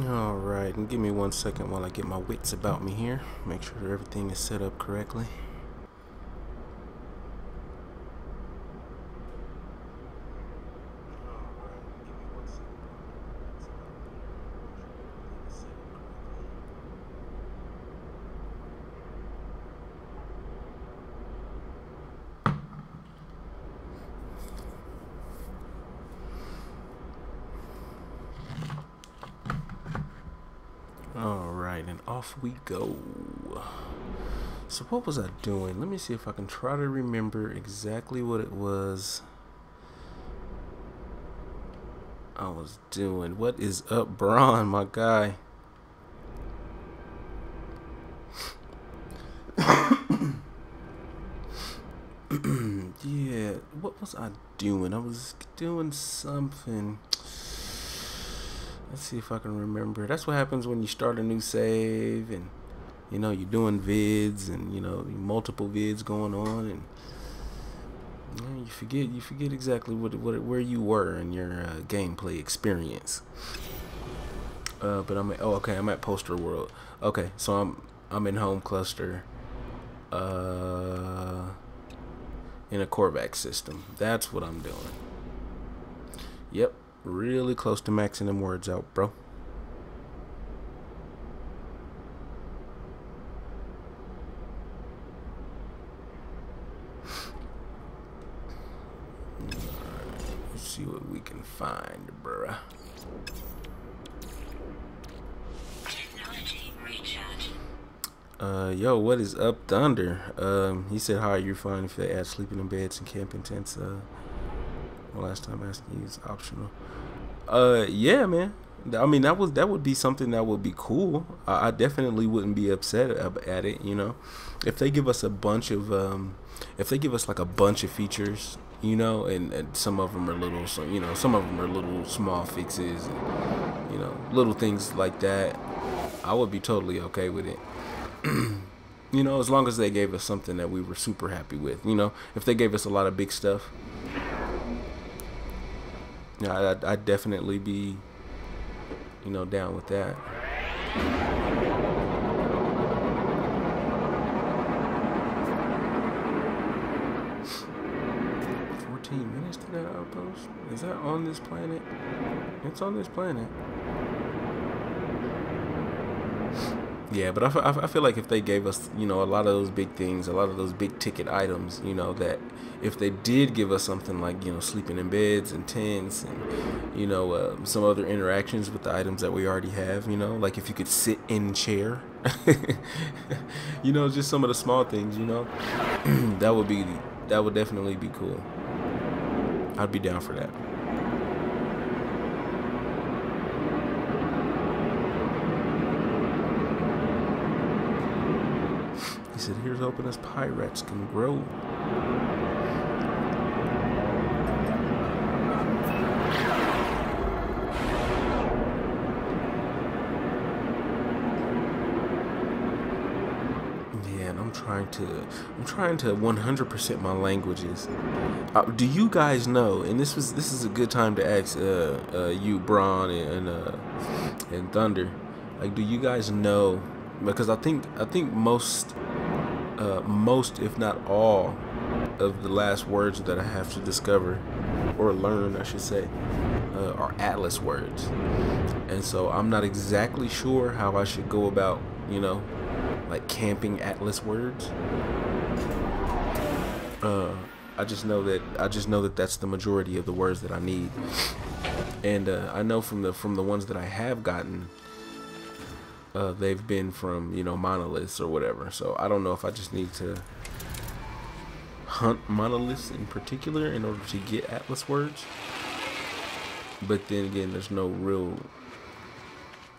Alright, and give me 1 second while I get my wits about me here. Make sure everything is set up correctly. Alright, and off we go. So what was I doing? Let me see if I can try to remember exactly what it was I was doing. What is up, Braun, my guy? Yeah, what was I doing? I was doing something. Let's see if I can remember. That's what happens when you start a new save and you know you're doing vids and you know multiple vids going on and you forget exactly where you were in your gameplay experience. But I'm at, I'm at Poster World. Okay, so I'm in home cluster in a Korvax system. That's what I'm doing. Yep. Really close to maxing them words out, bro. Alright, let's see what we can find, bruh. Technology recharge. Yo, what is up, Thunder? He said, "Hi, you're fine if they add sleeping in beds and camping tents." Last time asking you is optional. Yeah, man. I mean, that would be something that would be cool. I definitely wouldn't be upset at it. You know, if they give us a bunch of if they give us like a bunch of features, you know, and some of them are little, so you know, some of them are little small fixes, and, you know, little things like that. I would be totally okay with it. You know, as long as they gave us something that we were super happy with. You know, if they gave us a lot of big stuff. Yeah, I'd definitely be, you know, down with that. 14 minutes to that outpost? Is that on this planet? It's on this planet. Yeah, but I feel like if they gave us, you know, a lot of those big things, a lot of those big ticket items, you know, that if they did give us something like, you know, sleeping in beds and tents and, you know, some other interactions with the items that we already have, you know, like if you could sit in chair, you know, just some of the small things, you know, that would definitely be cool. I'd be down for that. He said, "Here's hoping us pirates can grow." Yeah, and I'm trying to 100% my languages. Do you guys know? And this is a good time to ask you, Braun, and Thunder. Like, do you guys know? Because I think most, if not all, of the last words that I have to discover or learn, I should say, are Atlas words, and so I'm not exactly sure how I should go about, you know, like camping Atlas words. I just know that that's the majority of the words that I need, and I know from the ones that I have gotten. They've been from, you know, monoliths or whatever. So I don't know if I just need to hunt monoliths in particular in order to get Atlas words. But then again, there's no real,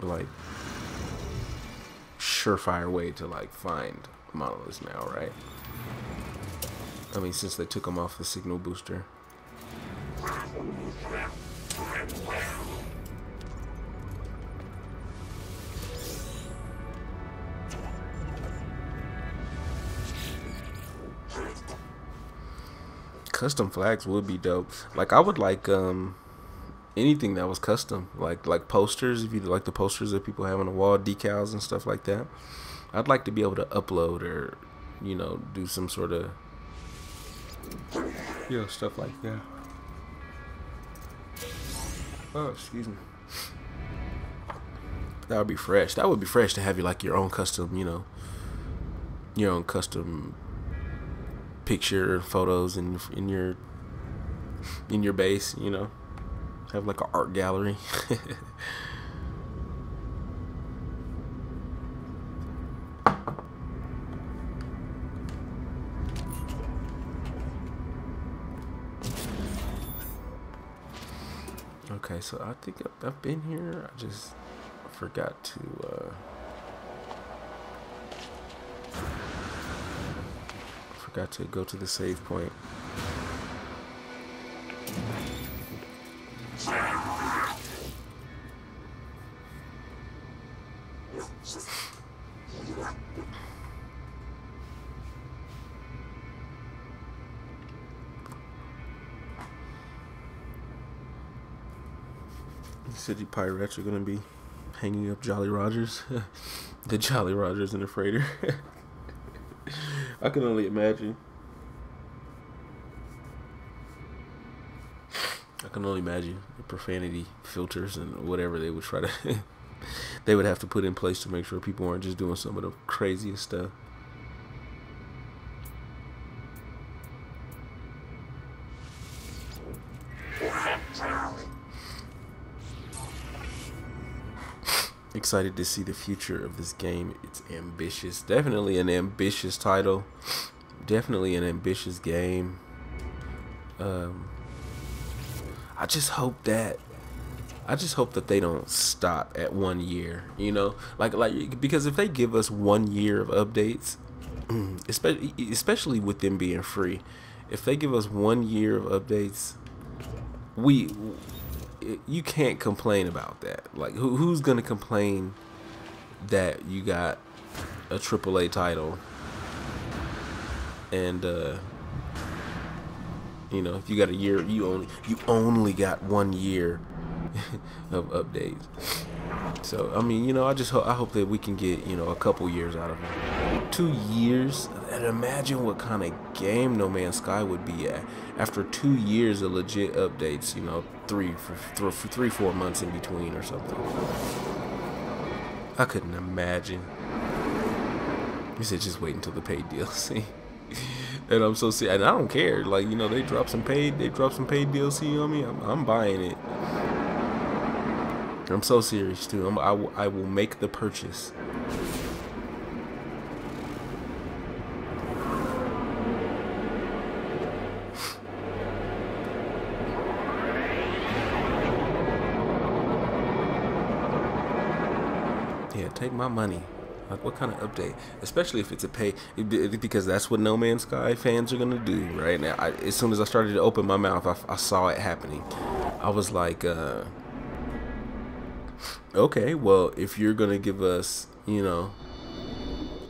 like, surefire way to, like, find monoliths now, right? I mean, since they took them off the signal booster. Custom flags would be dope. Like, I would like anything that was custom, like posters. If you like the posters that people have on the wall, decals and stuff like that, I'd like to be able to upload or, you know, do some sort of, you know, stuff like that. Oh, excuse me. That would be fresh. That would be fresh to have you like your own custom, you know, your own custom picture photos in your base, you know, have like an art gallery. Okay, so I think I've been here. I just forgot to go to the save point. City pirates are gonna be hanging up Jolly Rogers. The Jolly Rogers and the freighter. I can only imagine. I can only imagine the profanity filters and whatever they would try to they would have to put in place to make sure people aren't just doing some of the craziest stuff. Excited to see the future of this game. It's ambitious. Definitely an ambitious title. Definitely an ambitious game. I just hope that they don't stop at 1 year, you know, like because if they give us 1 year of updates, especially with them being free, if they give us 1 year of updates, you can't complain about that. Like who's gonna complain that you got a AAA title and you know, if you got a year, you only got 1 year of updates. So I mean, you know, I hope that we can get, you know, a couple years out of it. 2 years, and imagine what kind of game No Man's Sky would be at after 2 years of legit updates. You know, 3-4 months in between or something. I couldn't imagine. You said just wait until the paid DLC. And I'm so sick, and I don't care. Like, you know, they drop some paid DLC on me. I'm buying it. I'm so serious too. I will make the purchase. Yeah, take my money. Like, what kind of update? Especially if it's a pay, because that's what No Man's Sky fans are gonna do right now. As soon as I started to open my mouth, I saw it happening. I was like, okay, well, if you're gonna give us, you know,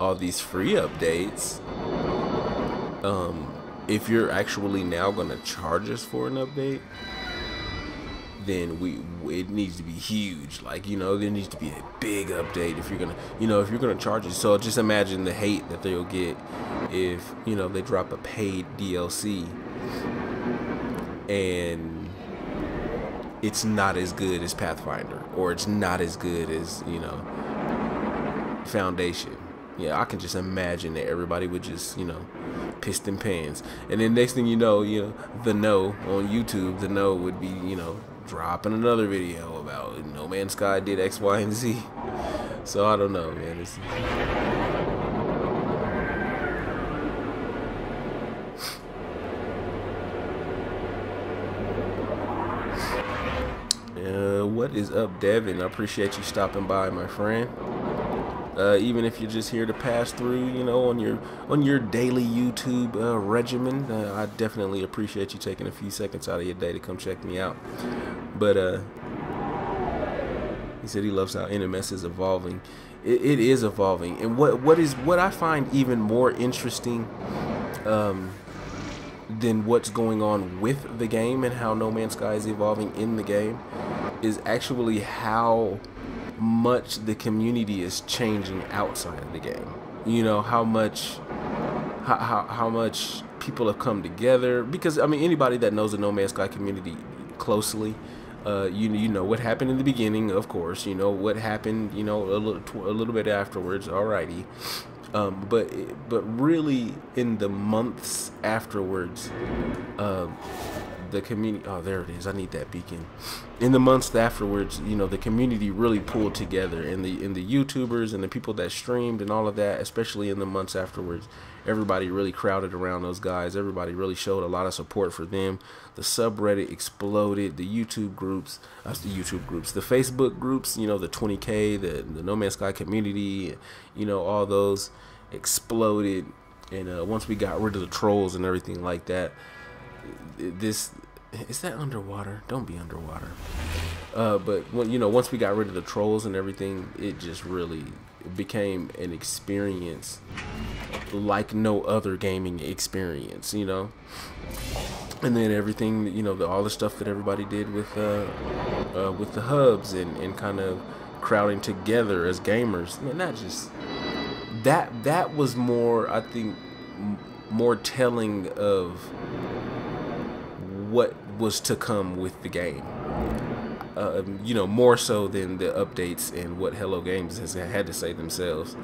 all these free updates, if you're actually now gonna charge us for an update, then it needs to be huge. Like, you know, there needs to be a big update if you're gonna, you know, if you're gonna charge it. So just imagine the hate that they'll get if, you know, they drop a paid DLC and it's not as good as Pathfinder, or it's not as good as, you know, Foundation. Yeah, I can just imagine that everybody would just, you know, piss them pants. And then next thing you know, the No on YouTube, the No would be, you know, dropping another video about No Man's Sky did X, Y, and Z. So I don't know, man. What is up, Devin? I appreciate you stopping by, my friend. Even if you're just here to pass through, you know, on your daily YouTube regimen, I definitely appreciate you taking a few seconds out of your day to come check me out. But he said he loves how NMS is evolving. It is evolving, and what I find even more interesting than what's going on with the game and how No Man's Sky is evolving in the game is actually how much the community is changing outside of the game. You know, how much people have come together, because I mean, anybody that knows the No Man's Sky community closely, you know what happened in the beginning, of course. You know what happened, you know, a little bit afterwards. Alrighty, but really in the months afterwards, the community. Oh, there it is. I need that beacon. In the months afterwards, you know, the community really pulled together, and the YouTubers and the people that streamed and all of that, especially in the months afterwards, everybody really crowded around those guys. Everybody really showed a lot of support for them. The subreddit exploded. The YouTube groups, the Facebook groups, you know, the 20K, the No Man's Sky community, you know, all those exploded. And once we got rid of the trolls and everything like that, this is that underwater? Don't be underwater. But when, you know, once we got rid of the trolls and everything, it just really became an experience like no other gaming experience, you know. And then everything, you know, all the stuff that everybody did with the hubs and kind of crowding together as gamers. Man, not just that was more, I think, more telling of what was to come with the game. You know, more so than the updates and what Hello Games has had to say themselves.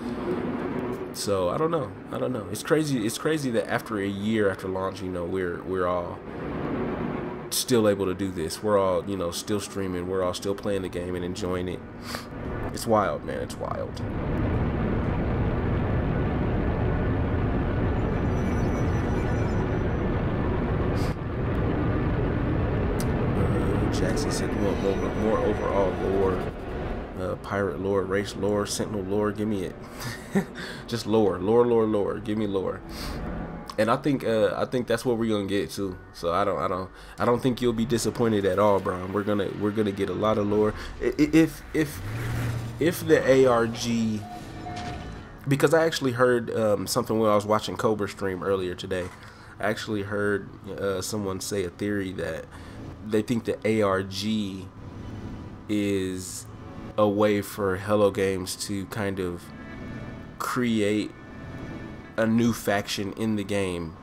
So I don't know. It's crazy that after a year after launch, you know, we're all still able to do this. We're all, you know, still streaming. We're all still playing the game and enjoying it. It's wild, man. It's wild. Jackson said we want more overall lore, pirate lore, race lore, sentinel lore. Give me it. Just lore. Give me lore. And I think that's what we're gonna get too. So I don't think you'll be disappointed at all, Brian. We're gonna get a lot of lore. If the ARG, because I actually heard something when I was watching Cobra stream earlier today. I actually heard someone say a theory that they think the ARG is a way for Hello Games to kind of create a new faction in the game,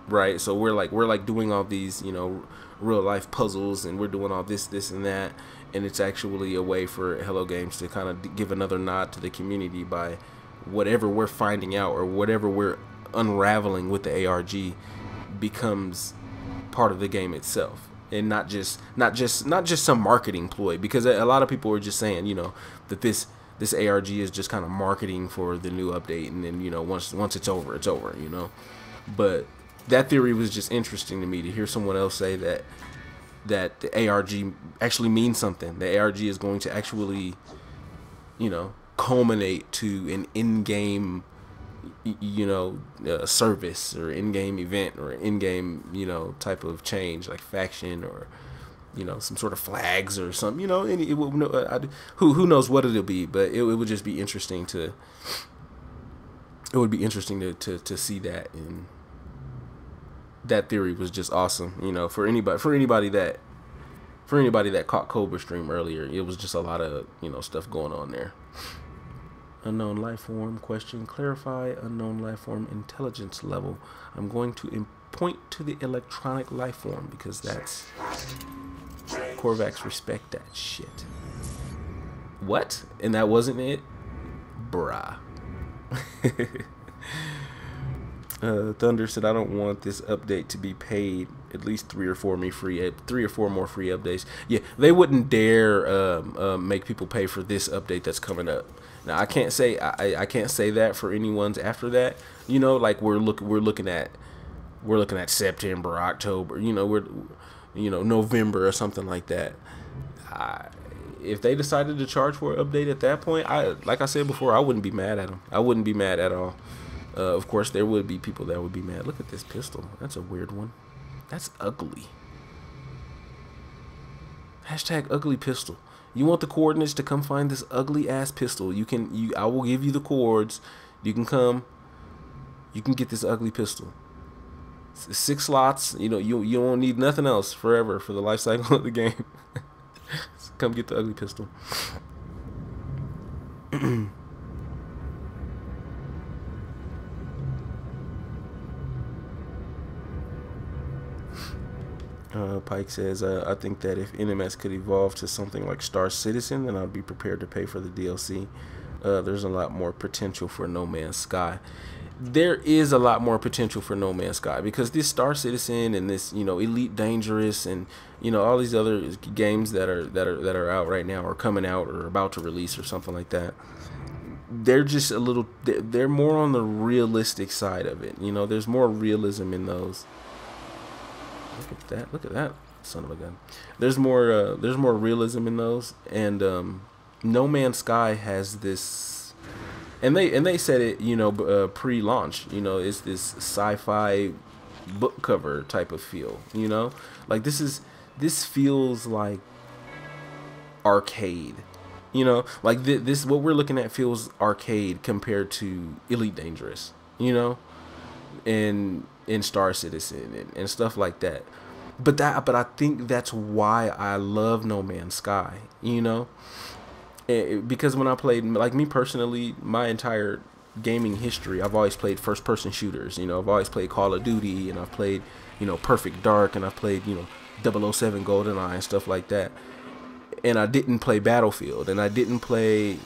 right? So we're like doing all these, you know, real life puzzles, and we're doing all this and that, and it's actually a way for Hello Games to kind of give another nod to the community by whatever we're finding out or whatever we're unraveling with the ARG becomes part of the game itself. And not just some marketing ploy, because a lot of people were just saying, you know, that this ARG is just kind of marketing for the new update, and then, you know, once it's over, you know. But that theory was just interesting to me to hear someone else say that the ARG actually means something. The ARG is going to actually, you know, culminate to an in-game, you know, service or in-game event or in-game, you know, type of change, like faction or, you know, some sort of flags or something, you know. Who knows what it'll be, but it would just be interesting to see that. And that theory was just awesome, you know, for anybody that caught Cobra stream earlier. It was just a lot of, you know, stuff going on there. Unknown life form question. Clarify unknown life form intelligence level. I'm going to point to the electronic life form because that's Korvax. Respect that shit. What? And that wasn't it? Bruh. Thunder said, I don't want this update to be paid. At least 3 or 4 more free updates. Yeah, they wouldn't dare make people pay for this update that's coming up. Now I can't say that for anyone's after that. You know, like we're looking at September, October. You know, November or something like that. If they decided to charge for an update at that point, like I said before, I wouldn't be mad at them. I wouldn't be mad at all. Of course, there would be people that would be mad. Look at this pistol. That's a weird one. That's ugly. Hashtag ugly pistol. You want the coordinates to come find this ugly ass pistol? I will give you the cords. You can come. You can get this ugly pistol. 6 slots. You know, you won't need nothing else forever for the life cycle of the game. Come get the ugly pistol. Pike says, I think that if NMS could evolve to something like Star Citizen, then I'd be prepared to pay for the DLC. There's a lot more potential for No Man's Sky. There is a lot more potential for No Man's Sky because this Star Citizen and this, you know, Elite Dangerous and, you know, all these other games that are out right now or coming out or about to release or something like that. They're just a little, they're more on the realistic side of it. You know, there's more realism in those. Look at that son of a gun. There's more realism in those, and No Man's Sky has this, and they said it, you know, pre-launch, you know, it's this sci-fi book cover type of feel, you know, like this feels like arcade, you know, like this what we're looking at feels arcade compared to Elite Dangerous, you know, and in Star Citizen and stuff like that. But I think that's why I love No Man's Sky, you know, because when I played, like me personally, my entire gaming history, I've always played first person shooters. You know, I've always played Call of Duty, and I've played, you know, Perfect Dark, and I've played, you know, 007 GoldenEye and stuff like that. And I didn't play Battlefield, and I didn't play,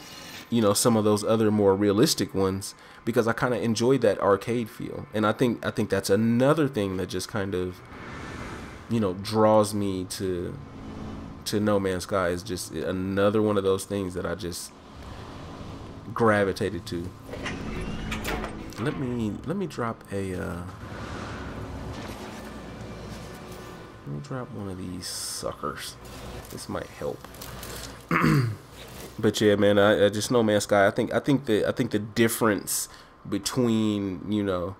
you know, some of those other more realistic ones because I kind of enjoyed that arcade feel. And I think that's another thing that just kind of, you know, draws me to No Man's Sky, is just another one of those things that I just gravitated to. Let me drop a let me drop one of these suckers. This might help. But yeah, man, I just No Man's Sky. I think the difference between, you know,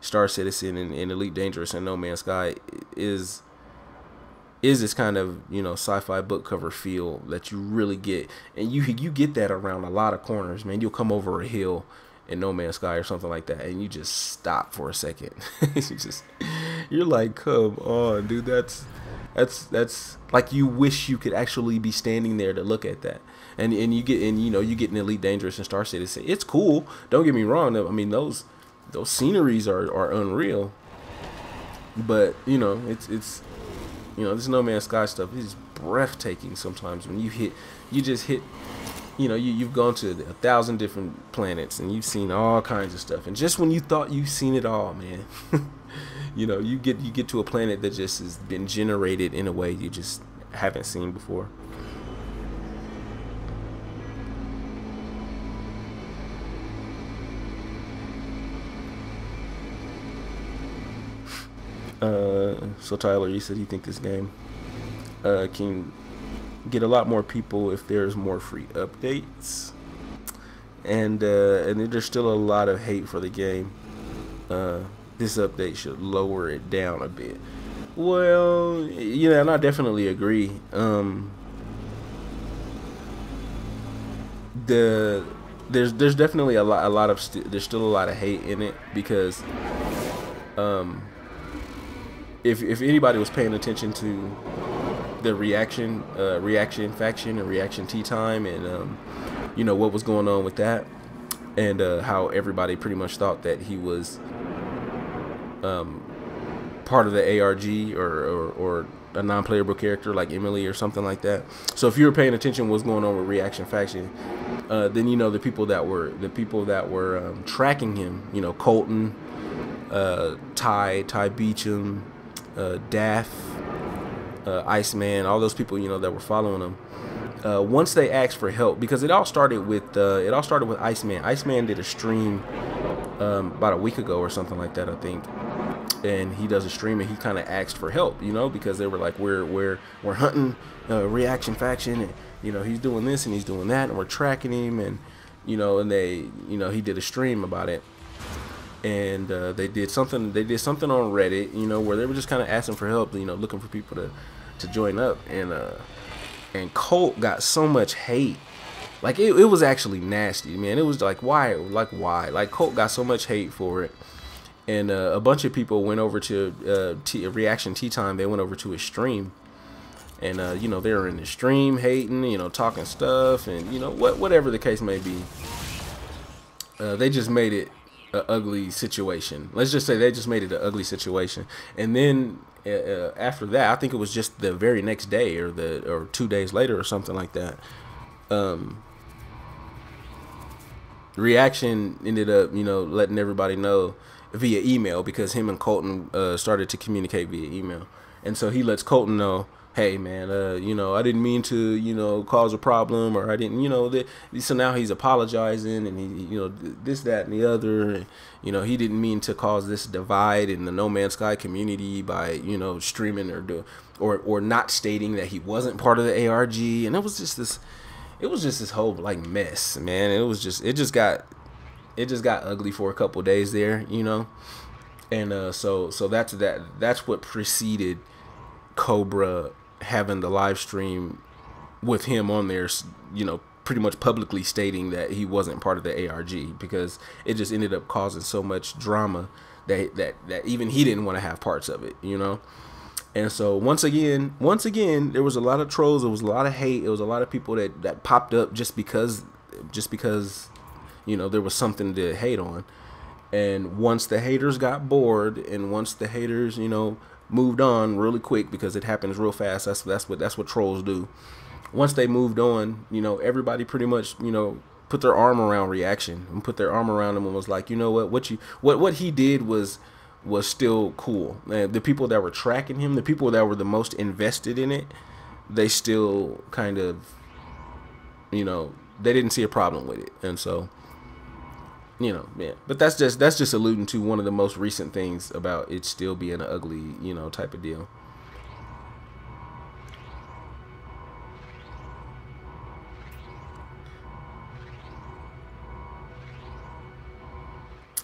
Star Citizen and Elite Dangerous and No Man's Sky is this kind of, you know, sci-fi book cover feel that you really get, and you get that around a lot of corners, man. You'll come over a hill in No Man's Sky or something like that, and you just stop for a second. You're like, come on, dude. That's like, you wish you could actually be standing there to look at that. And you get an Elite Dangerous and Star Citizen. It's cool. Don't get me wrong. I mean, those sceneries are unreal. But you know, it's you know, this No Man's Sky stuff is breathtaking sometimes when you just hit. You know, you've gone to 1,000 different planets and you've seen all kinds of stuff. And just when you thought you've seen it all, man, you know, you get to a planet that just has been generated in a way you just haven't seen before. So Tyler, you said you think this game can get a lot more people if there's more free updates, and there's still a lot of hate for the game. This update should lower it down a bit. Well, you know, and I definitely agree. There's definitely there's still a lot of hate in it because if anybody was paying attention to the reaction faction and reaction tea time, and you know what was going on with that, and how everybody pretty much thought that he was part of the ARG or a non-playable character like Emily or something like that. So if you were paying attention to what's going on with reaction faction, then you know the people that were tracking him, you know, Colton, Ty Beecham, Daff, Iceman, all those people, you know, that were following him. Once they asked for help, because it all started with Iceman. Iceman did a stream about a week ago or something like that, I think. And he does a stream and he kind of asked for help, you know, because they were like, we're hunting reaction faction, and you know, he's doing this and he's doing that, and we're tracking him, and you know, and they, you know, he did a stream about it. And they did something on Reddit, you know, where they were just kind of asking for help, you know, looking for people to join up. And Colt got so much hate, like it was actually nasty, man. It was like, why? Like Colt got so much hate for it. and a bunch of people went over to Reaction Tea Time. They went over to his stream, and you know, they were in the stream hating, you know, talking stuff, and you know, whatever the case may be. They just made it an ugly situation. Let's just say they just made it an ugly situation. And then after that, I think it was just the very next day or 2 days later or something like that. Reaction ended up, you know, letting everybody know via email, because him and Colton started to communicate via email. And so he lets Colton know, hey man, you know, I didn't mean to, you know, cause a problem, or I didn't, you know, so now he's apologizing, and he, you know, this, that, and the other, and, you know, he didn't mean to cause this divide in the No Man's Sky community by, you know, streaming or not stating that he wasn't part of the ARG. And it was just this whole like mess, man. It just got ugly for a couple days there, you know. And so that's what preceded Cobra having the live stream with him on there, you know, pretty much publicly stating that he wasn't part of the ARG, because it just ended up causing so much drama that even he didn't want to have parts of it, you know. And so once again, there was a lot of trolls, there was a lot of hate, it was a lot of people that popped up just because, you know, there was something to hate on. And once the haters got bored, and once the haters, you know, moved on really quick, because it happens real fast. That's what trolls do. Once they moved on, you know, everybody pretty much, you know, put their arm around Reaction and put their arm around him and was like, you know what he did was still cool. And the people that were tracking him, the people that were the most invested in it, they still kind of, you know, they didn't see a problem with it. And so, you know, yeah. But that's just alluding to one of the most recent things about it still being an ugly, you know, type of deal.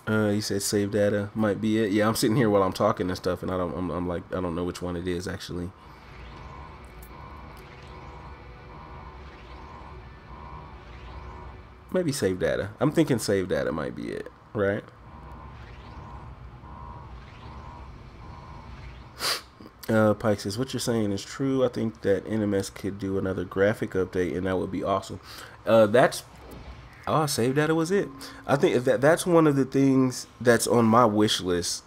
He said save data might be it. Yeah, I'm sitting here while I'm talking and stuff, and I'm like, I don't know which one it is actually. Maybe save data. I'm thinking save data might be it, right? Pike says, what you're saying is true. I think that NMS could do another graphic update, and that would be awesome. Save data was it. I think that's one of the things that's on my wish list.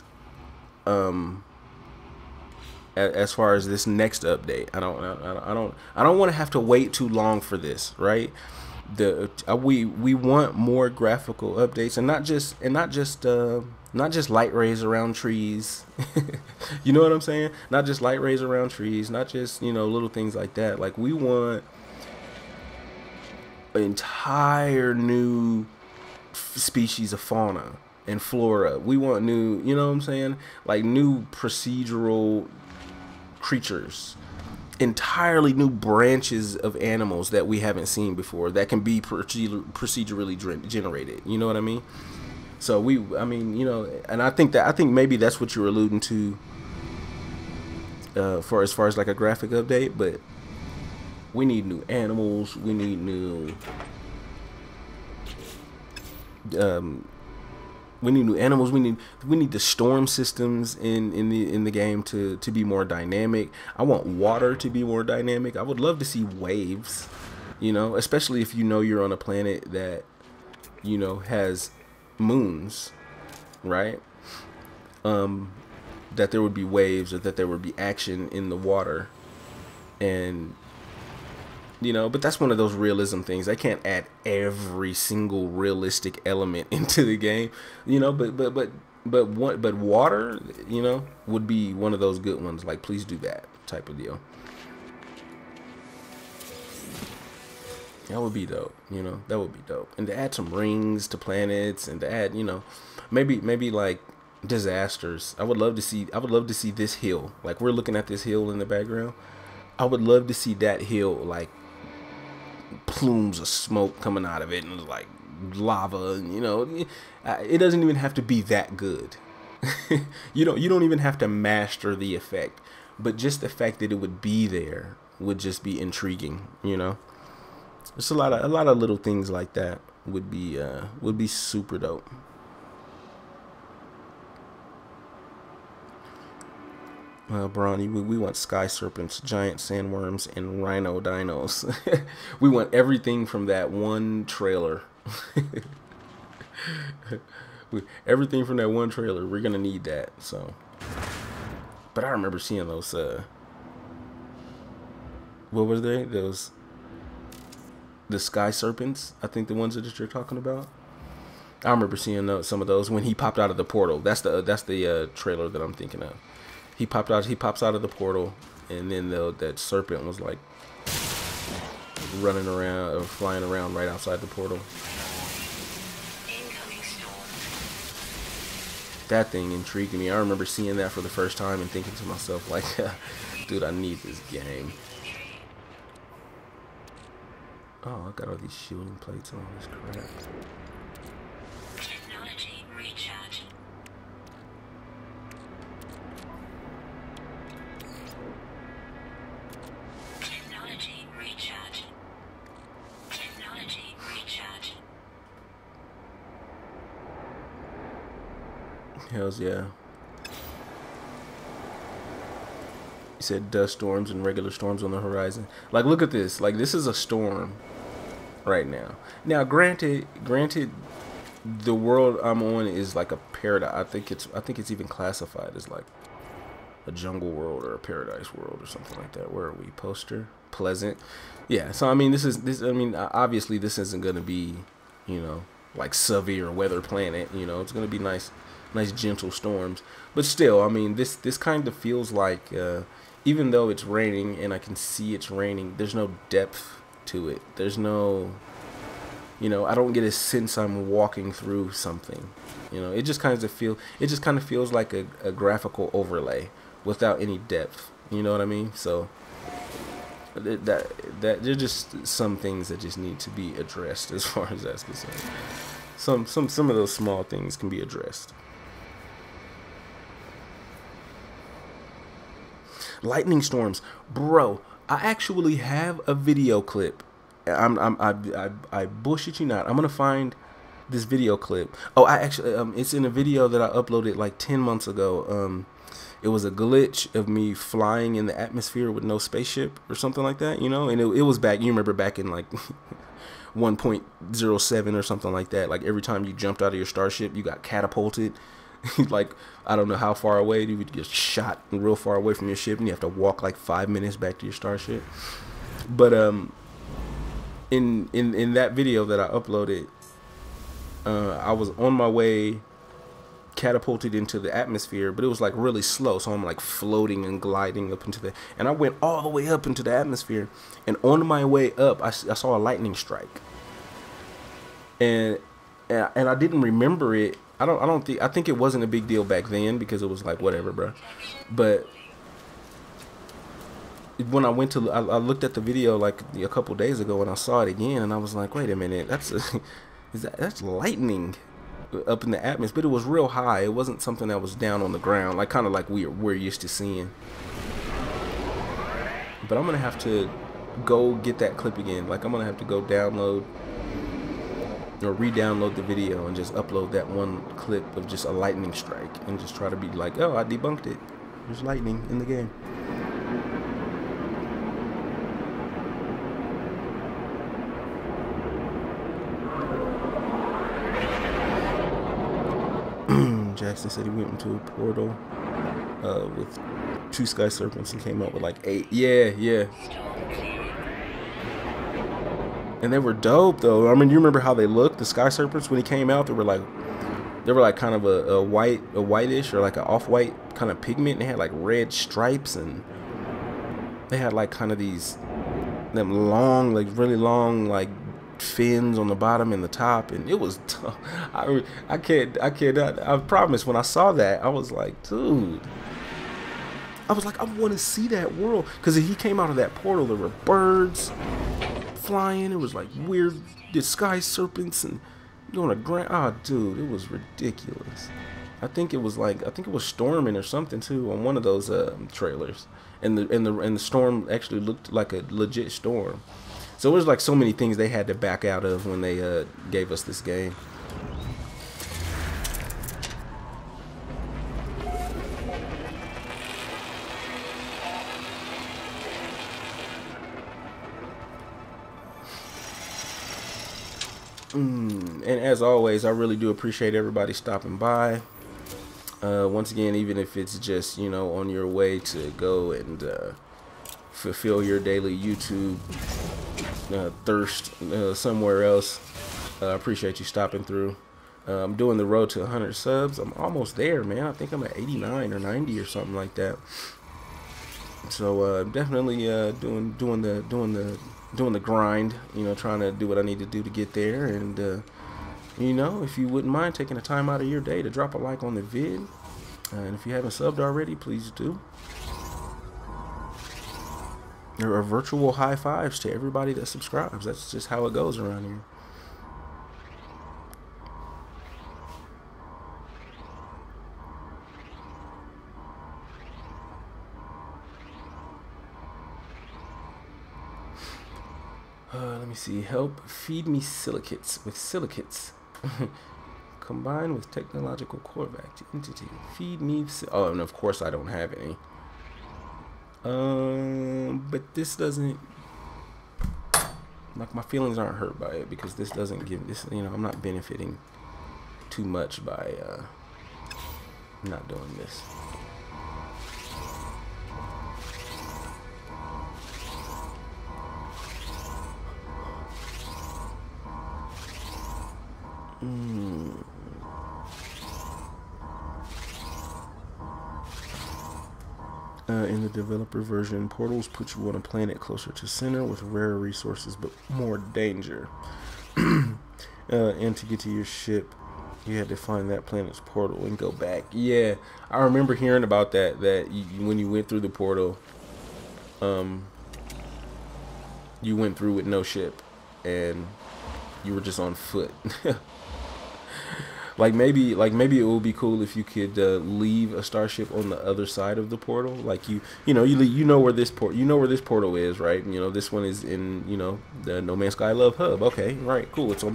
As far as this next update, I don't want to have to wait too long for this, right? We want more graphical updates, and not just light rays around trees. You know what I'm saying? Not just light rays around trees, not just, you know, little things like that. Like, we want an entire new species of fauna and flora. We want new, you know what I'm saying? Like, new procedural creatures, entirely new branches of animals that we haven't seen before that can be procedurally generated. You know what I mean? So I mean, you know, and I think maybe that's what you're alluding to, for as far as like a graphic update. But we need new animals. We need new. We need new animals. We need the storm systems in the game to be more dynamic. I want water to be more dynamic. I would love to see waves, you know, especially if you know you're on a planet that, you know, has moons, right? That there would be waves, or that there would be action in the water, and, you know, but that's one of those realism things. I can't add every single realistic element into the game, you know, but water, you know, would be one of those good ones. Like, please do that type of deal. That would be dope, you know. That would be dope. And to add some rings to planets, and to add, you know, maybe like disasters. I would love to see this hill. Like, we're looking at this hill in the background. I would love to see that hill, like, plumes of smoke coming out of it, and like lava, and, you know, it doesn't even have to be that good. You don't even have to master the effect, but just the fact that it would be there would just be intriguing, you know. Just a lot of little things like that would be super dope. Brawny, we want sky serpents, giant sandworms, and rhino dinos. We want everything from that one trailer. Everything from that one trailer. We're gonna need that. So, but I remember seeing those. What were they? Those the sky serpents. I think the ones that you're talking about. I remember seeing some of those when he popped out of the portal. That's the trailer that I'm thinking of. He pops out of the portal, and then that serpent was like running around or flying around right outside the portal. That thing intrigued me. I remember seeing that for the first time and thinking to myself, like, dude, I need this game. Oh, I got all these shielding plates and all this crap. Technology recharge. Technology recharge. Technology recharge. Hells yeah. You said dust storms and regular storms on the horizon. Like, look at this. Like, this is a storm right now. Now, granted, the world I'm on is like a paradise. I think it's even classified as like a jungle world or a paradise world or something like that. Where are we? Poster Pleasant. Yeah. So I mean, I mean, obviously this isn't gonna be, you know, like severe weather planet. You know, it's gonna be nice gentle storms. But still, I mean, this kind of feels like, even though it's raining and I can see it's raining, there's no depth to it. There's no, you know, I don't get a sense I'm walking through something. You know, it just kind of feels like a graphical overlay without any depth. You know what I mean? So that there's just some things that just need to be addressed as far as that's concerned. Some of those small things can be addressed. Lightning storms, bro. I actually have a video clip. I bullshit you not. I'm gonna find this video clip. Oh, I actually it's in a video that I uploaded like 10 months ago. It was a glitch of me flying in the atmosphere with no spaceship or something like that, you know. And it was back. You remember back in like 1.07 or something like that. Like every time you jumped out of your starship, you got catapulted. Like, I don't know how far away, you would get shot real far away from your ship, and you have to walk like 5 minutes back to your starship. But in that video that I uploaded, I was on my way, catapulted into the atmosphere, but it was like really slow, so I'm like floating and gliding up into and I went all the way up into the atmosphere, and on my way up, I saw a lightning strike, and I didn't remember it. I think it wasn't a big deal back then because it was like whatever, bro. But when I looked at the video like a couple days ago and I saw it again, and I was like, wait a minute, that's lightning up in the atmosphere. But it was real high. It wasn't something that was down on the ground, like kind of like we're used to seeing. But I'm gonna have to go get that clip again. Like I'm gonna have to go download or re-download the video and just upload that one clip of just a lightning strike and just try to be like, oh, I debunked it. There's lightning in the game. Jackson said he went into a portal with 2 sky serpents and came out with like 8. Yeah. And they were dope though. I mean, you remember how they looked? The sky serpents when he came out, they were like kind of a whitish or like an off-white kind of pigment. And they had like red stripes, and they had like kind of them long, like really long, like fins on the bottom and the top, and it was tough. I promise when I saw that, I was like, dude, I want to see that world, because he came out of that portal, there were birds flying, it was like weird sky serpents and on the ground. Oh dude, it was ridiculous. I think it was storming or something too on one of those trailers, and the storm actually looked like a legit storm. So there's like so many things they had to back out of when they gave us this game. And as always, I really do appreciate everybody stopping by. Once again, even if it's just, you know, on your way to go and fulfill your daily YouTube thirst somewhere else, I appreciate you stopping through. I'm doing the road to 100 subs. I'm almost there, man. I think I'm at 89 or 90 or something like that. So definitely doing the grind. You know, trying to do what I need to do to get there. And you know, if you wouldn't mind taking the time out of your day to drop a like on the vid, and if you haven't subbed already, please do. There are virtual high fives to everybody that subscribes. That's just how it goes around here. Let me see. Help feed me silicates with silicates. Combined with technological core entity. Feed me. Oh, and of course I don't have any. But this doesn't. Like, my feelings aren't hurt by it because this doesn't give this. You know, I'm not benefiting too much by not doing this. In the developer version, portals put you on a planet closer to center with rarer resources but more danger. And to get to your ship, you had to find that planet's portal and go back. Yeah, I remember hearing about that. When you went through the portal, you went through with no ship, and you were just on foot. Like maybe it would be cool if you could leave a starship on the other side of the portal. Like you know where this portal is, right? And, you know, this one is in, you know, the No Man's Sky Love Hub. Okay, right, cool. It's on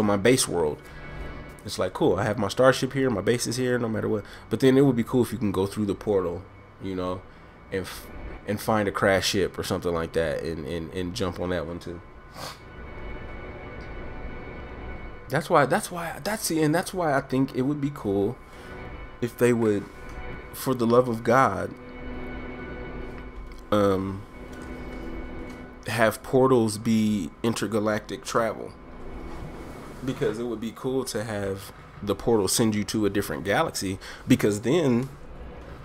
my base world. It's like, cool. I have my starship here, my base is here, no matter what. But then it would be cool if you can go through the portal, you know, and find a crash ship or something like that, and jump on that one too. That's why I think it would be cool if they would, for the love of God, have portals be intergalactic travel. Because it would be cool to have the portal send you to a different galaxy, because then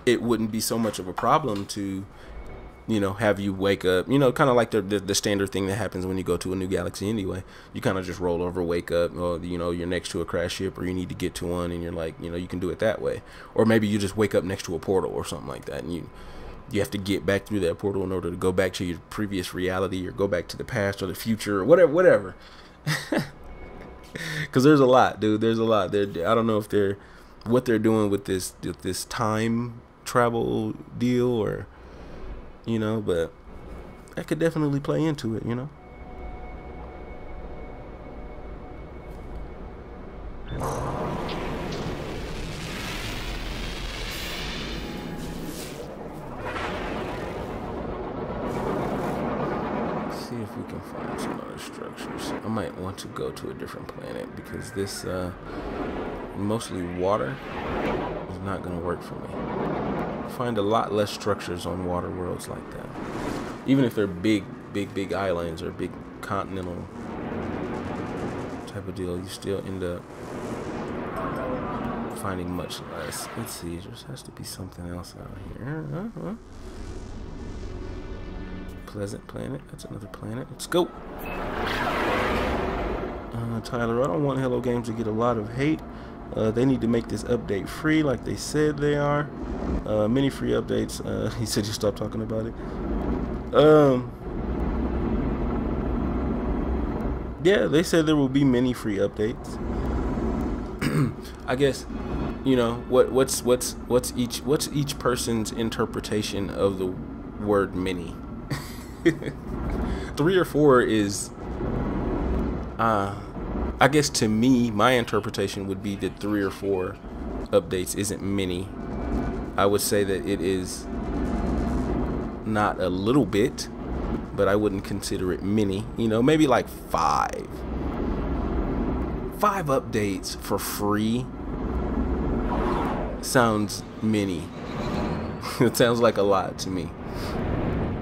it wouldn't be so much of a problem to, you know, have you wake up, you know, kind of like the standard thing that happens when you go to a new galaxy anyway. You kind of just roll over, wake up, or, you know, you're next to a crash ship, or you need to get to one, and you're like, you know, you can do it that way. Or maybe you just wake up next to a portal or something like that, and you have to get back through that portal in order to go back to your previous reality, or go back to the past or the future, or whatever. Because there's a lot, dude. There's a lot. I don't know if what they're doing with this time travel deal, or, you know, but that could definitely play into it, you know. See if we can find some other structures. I might want to go to a different planet, because this mostly water is not going to work for me. Find a lot less structures on water worlds like that. Even if they're big islands or big continental type of deal, you still end up finding much less. Let's see, there has to be something else out here. Pleasant Planet, that's another planet. Let's go. Tyler, I don't want Hello Games to get a lot of hate. They need to make this update free like they said they are. Many free updates. He said you stopped talking about it. Yeah, they said there will be many free updates. I guess, you know, what's each person's interpretation of the word many. 3 or 4 is I guess to me, my interpretation would be that 3 or 4 updates isn't many. I would say that it is not a little bit, but I wouldn't consider it many. You know, maybe like 5. 5 updates for free sounds many. It sounds like a lot to me.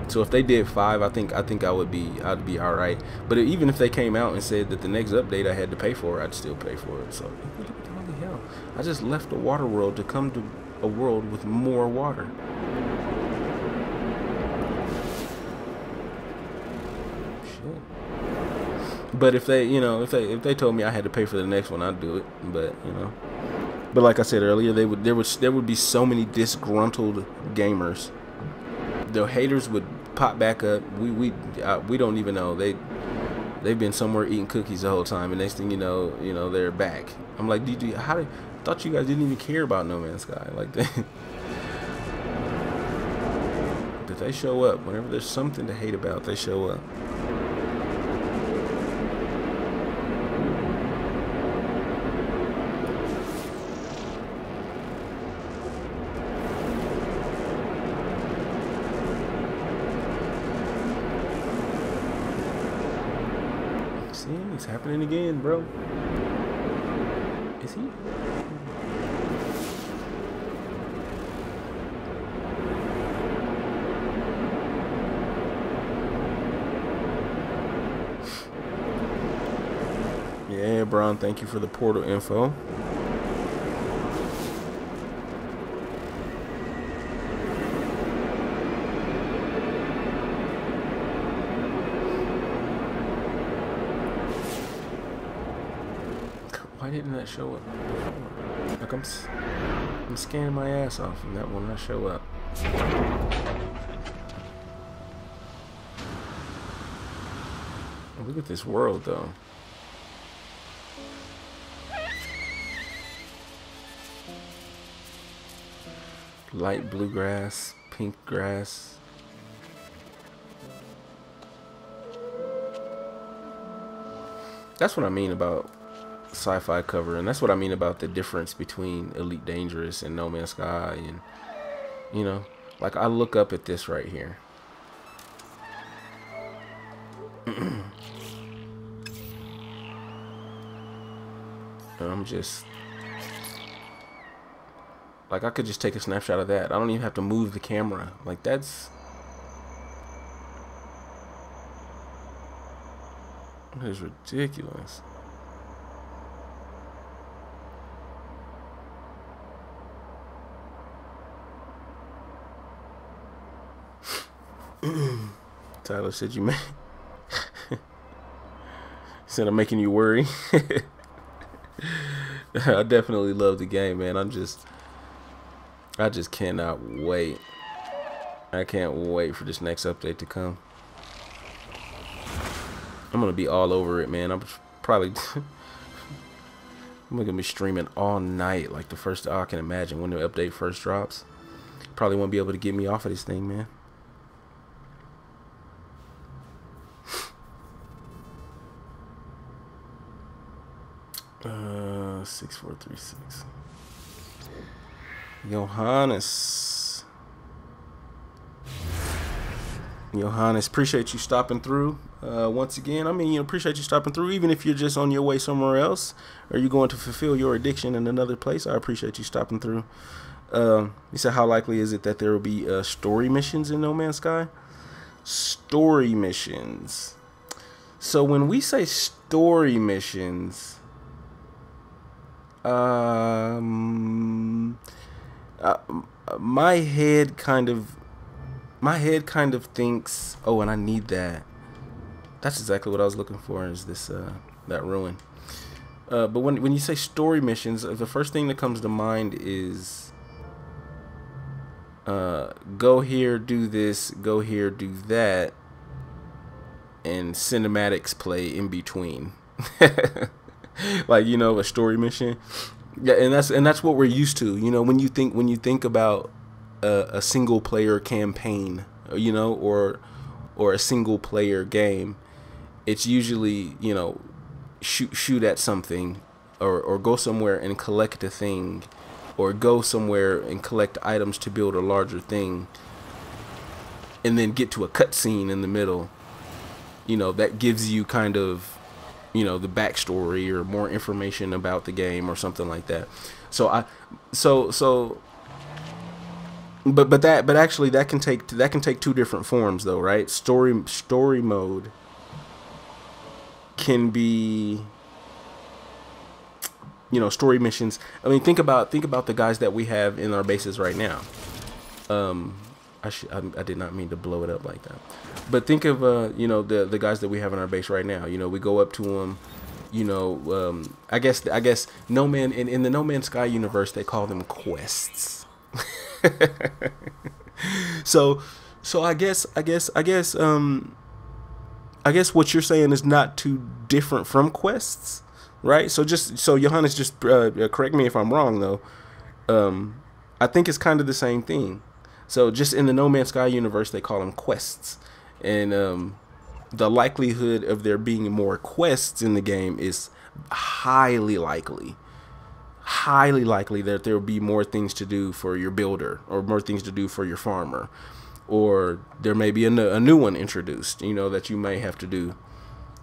So if they did 5, I think I'd be all right. But even if they came out and said that the next update I had to pay for, I'd still pay for it. So what the hell? I just left the water world to come to a world with more water. Shit. But if they, if they told me I had to pay for the next one, I'd do it. But but like I said earlier, there would be so many disgruntled gamers. The haters would pop back up. We don't even know they've been somewhere eating cookies the whole time, and next thing you know they're back. I'm like, I thought you guys didn't even care about No Man's Sky like that. But they show up whenever there's something to hate about. They show up. See, it's happening again, bro. Is he? Yeah, Bron, thank you for the portal info. Why didn't that show up before? Like I'm scanning my ass off and that will not show up. Look at this world though. Light blue grass, pink grass. That's what I mean about sci-fi cover, and that's what I mean about the difference between Elite Dangerous and No Man's Sky. And like I look up at this right here. And I'm just like, I could just take a snapshot of that. I don't even have to move the camera. Like that is ridiculous. Tyler said you may said I'm making you worry. I definitely love the game, man. I just cannot wait. I can't wait for this next update to come. I'm gonna be all over it, man. I'm gonna be streaming all night, like the first I can imagine when the update first drops. Probably won't be able to get me off of this thing, man. 6436. Johannes, appreciate you stopping through once again. I mean, appreciate you stopping through, even if you're just on your way somewhere else or you're going to fulfill your addiction in another place. I appreciate you stopping through. You said, how likely is it that there will be story missions in No Man's Sky? Story missions. So when we say story missions, my head kind of thinks, oh, and I need that. That's exactly what I was looking for, is this that ruin. But when you say story missions, the first thing that comes to mind is go here, do this, go here, do that, and cinematics play in between. Like, a story mission. Yeah, and that's what we're used to. When you think about a single player campaign, or a single player game, it's usually, shoot at something, or go somewhere and collect a thing, or go somewhere and collect items to build a larger thing, and then get to a cutscene in the middle, that gives you kind of you know, the backstory or more information about the game or something like that. So but actually that can take two different forms though, right? Story mode can be, you know, story missions. I mean, think about the guys that we have in our bases right now. I did not mean to blow it up like that, but think of you know, the guys that we have in our base right now. You know, we go up to them. You know, I guess No Man in the No Man's Sky universe, they call them quests. so I guess what you're saying is not too different from quests, right? So Johannes, just correct me if I'm wrong though. I think it's kind of the same thing. So just in the No Man's Sky universe, they call them quests, and the likelihood of there being more quests in the game is highly likely that there will be more things to do for your builder, or more things to do for your farmer, or there may be a new one introduced, you know, that you may have to do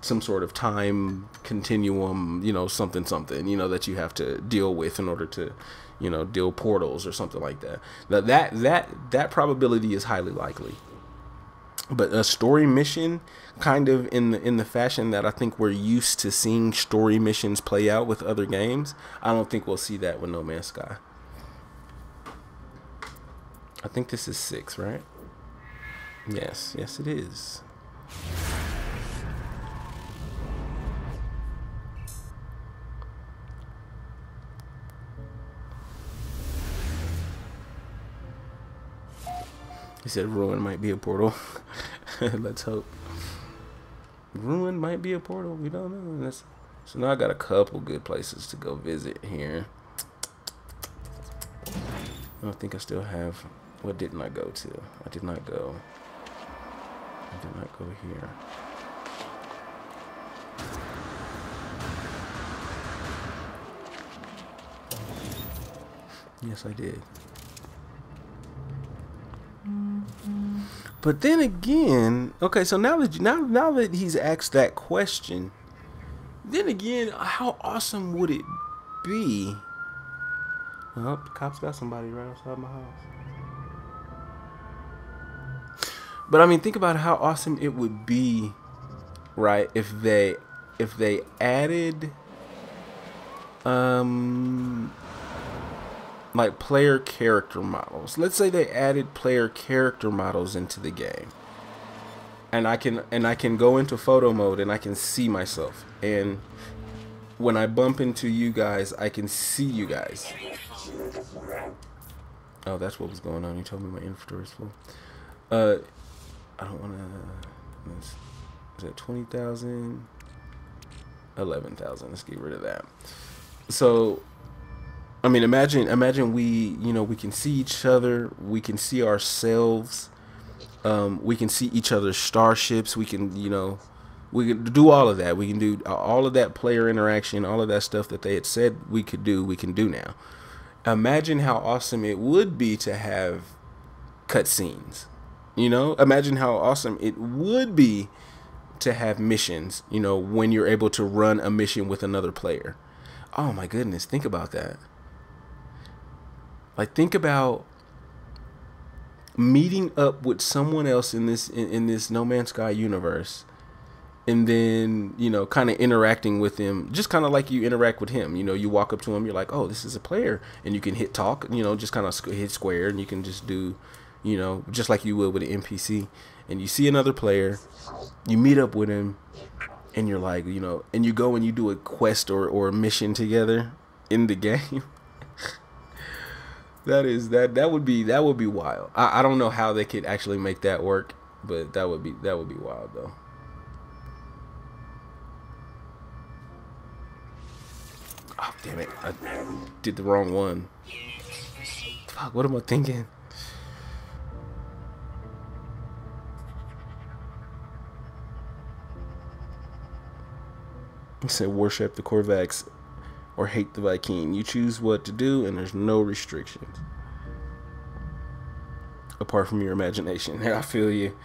some sort of time continuum, you know, something, you know, that you have to deal with in order to, you know, deal portals or something like that. That probability is highly likely. But a story mission, kind of in the fashion that I think we're used to seeing story missions play out with other games, I don't think we'll see that with No Man's Sky. I think this is 6, right? Yes, it is. He said ruin might be a portal. Let's hope. Ruin might be a portal. We don't know. So now I got a couple good places to go visit here. I don't think I still have. What didn't I go to? I did not go here. Yes, I did. But then again, okay, so now that he's asked that question, then again, how awesome would it be? Oh, the cops got somebody right outside my house. But I mean, think about how awesome it would be, right? If they added like player character models. Let's say they added player character models into the game, and I can go into photo mode and I can see myself, and when I bump into you guys, I can see you guys. Oh, that's what was going on. You told me my inventory is full. I don't want to. Is that 20,000? 11,000. Let's get rid of that. So, I mean, imagine we, you know, we can see each other, we can see ourselves, we can see each other's starships, we can, you know, we can do all of that. We can do all of that player interaction, all of that stuff that they had said we could do, we can do now. Imagine how awesome it would be to have cutscenes. You know, imagine how awesome it would be to have missions, you know, when you're able to run a mission with another player. Oh my goodness, think about that. Like, think about meeting up with someone else in this No Man's Sky universe, and then, you know, kind of interacting with him, just kind of like you interact with him. You know, you walk up to him, you're like, oh, this is a player, and you can hit talk, you know, just kind of hit square, and you can just do, you know, just like you would with an NPC. And you see another player, you meet up with him, and you're like, you know, and you go and you do a quest or a mission together in the game. that would be wild. I don't know how they could actually make that work, but that would be wild though. Oh, damn it, I did the wrong one. Fuck, what am I thinking? It said worship the Korvax or hate the Viking. You choose what to do, and there's no restrictions apart from your imagination. I feel you.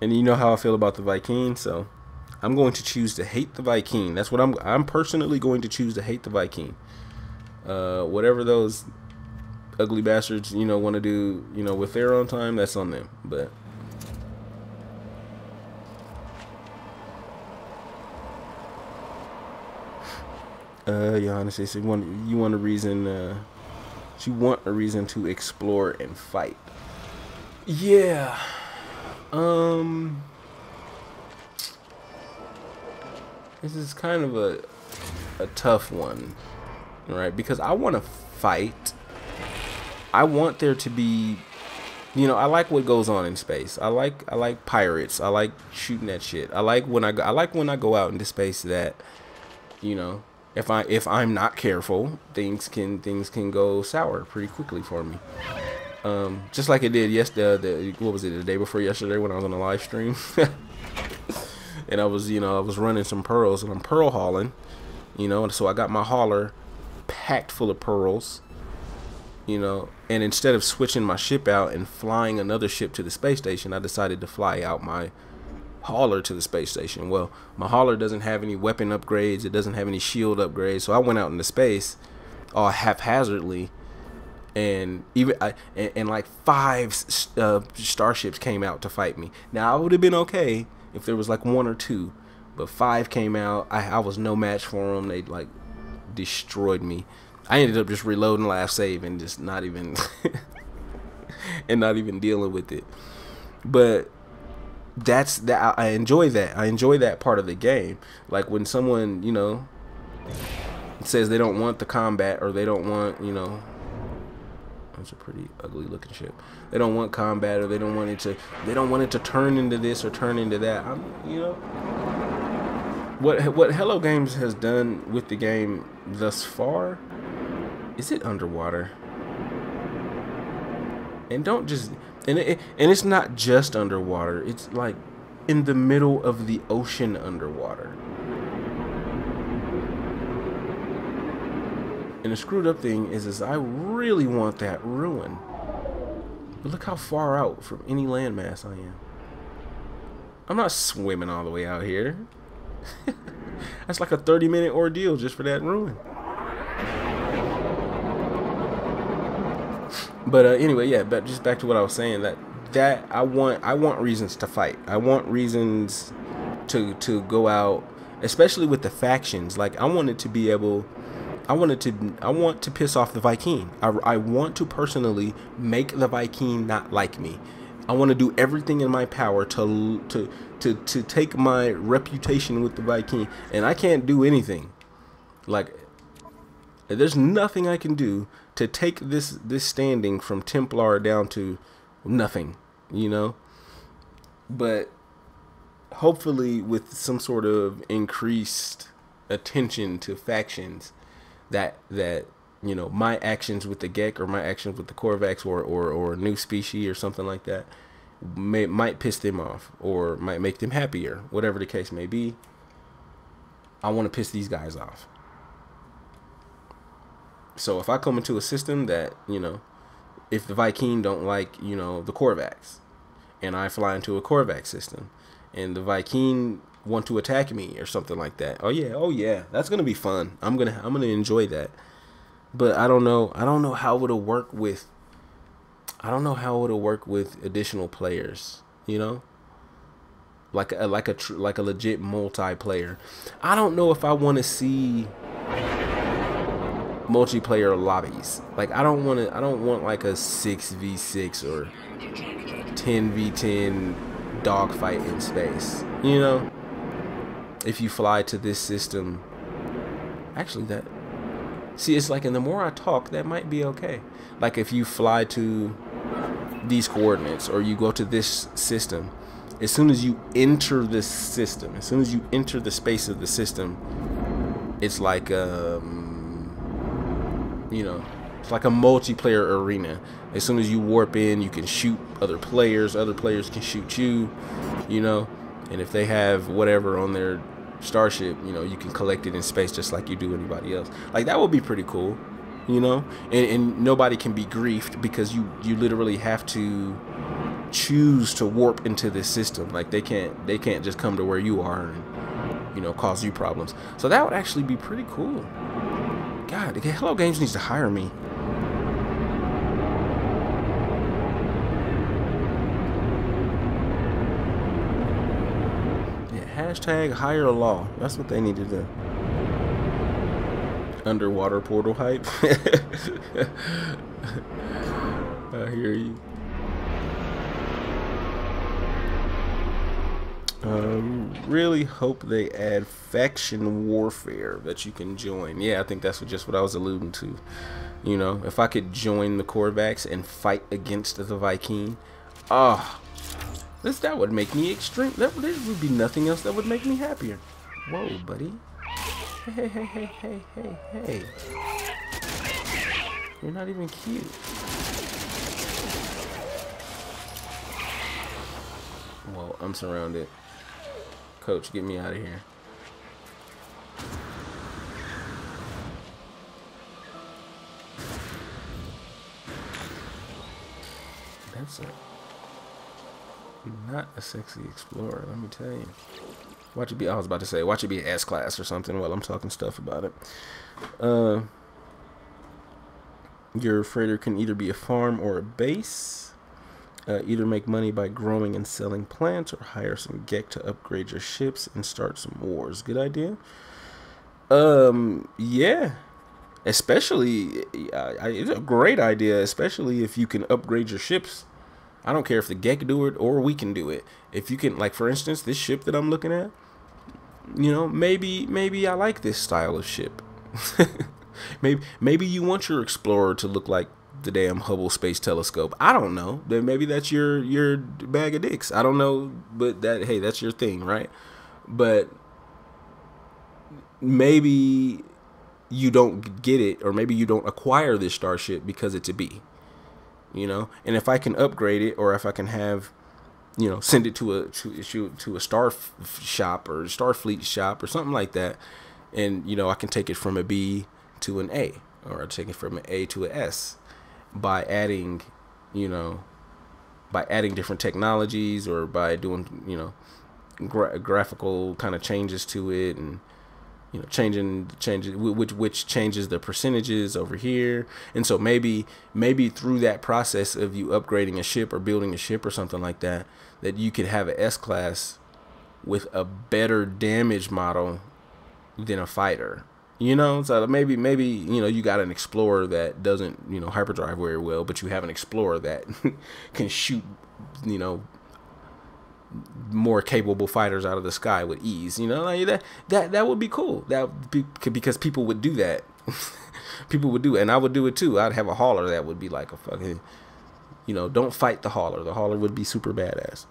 And you know how I feel about the Viking, so I'm going to choose to hate the Viking. That's what I'm personally going to choose to hate the Viking. Whatever those ugly bastards, want to do, with their own time, that's on them. But Johannes says you want a reason to explore and fight. Yeah. This is kind of a tough one, right? Because I want to fight. I want there to be, I like what goes on in space. I like pirates. I like shooting that shit. I like when I go out into space that, if I'm not careful, things can go sour pretty quickly for me. Just like it did yesterday. What was it? The day before yesterday when I was on a live stream. And I was running some pearls, and I'm pearl hauling, and so I got my hauler packed full of pearls, and instead of switching my ship out and flying another ship to the space station, I decided to fly out my hauler to the space station. Well, my hauler doesn't have any weapon upgrades, it doesn't have any shield upgrades, so I went out into space all haphazardly, and like 5 starships came out to fight me. Now I would have been okay if there was like 1 or 2, but 5 came out. I was no match for them. They like destroyed me. I ended up just reloading last save and just not even dealing with it. But that's that. I enjoy that. I enjoy that part of the game. Like when someone says they don't want the combat, or they don't want that's a pretty ugly looking ship. They don't want combat, or they don't want it to turn into this or turn into that. What Hello Games has done with the game thus far, is it underwater? And it's not just underwater. It's like in the middle of the ocean underwater. And the screwed up thing is I really want that ruin. But look how far out from any landmass I am. I'm not swimming all the way out here. That's like a 30-minute ordeal just for that ruin. But anyway, yeah, but just back to what I was saying, that I want reasons to fight. I want reasons to go out, especially with the factions. Like I want to piss off the Viking. I want to personally make the Viking not like me. I want to do everything in my power to take my reputation with the Viking, and I can't do anything. Like there's nothing I can do to take this standing from Templar down to nothing, But hopefully with some sort of increased attention to factions, that my actions with the Gek or my actions with the Korvax or a new species or something like that might piss them off or might make them happier, whatever the case may be. I want to piss these guys off. So if I come into a system that, if the Viking don't like, the Korvax, and I fly into a Korvax system, and the Viking want to attack me or something like that, oh yeah, that's gonna be fun. I'm gonna enjoy that. But I don't know how it'll work with. I don't know how it'll work with additional players. Like a legit multiplayer. I don't know if I want to see multiplayer lobbies. Like I don't want like a 6v6 or 10v10 dogfight in space. If you fly to this system, actually it's like, and the more I talk, that might be okay. Like if you fly to these coordinates or you go to this system, as soon as you enter this system, as soon as you enter the space of the system, it's like it's like a multiplayer arena. As soon as you warp in, you can shoot other players can shoot you, and if they have whatever on their starship, you can collect it in space just like you do anybody else. Like that would be pretty cool, and nobody can be griefed because you literally have to choose to warp into this system. Like they can't just come to where you are you know, cause you problems. So that would actually be pretty cool. God, Hello Games needs to hire me. Hashtag hire law. That's what they need to do. Underwater portal hype. I hear you. Really hope they add faction warfare that you can join. Yeah, I think that's just what I was alluding to. You know, if I could join the Korvax and fight against the Viking, that would make me extreme. There would be nothing else that would make me happier. Whoa, buddy. Hey. You're not even cute. Well, I'm surrounded. Coach, get me out of here. That's not a sexy explorer, let me tell you. Watch it be, I was about to say, watch it be an S class or something while I'm talking stuff about it. Your freighter can either be a farm or a base. Either make money by growing and selling plants, or hire some Gek to upgrade your ships and start some wars. Good idea. Yeah. Especially, it's a great idea, especially if you can upgrade your ships. I don't care if the Gek do it or we can do it. If you can, like for instance, this ship that I'm looking at, you know, maybe I like this style of ship. maybe you want your explorer to look like the damn Hubble Space Telescope. I don't know. Maybe that's your bag of dicks. I don't know, but hey, that's your thing, right? But maybe you don't get it, or maybe you don't acquire this starship because it's a B. You know, and if I can upgrade it, or if I can have, you know, send it to a star shop or Starfleet shop or something like that, and you know, I can take it from a B to an A, or I take it from an A to an S by adding, you know, by adding different technologies, or by doing, you know, graphical kind of changes to it, and you know, changes which changes the percentages over here. And so maybe through that process of you upgrading a ship or building a ship or something like that, that you could have an S class with a better damage model than a fighter. You know, so maybe you know, you got an explorer that doesn't, you know, hyperdrive very well, but you have an explorer that can shoot, you know, more capable fighters out of the sky with ease. You know, like that would be cool. That would be, because people would do that. People would do it, and I would do it too. I'd have a hauler that would be like a fucking, you know, don't fight the hauler. The hauler would be super badass.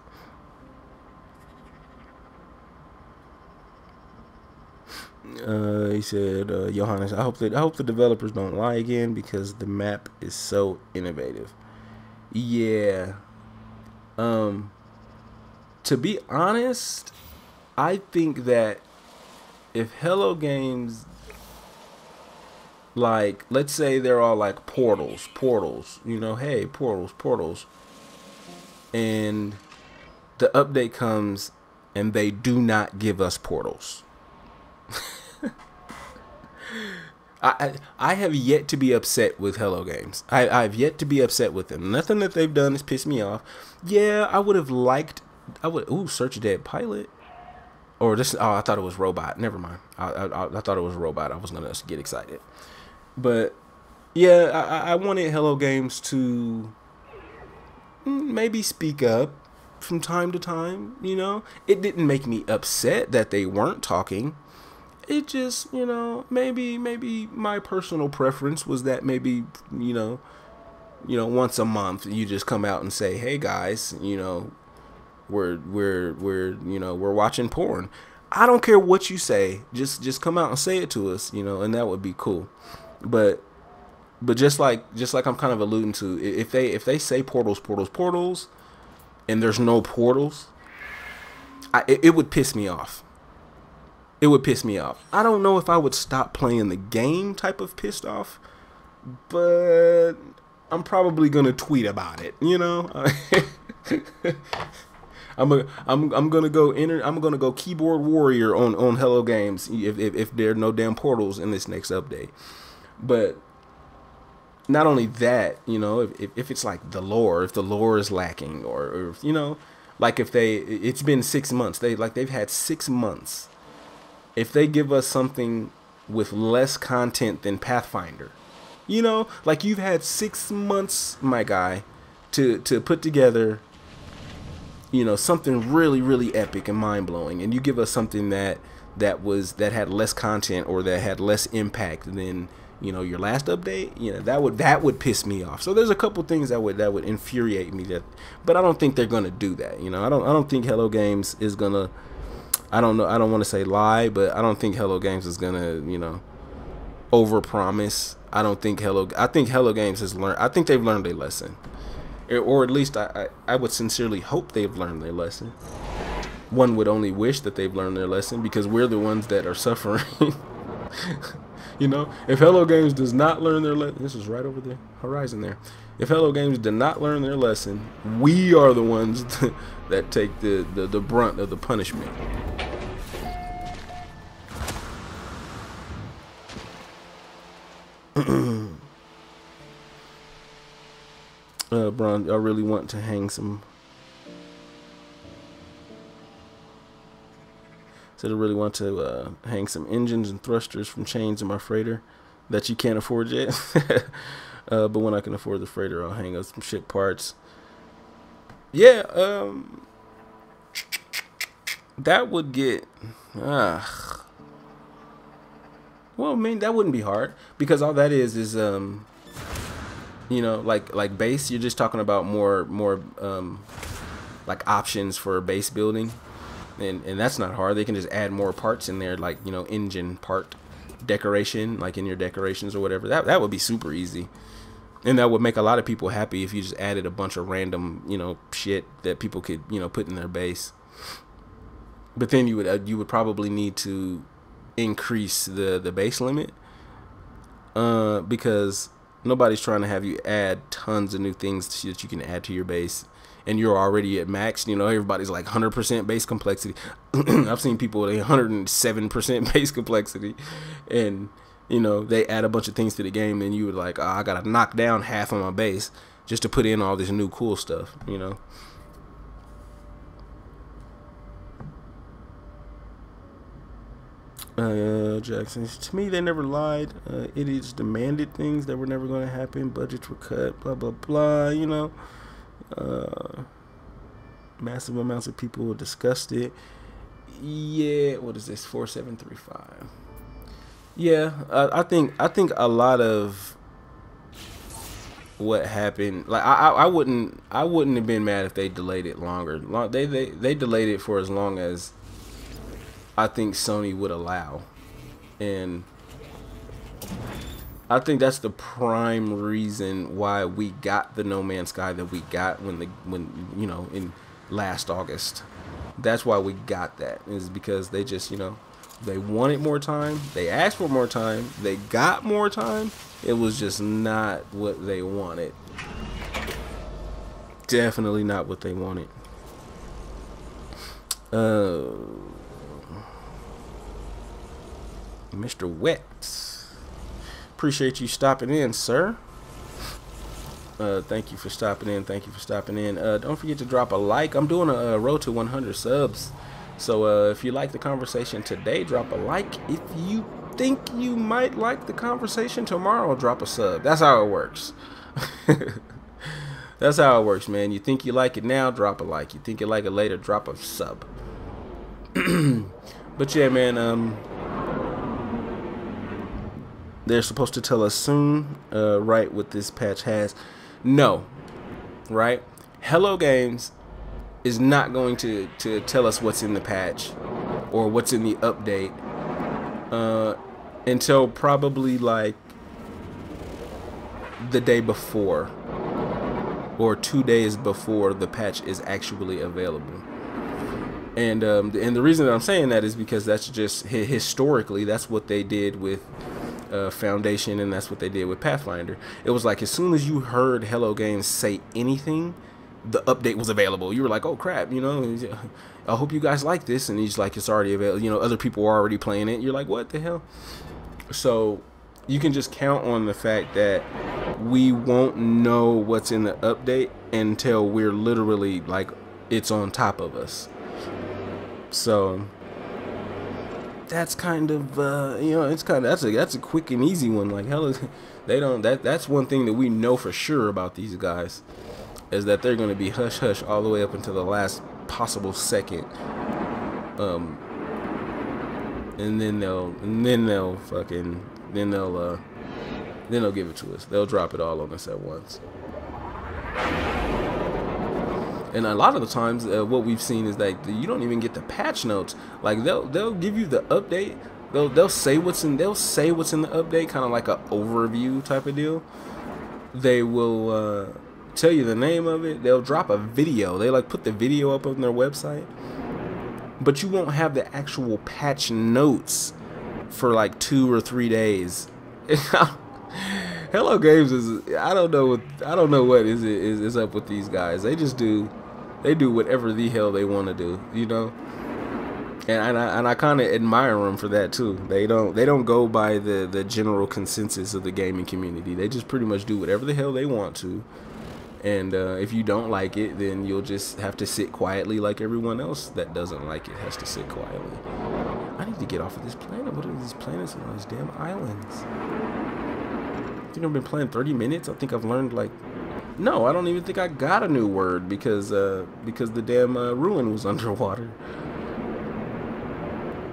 He said, Johannes, I hope the developers don't lie again, because the map is so innovative. Yeah. To be honest, I think that if Hello Games, like, let's say they're all like portals, you know, hey, portals, and the update comes and they do not give us portals. I have yet to be upset with Hello Games. I've yet to be upset with them. Nothing that they've done has pissed me off. Yeah, I would have liked, search dead pilot. Or this, I thought it was robot. Never mind. I thought it was robot. I was going to get excited. But yeah, I wanted Hello Games to maybe speak up from time to time, you know. It didn't make me upset that they weren't talking. It just, you know, maybe my personal preference was that maybe, you know, once a month you just come out and say, hey guys, you know, we're watching porn. I don't care what you say, just come out and say it to us, you know, and that would be cool. But just like I'm kind of alluding to, if they say portals and there's no portals, it would piss me off. It would piss me off. I don't know if I would stop playing the game type of pissed off, but I'm probably gonna tweet about it, you know. I'm gonna go I'm gonna go keyboard warrior on Hello Games if there are no damn portals in this next update. But not only that, you know, if it's like the lore, if the lore is lacking, or you know, like if it's been 6 months, they've had 6 months. If they give us something with less content than Pathfinder, you know, like you've had 6 months, my guy, to put together, you know, something really, really epic and mind blowing, and you give us something that had less content or that had less impact than, you know, your last update, you know, that would piss me off. So there's a couple things that would infuriate me, but I don't think they're gonna do that. You know, I don't think Hello Games is gonna. I don't know. I don't want to say lie, but I don't think Hello Games is gonna, you know, overpromise. I think Hello Games has learned. I think they've learned a lesson, or at least I would sincerely hope they've learned their lesson. One would only wish that they've learned their lesson, because we're the ones that are suffering. You know, if Hello Games does not learn their lesson, this is right over the horizon there. If Hello Games did not learn their lesson, we are the ones that take the brunt of the punishment. Bron, I really want to hang some. Said I really want to hang some engines and thrusters from chains in my freighter that you can't afford yet. But when I can afford the freighter, I'll hang up some ship parts. Yeah, that would get. Well, I mean, that wouldn't be hard, because all that is you know, like base. You're just talking about more like options for base building, and that's not hard. They can just add more parts in there, like, you know, engine part decoration, like in your decorations or whatever. That would be super easy, and that would make a lot of people happy if you just added a bunch of random, you know, shit that people could, you know, put in their base. But then you would probably need to increase the base limit, because nobody's trying to have you add tons of new things that you can add to your base, and you're already at max. You know, everybody's like 100% base complexity. I've seen people with 107% base complexity, and, you know, they add a bunch of things to the game, and you would like, oh, I gotta knock down half of my base just to put in all this new cool stuff, you know. Jackson, to me, they never lied. Idiots demanded things that were never going to happen. Budgets were cut, blah blah blah, you know. Massive amounts of people discussed it. Yeah, what is this? 4735. Yeah, I think a lot of what happened, like I wouldn't have been mad if they delayed it longer. They delayed it for as long as I think Sony would allow, and I think that's the prime reason why we got the No Man's Sky that we got when you know, in last August. That's why we got that, is because they just, you know, they wanted more time, they asked for more time, they got more time. It was just not what they wanted. Definitely not what they wanted. Mr. Wet, appreciate you stopping in, sir. Thank you for stopping in. Thank you for stopping in. Don't forget to drop a like. I'm doing a road to 100 subs, so if you like the conversation today, drop a like. If you think you might like the conversation tomorrow, drop a sub. That's how it works. That's how it works, man. You think you like it now, drop a like. You think you like it later, drop a sub. But yeah, man, they're supposed to tell us soon, right, what this patch has. No, right? Hello Games is not going to tell us what's in the patch or what's in the update until probably like the day before or 2 days before the patch is actually available. And the reason that I'm saying that is because that's just historically, that's what they did with Foundation, and that's what they did with Pathfinder. It was like as soon as you heard Hello Games say anything, the update was available. You were like, oh crap, you know, I hope you guys like this. And he's like, it's already available. You know, other people are already playing it. You're like, what the hell? So you can just count on the fact that we won't know what's in the update until we're literally like it's on top of us. So that's kind of you know, it's kind of that's a quick and easy one. Like hell, they don't that's one thing that we know for sure about these guys, is that they're going to be hush hush all the way up until the last possible second. And then they'll give it to us. They'll drop it all on us at once. And a lot of the times, what we've seen is that you don't even get the patch notes. Like they'll give you the update. They'll say what's in the update, kind of like a overview type of deal. They will tell you the name of it. They'll drop a video. They like put the video up on their website, but you won't have the actual patch notes for like 2 or 3 days. Hello Games is I don't know what is up with these guys. They do whatever the hell they want to do, you know. And I kind of admire them for that too. They don't go by the general consensus of the gaming community. They just pretty much do whatever the hell they want to. And if you don't like it, then you'll just have to sit quietly like everyone else that doesn't like it has to sit quietly. I need to get off of this planet. What are these planets and all these damn islands? I think I've been playing 30 minutes. I think I've learned like... No, I don't even think I got a new word because the damn ruin was underwater.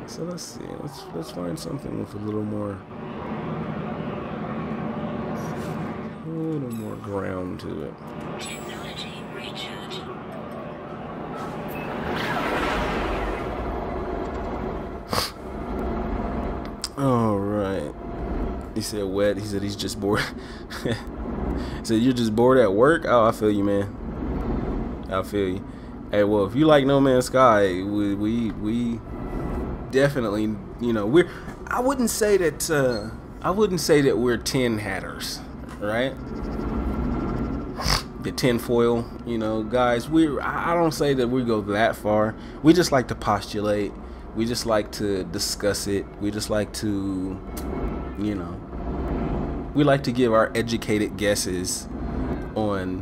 So let's see. Let's find something with a little more ground to it. Technology recharge. All right. He said wet. He said he's just bored. He said you're just bored at work. Oh, I feel you, man. I feel you. Hey, well, if you like No Man's Sky, we definitely, you know, I wouldn't say that we're tin hatters, right? The tinfoil, you know, guys. I don't say that we go that far. We just like to postulate. We just like to discuss it. We just like to, you know, we like to give our educated guesses on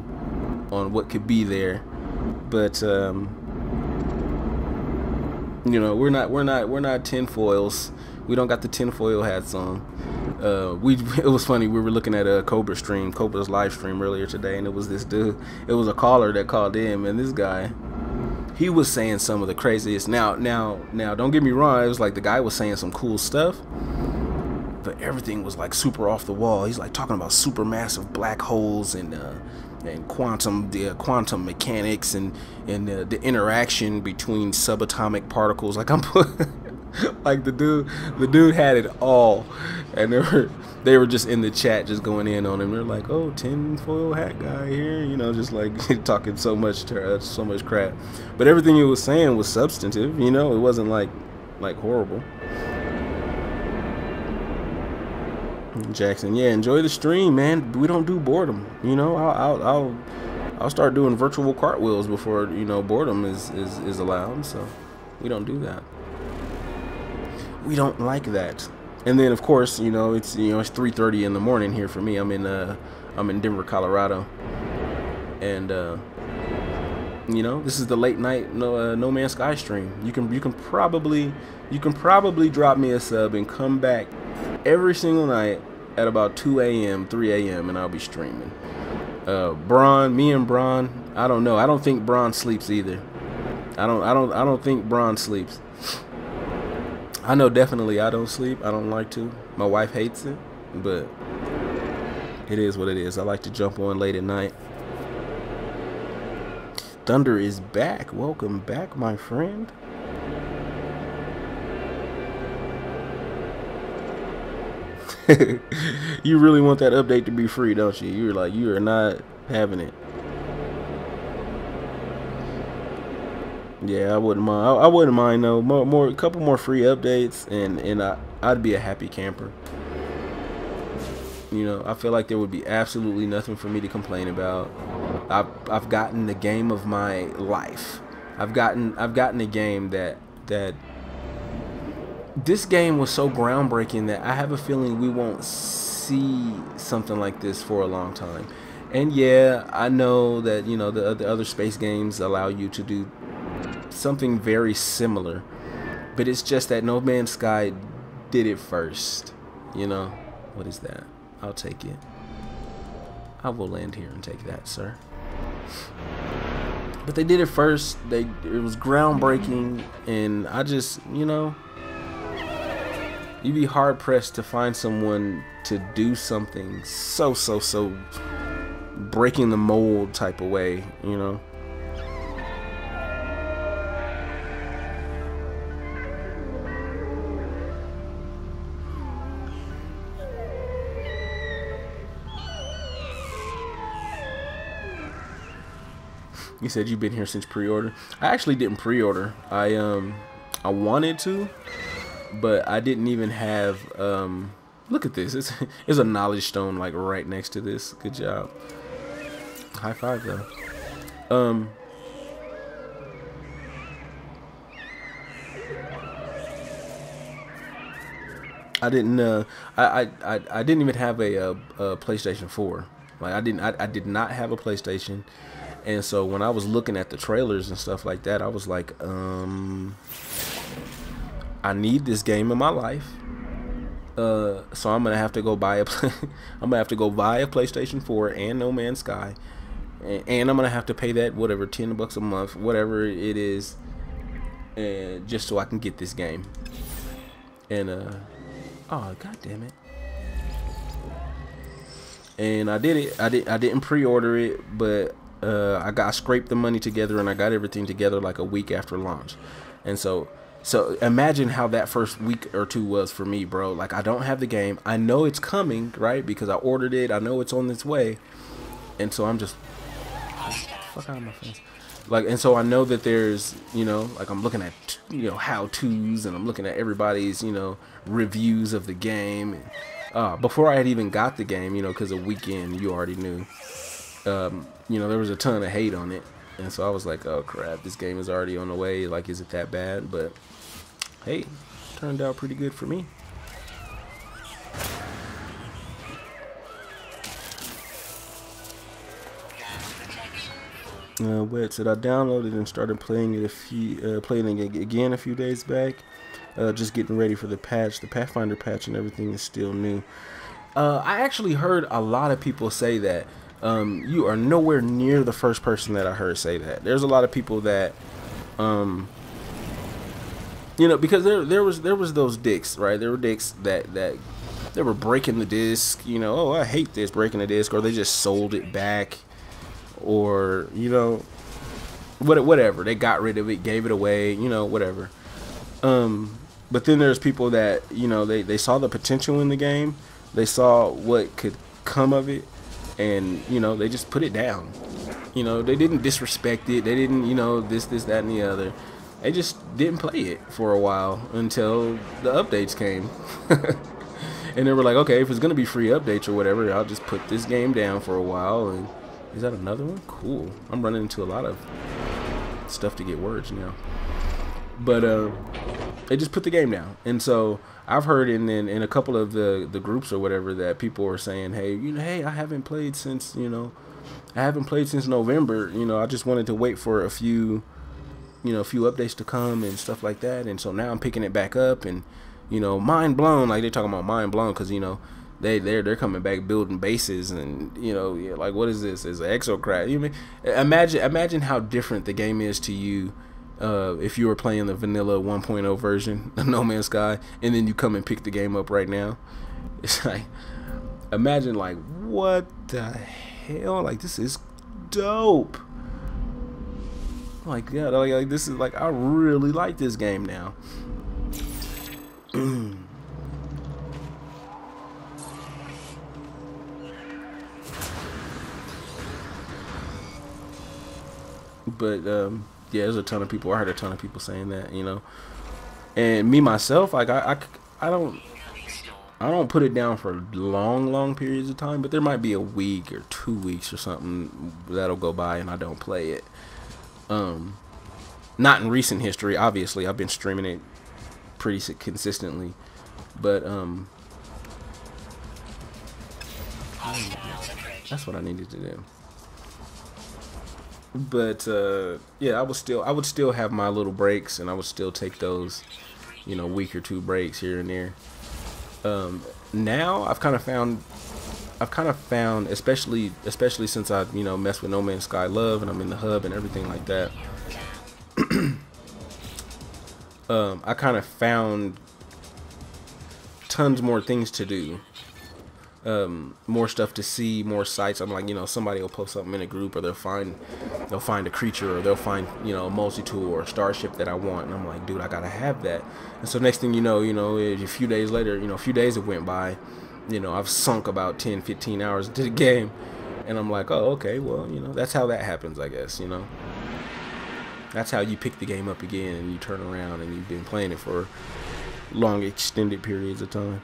what could be there. But you know, we're not tinfoils. We don't got the tinfoil hats on. It was funny, we were looking at a Cobra's live stream earlier today, and it was this dude. It was a caller that called in, and this guy, he was saying some of the craziest. Now don't get me wrong, it was like the guy was saying some cool stuff, but everything was like super off the wall. He's like talking about supermassive black holes and quantum mechanics and the interaction between subatomic particles. Like like the dude had it all, and they were just in the chat just going in on him. They're like, oh, tinfoil hat guy here, you know, just like talking so much crap. But everything he was saying was substantive, you know. It wasn't like horrible. Jackson, yeah, enjoy the stream, man. We don't do boredom, you know. I'll start doing virtual cartwheels before, you know, boredom is allowed. So we don't do that. We don't like that. And then of course, you know, it's 3:30 in the morning here for me. I'm in Denver, Colorado, and you know, this is the late night No Man's Sky stream. You can probably drop me a sub and come back every single night at about 2 a.m., 3 a.m. and I'll be streaming. Me and Braun, I don't know. I don't think Braun sleeps either. I don't think Braun sleeps. I know definitely I don't sleep. I don't like to. My wife hates it, but it is what it is. I like to jump on late at night. Thunder is back. Welcome back, my friend. You really want that update to be free, don't you? You're like, you are not having it. Yeah, I wouldn't mind. I wouldn't mind though. A couple more free updates, and I'd be a happy camper. You know, I feel like there would be absolutely nothing for me to complain about. I've gotten the game of my life. I've gotten a game that this game was so groundbreaking that I have a feeling we won't see something like this for a long time. And yeah, I know that, you know, the other space games allow you to do something very similar, but it's just that No Man's Sky did it first. You know, what is that? I'll take it. I will land here and take that, sir. But they did it first. It was groundbreaking, and I just, you know, you'd be hard pressed to find someone to do something so breaking the mold type of way, you know. You said you've been here since pre-order. I actually didn't pre-order. I wanted to, but I didn't even have look at this. It's a knowledge stone like right next to this. Good job. High five though. I didn't I didn't even have a PlayStation 4. Like I did not have a PlayStation. And so when I was looking at the trailers and stuff like that, I was like, I need this game in my life. So I'm gonna have to go buy a PlayStation 4 and No Man's Sky, and I'm gonna have to pay that whatever $10 a month, whatever it is, and just so I can get this game. And oh god damn it. And I did it. I didn't pre-order it, but I scraped the money together and I got everything together like a week after launch. And so imagine how that first week or two was for me, bro. Like, I don't have the game. I know it's coming, right? Because I ordered it. I know it's on its way. And so I'm just fuck out of my face. Like, and so I know that there's, you know, like I'm looking at, you know, how-tos, and I'm looking at everybody's, you know, reviews of the game. And, before I had even got the game, you know, because a weekend, you already knew. You know, there was a ton of hate on it, and so I was like, oh crap, this game is already on the way. Like, is it that bad? But hey, turned out pretty good for me. Wet said I downloaded and started playing it playing it again a few days back. Just getting ready for the patch. The Pathfinder patch and everything is still new. I actually heard a lot of people say that. You are nowhere near the first person that I heard say that. There's a lot of people that, you know, because there was those dicks, right? There were dicks that they were breaking the disc, you know, oh, I hate this, breaking the disc, or they just sold it back, or, you know, whatever. They got rid of it, gave it away, you know, whatever. But then there's people that, you know, they saw the potential in the game. They saw what could come of it. And, you know, they just put it down. You know, they didn't disrespect it. They didn't, you know, this, that, and the other. They just didn't play it for a while until the updates came. And they were like, okay, if it's going to be free updates or whatever, I'll just put this game down for a while. And is that another one? Cool. I'm running into a lot of stuff to get words now. But they just put the game down. And so I've heard in a couple of the groups or whatever that people are saying, hey, you know, hey, I haven't played since, you know, I haven't played since November. You know, I just wanted to wait for a few updates to come and stuff like that. And so now I'm picking it back up, and, you know, mind blown. Like, they're talking about mind blown because, you know, they're coming back building bases, and, you know, yeah, like, what is this? Is an exocrat? You mean, imagine how different the game is to you. If you were playing the vanilla 1.0 version of No Man's Sky, and then you come and pick the game up right now, it's like, imagine, like, what the hell? Like, this is dope. Like, yeah, like this is, like, I really like this game now. But yeah, there's a ton of people. I heard a ton of people saying that, you know. And me myself, like, I don't. I don't put it down for long periods of time, but there might be a week or 2 weeks or something that'll go by and I don't play it. Not in recent history, obviously. I've been streaming it pretty consistently, but that's what I needed to do. But yeah, I would still have my little breaks, and I would still take those, you know, week or two breaks here and there. Now I've kind of found, especially since I've, you know, messed with No Man's Sky Love and I'm in the hub and everything like that. I kind of found tons more things to do, more stuff to see, more sites. I'm like, you know, somebody will post something in a group, or they'll find a creature, or they'll find, you know, a multi-tool or a starship that I want, and I'm like, dude, I gotta have that. And so next thing you know, a few days later, you know, a few days have went by, you know, I've sunk about 10-15 hours into the game, and I'm like, oh, okay, well, you know, that's how that happens, I guess, you know. That's how you pick the game up again, and you turn around and you've been playing it for long extended periods of time.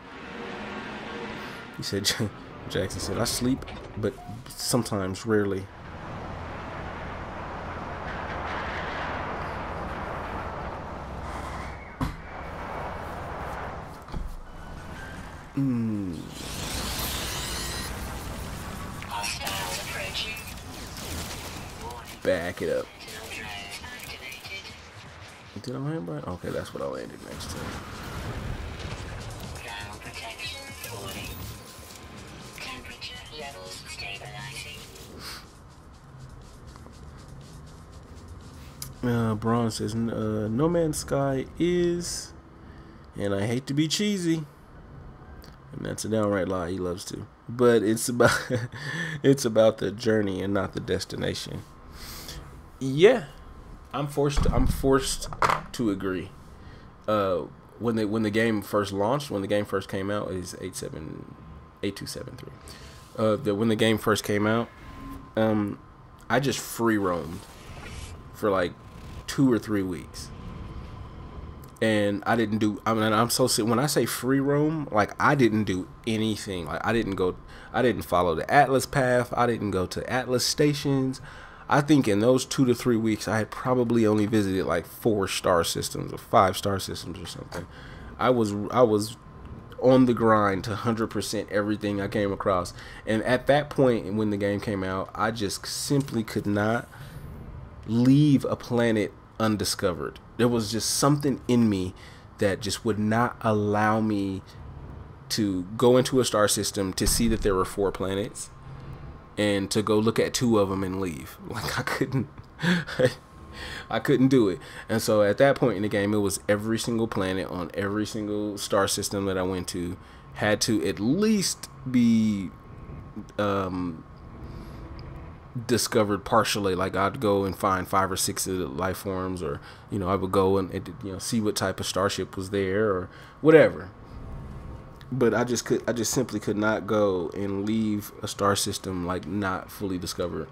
He said, Jackson said, I sleep, but sometimes, rarely. Back it up. Did I land by? Okay, that's what I landed next to. Ground protection falling. Temperature levels stabilizing. Braun says, No Man's Sky is, and I hate to be cheesy, and that's a downright lie, he loves to, but it's about it's about the journey and not the destination. Yeah, I'm forced to agree. When the game first launched, when the game first came out, is 8273. When the game first came out, I just free roamed for like 2 or 3 weeks, and I didn't do. I mean, when I say free roam, like I didn't do anything. Like I didn't follow the Atlas path. I didn't go to Atlas stations. I think in those 2 to 3 weeks, I had probably only visited like 4 star systems or 5 star systems or something. I was on the grind to 100% everything I came across. And at that point, when the game came out, I just simply could not leave a planet undiscovered. There was just something in me that just would not allow me to go into a star system to see that there were 4 planets, and to go look at 2 of them and leave. Like I couldn't do it. And so at that point in the game, it was every single planet on every single star system that I went to had to at least be discovered partially. Like I'd go and find 5 or 6 of the life forms, or you know, I would go and see what type of starship was there or whatever. But I just simply could not go and leave a star system like not fully discovered.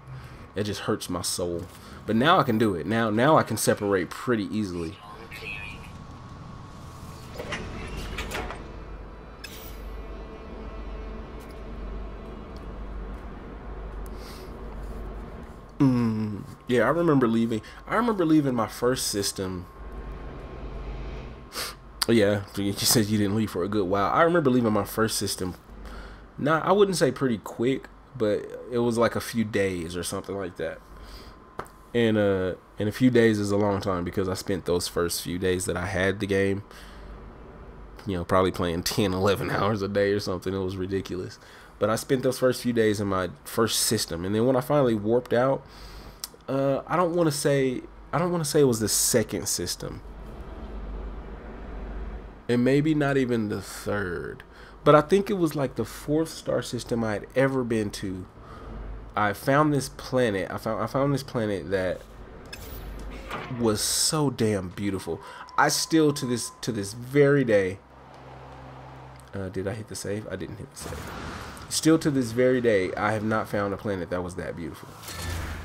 It just hurts my soul. But now I can do it. Now I can separate pretty easily. Yeah, I remember leaving my first system. Yeah, you said you didn't leave for a good while. I remember leaving my first system. I wouldn't say pretty quick, but it was like a few days or something like that. And a few days is a long time, because I spent those first few days that I had the game, you know, probably playing 10, 11 hours a day or something. It was ridiculous. But I spent those first few days in my first system, and then when I finally warped out, I don't want to say it was the second system. And maybe not even the third, but I think it was like the 4th star system I had ever been to. I found this planet. I found this planet that was so damn beautiful. I still to this very day. Did I hit the save? I didn't hit the save. Still to this very day, I have not found a planet that was that beautiful.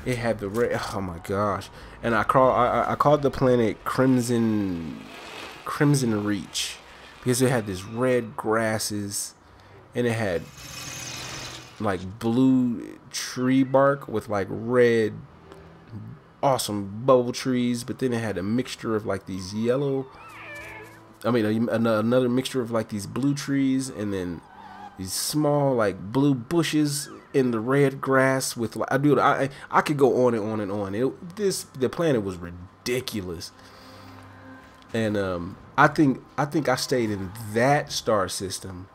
It had the oh my gosh! And I called the planet Crimson Reach. because it had this red grasses, and it had like blue tree bark with like red awesome bubble trees, but then it had a mixture of like these yellow, another mixture of like these blue trees, and then these small like blue bushes in the red grass with like, I could go on and on and on. The planet was ridiculous. And I think I stayed in that star system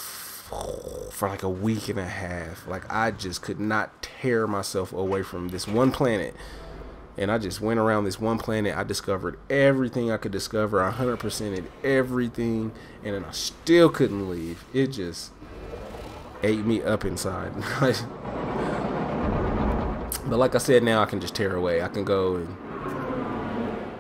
for like a week and a half. Like, I just could not tear myself away from this one planet. And I just went around this one planet. I discovered everything I could discover. I 100%ed everything, and then I still couldn't leave. It just ate me up inside. But like I said, now I can just tear away. I can go and,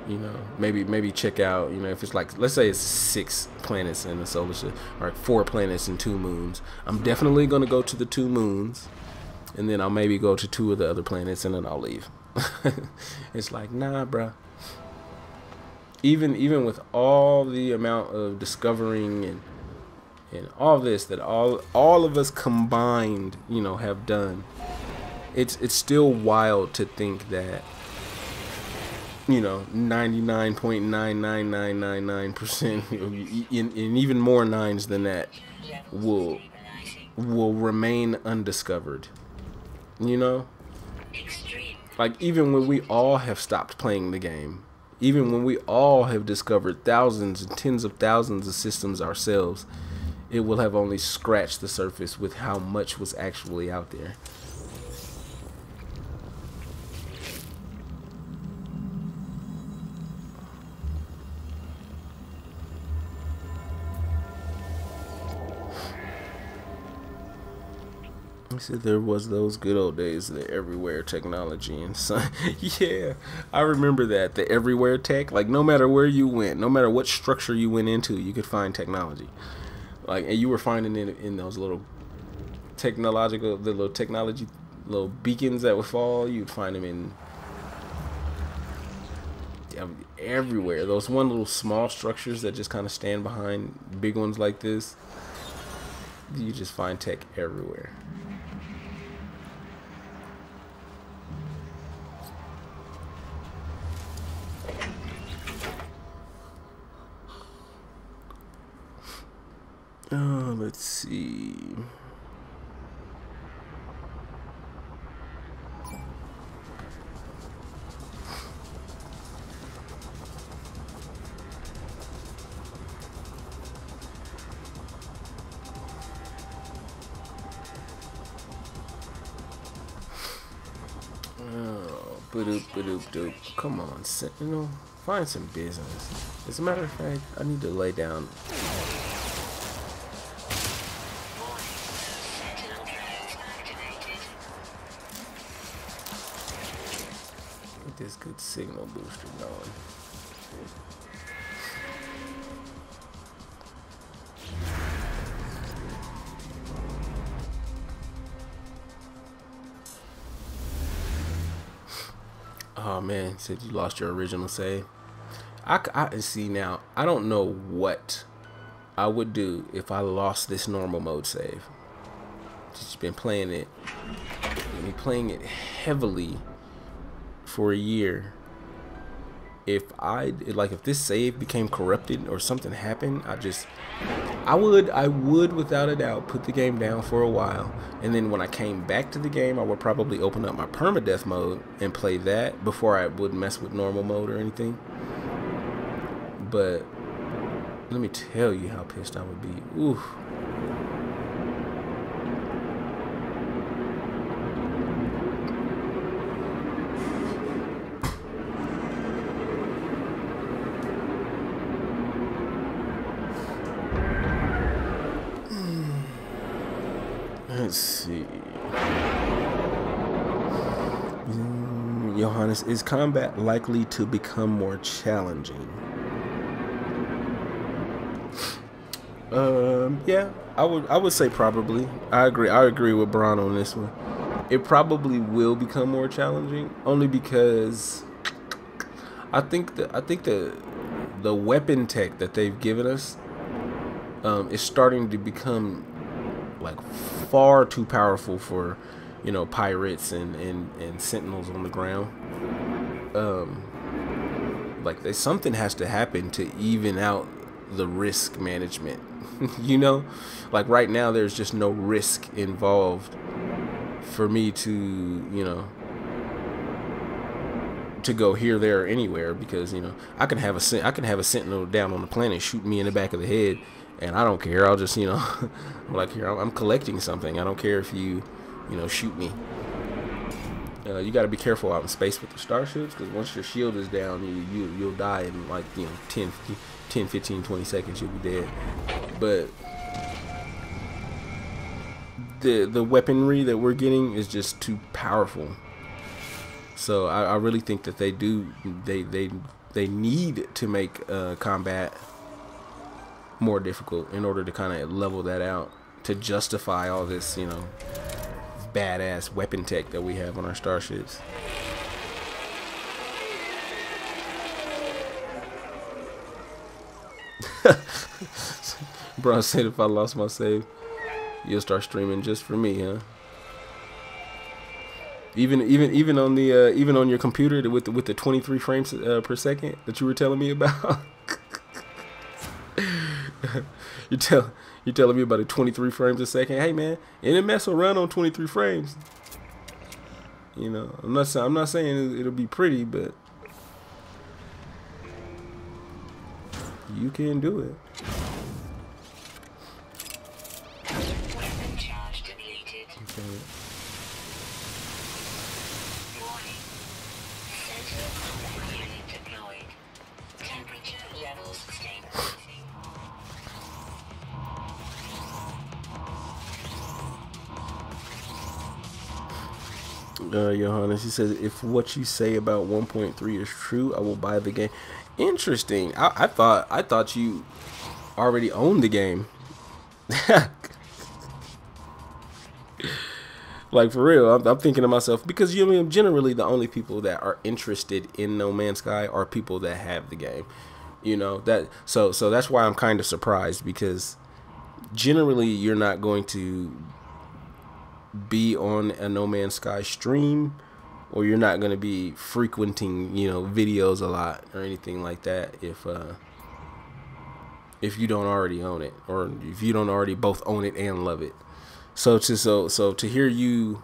you know, maybe check out, you know, if it's like, let's say it's 6 planets in the solar system, or 4 planets and 2 moons. I'm definitely going to go to the 2 moons, and then I'll maybe go to 2 of the other planets, and then I'll leave. It's like, nah, bruh. Even with all the amount of discovering and all this that all of us combined, you know, have done, it's still wild to think that, you know, 99.99999% and even more nines than that will remain undiscovered. You know? Like, even when we all have stopped playing the game, even when we all have discovered thousands and tens of thousands of systems ourselves, it will have only scratched the surface with how much was actually out there. He said there was those good old days, the everywhere technology and so. Yeah, I remember that, the everywhere tech. Like, no matter where you went, no matter what structure you went into, you could find technology. Like, and you were finding it in those little technology little beacons that would fall. You'd find them in everywhere. Those one little small structures that just kind of stand behind big ones like this. You just find tech everywhere. Oh, let's see. Oh, ba-doop. Come on, Sentinel. Find some business. As a matter of fact, I need to lay down. This good signal booster going. Oh man, said you lost your original save. I see now. I don't know what I would do if I lost this normal mode save. Just been playing it heavily for a year. If this save became corrupted or something happened, I would without a doubt put the game down for a while, and then when I came back to the game, I would probably open up my permadeath mode and play that before I would mess with normal mode or anything. But let me tell you how pissed I would be. Oof. Let's see. Johannes, is combat likely to become more challenging? Yeah, I would say probably. I agree with Braun on this one. It probably will become more challenging, only because I think the the weapon tech that they've given us is starting to become like far too powerful for, you know, pirates and sentinels on the ground. Like something has to happen to even out the risk management. You know, like right now there's just no risk involved for me to, you know, to go here, there, or anywhere, because, you know, I can have a sentinel down on the planet shoot me in the back of the head, and I don't care. I'll just, you know, I'm like, here, I'm collecting something. I don't care if you know, shoot me. You got to be careful out in space with the starships, because once your shield is down, you'll die in like, you know, 10, 15, 20 seconds. You'll be dead. But the weaponry that we're getting is just too powerful. So I really think that they need to make combat more difficult in order to kind of level that out, to justify all this, you know, badass weapon tech that we have on our starships. Bro said if I lost my save, you'll start streaming just for me, huh? Even on the even on your computer with the 23 frames per second that you were telling me about. You're telling me about a 23 frames a second. Hey man, NMS will run on 23 frames. You know, I'm not saying it'll be pretty, but you can do it. Weapon charge depleted. Okay. Warning. Center combat unit deployed. Temperature levels stabilizing. Johannes, he says, if what you say about 1.3 is true, I will buy the game. Interesting. I thought you already owned the game. Like, for real, I'm thinking to myself, because, you know, generally the only people that are interested in No Man's Sky are people that have the game. You know, that so that's why I'm kind of surprised, because generally you're not going to be on a No Man's Sky stream, or you're not going to be frequenting, you know, videos a lot or anything like that if you don't already own it, or if you don't already both own it and love it. So to hear you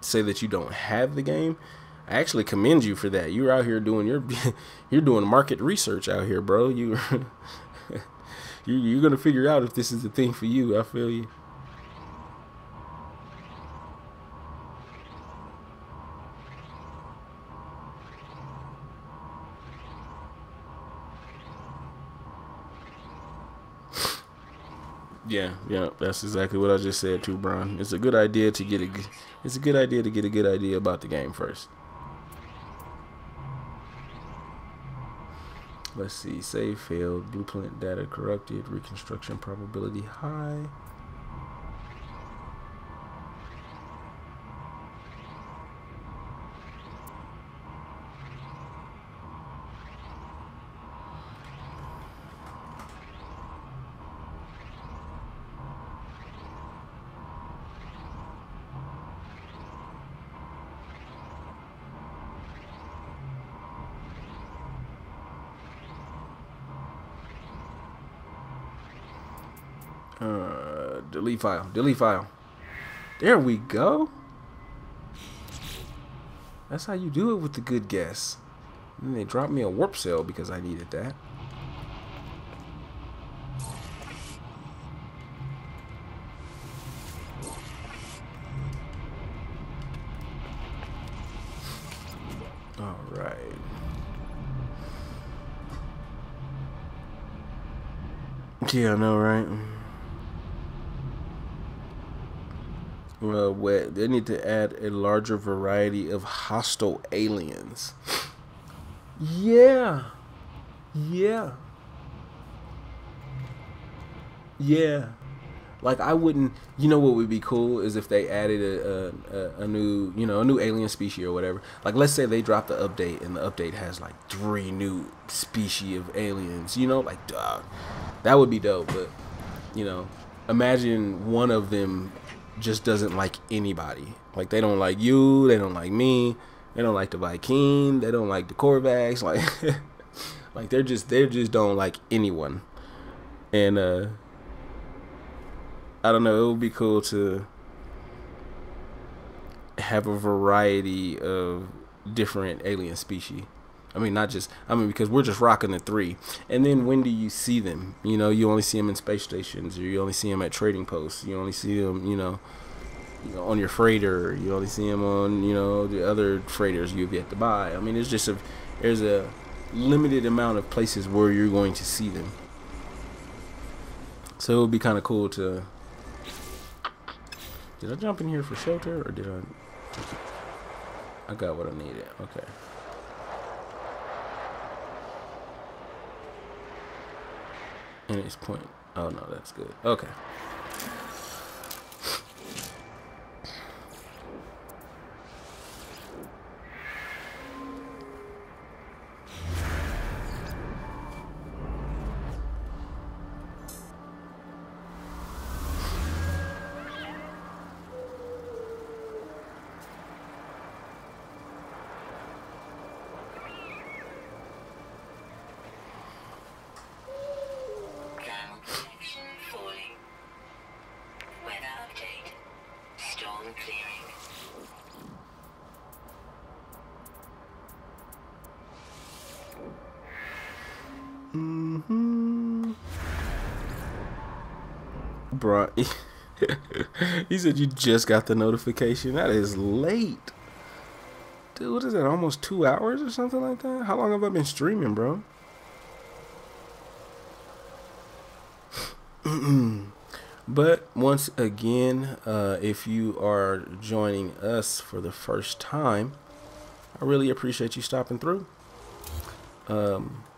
say that you don't have the game, I actually commend you for that. You're out here doing you're doing market research out here, bro. You're gonna figure out if this is the thing for you. I feel you. Yeah, that's exactly what I just said too, Bron. It's a good idea to get a good idea about the game first. Let's see. Save failed. Blueprint data corrupted. Reconstruction probability high. Delete file. There we go. That's how you do it with the good guess. And they dropped me a warp cell because I needed that. All right. Yeah, I know, right? They need to add a larger variety of hostile aliens. Yeah. Like I wouldn't. You know what would be cool is if they added a new, you know, a new alien species or whatever. Like let's say they drop the update and the update has like 3 new species of aliens. You know, like dog, that would be dope. But you know, imagine one of them just doesn't like anybody. Like they don't like you, they don't like me, they don't like the Viking, they don't like the Korvax. Like like they just don't like anyone. And I don't know, it would be cool to have a variety of different alien species. I mean, not just, I mean, because we're just rocking the 3. And then when do you see them? You know, you only see them in space stations, or you only see them at trading posts. You only see them, you know, on your freighter. You only see them on, you know, the other freighters you've yet to buy. I mean, there's a limited amount of places where you're going to see them. So it would be kind of cool to. Did I jump in here for shelter, or did I got what I needed. Okay. And it's point. Oh no, that's good. Okay. Bro, he said you just got the notification. That is late. Dude, what is that? Almost 2 hours or something like that? How long have I been streaming, bro? But once again, if you are joining us for the first time, I really appreciate you stopping through.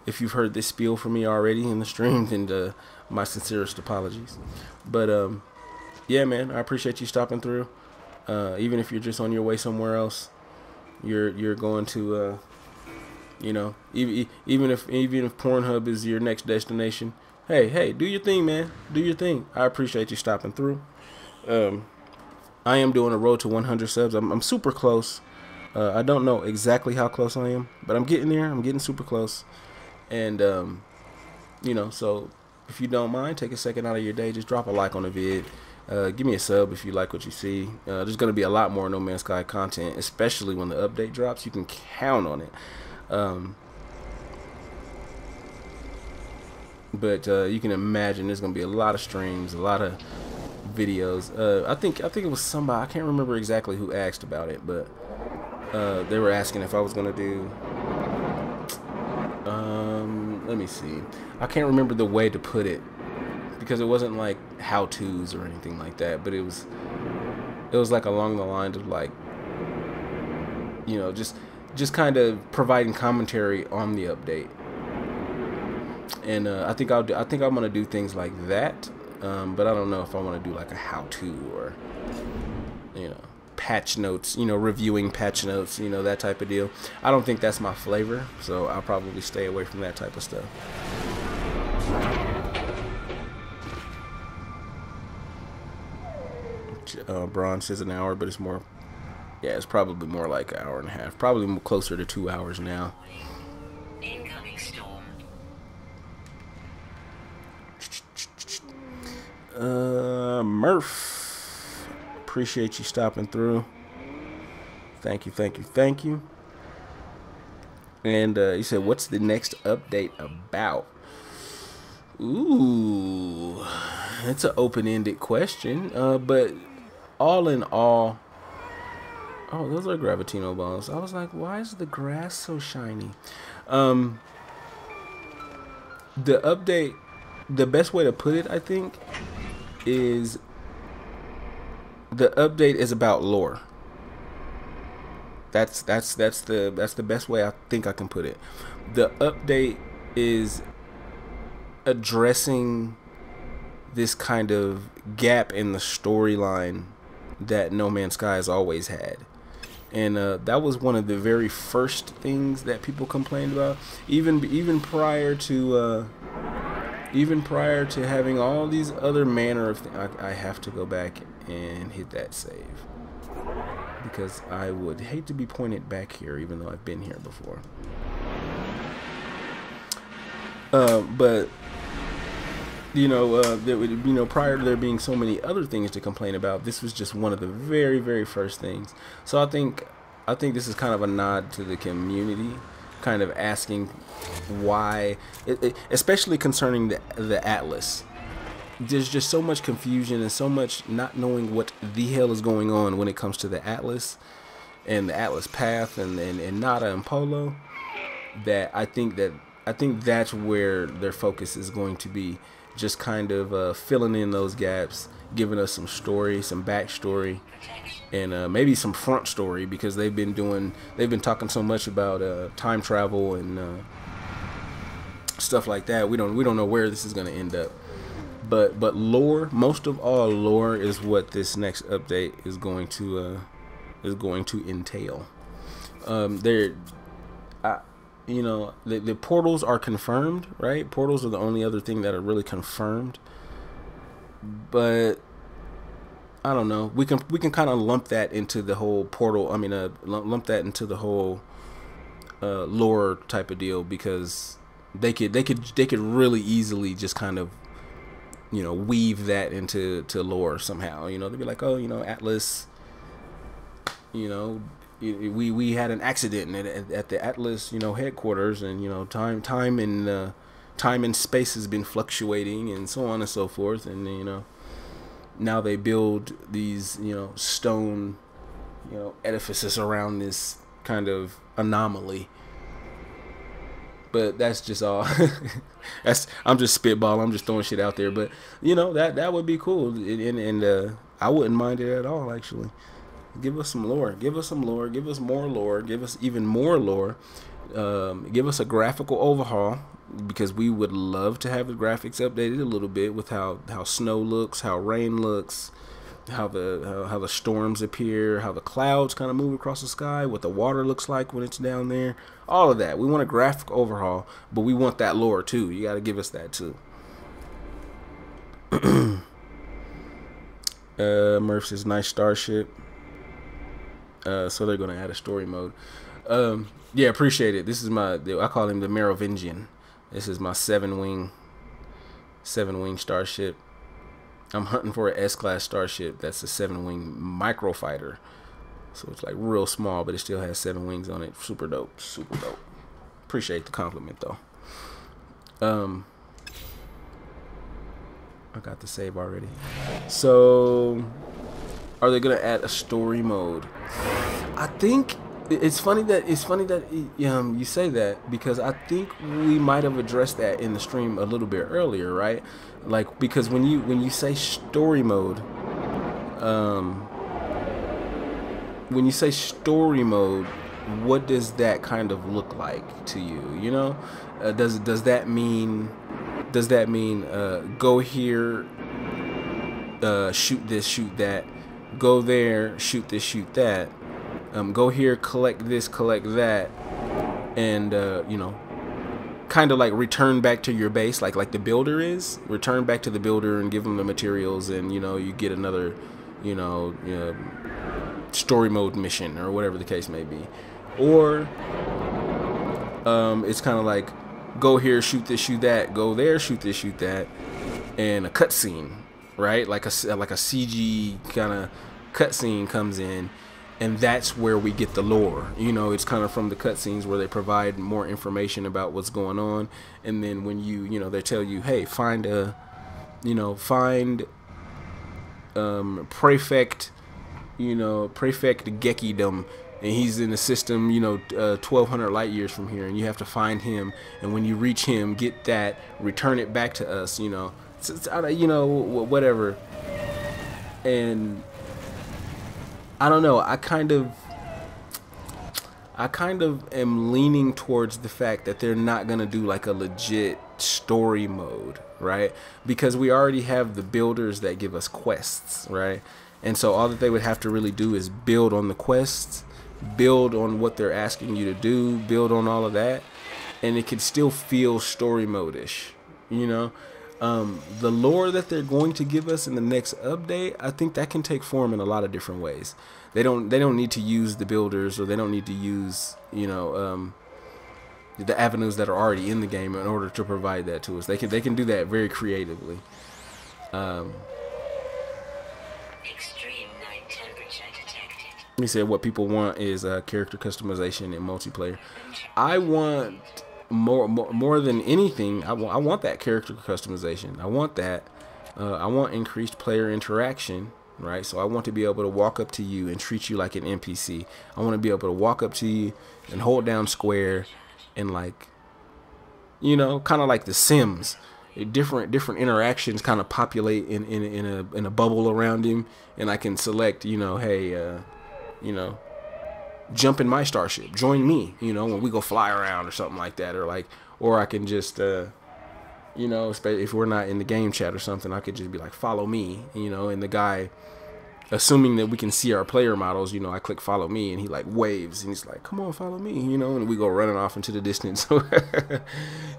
If you've heard this spiel from me already in the stream, then my sincerest apologies. But yeah, man, I appreciate you stopping through. Even if you're just on your way somewhere else, you're going to, you know, even if Pornhub is your next destination, hey, do your thing, man. Do your thing. I appreciate you stopping through. I am doing a road to 100 subs. I'm super close. I don't know exactly how close I am, but I'm getting there. I'm getting super close. And, you know, so if you don't mind, take a second out of your day. Just drop a like on the vid. Give me a sub if you like what you see. There's going to be a lot more No Man's Sky content, especially when the update drops. You can count on it. But you can imagine there's going to be a lot of streams, a lot of videos. I think it was somebody, I can't remember exactly who asked about it, but they were asking if I was going to do, let me see. I can't remember the way to put it because it wasn't like how-tos or anything like that, but it was like along the lines of like, you know, just kind of providing commentary on the update. And I think I'm gonna do things like that, but I don't know if I want to do like a how-to or, you know, patch notes, you know, reviewing patch notes, you know, that type of deal. I don't think that's my flavor, so I'll probably stay away from that type of stuff. Braun says an hour, but it's more, yeah, it's probably more like an hour and a half, probably closer to 2 hours now. Incoming storm. Murph, appreciate you stopping through. Thank you. And he said, what's the next update about? Ooh, it's an open-ended question, but all in all, oh, those are Gravitino balls. I was like, why is the grass so shiny? The update, the best way to put it, I think, is the update is about lore. That's the best way I think I can put it. The update is addressing this kind of gap in the storyline that No Man's Sky has always had. And that was one of the very first things that people complained about, even prior to having all these other manner of things. I have to go back and hit that save because I would hate to be pointed back here, even though I've been here before. But prior to there being so many other things to complain about, this was just one of the very, very first things. So I think this is kind of a nod to the community, kind of asking why, especially concerning the Atlas. There's just so much confusion and so much not knowing what the hell is going on when it comes to the Atlas and the Atlas Path and Nada and Polo, that I think that's where their focus is going to be. Just kind of filling in those gaps, giving us some story, some backstory, and maybe some front story, because they've been talking so much about time travel and stuff like that. We don't know where this is going to end up. But lore, most of all, lore is what this next update is going to entail. The portals are confirmed, right? Portals are the only other thing that are really confirmed. But I don't know. We can kind of lump that into the whole portal. I mean, lump that into the whole lore type of deal, because they could really easily just kind of, weave that into lore somehow. They'd be like, oh, Atlas, we had an accident at the Atlas, headquarters, and time and space has been fluctuating, and so on and so forth, and now they build these stone edifices around this kind of anomaly. But that's just all. I'm just spitballing. I'm just throwing shit out there. But that would be cool, and I wouldn't mind it at all, actually. Give us some lore. Give us some lore. Give us more lore. Give us even more lore. Give us a graphical overhaul, because we would love to have the graphics updated a little bit with how snow looks, how rain looks, how the storms appear, how the clouds kind of move across the sky, what the water looks like when it's down there. All of that. We want a graphic overhaul, but we want that lore too. You got to give us that too. Murph says, nice starship. So they're gonna add a story mode. Yeah, appreciate it. This is I call him the Merovingian. This is my 7-wing starship. I'm hunting for an S-class starship that's a 7-wing microfighter. So it's like real small, but it still has 7 wings on it. Super dope, super dope. Appreciate the compliment though. I got the save already. So are they gonna add a story mode? I think it's funny that you say that, because I think we might have addressed that in the stream a little bit earlier, right? Like, because when you say story mode, what does that kind of look like to you? Does that mean go here, shoot this, shoot that, go there, shoot this, shoot that, go here, collect this, collect that, and kind of like return back to your base, like the builder is. Return back to the builder and give them the materials, and you get another story mode mission or whatever the case may be. Or it's kind of like, go here, shoot this, shoot that, go there, shoot this, shoot that, and a cutscene, right? Like a CG kind of cutscene comes in, and that's where we get the lore. It's kind of from the cutscenes where they provide more information about what's going on, and then when they tell you, hey, find prefect Gekidom, and he's in the system 1,200 light years from here, and you have to find him, and when you reach him, get that, return it back to us, whatever. And I don't know, I kind of am leaning towards the fact that they're not gonna do like a legit story mode, right? Because we already have the builders that give us quests, right? And so all that they would have to really do is build on the quests, build on what they're asking you to do, build on all of that, and it could still feel story mode-ish, you know? The lore that they're going to give us in the next update, I think that can take form in a lot of different ways. They don't need to use the builders, or they don't need to use, you know, the avenues that are already in the game in order to provide that to us. They can do that very creatively. Extreme night temperature detected. He said what people want is character customization in multiplayer. I want more than anything. I want that character customization. I want that. I want increased player interaction, right? So I want to be able to walk up to you and treat you like an NPC. I want to be able to walk up to you and hold down square and, like, you know, kind of like The Sims. Different interactions kind of populate in a bubble around him, and I can select, you know, hey, you know, jump in my starship, join me, you know, when we go fly around or something like that, or I can just you know, if we're not in the game chat or something, I could just be like, follow me, you know, and the guy, assuming that we can see our player models, you know, I click follow me, and he like waves, and he's like, come on, follow me, you know, and we go running off into the distance.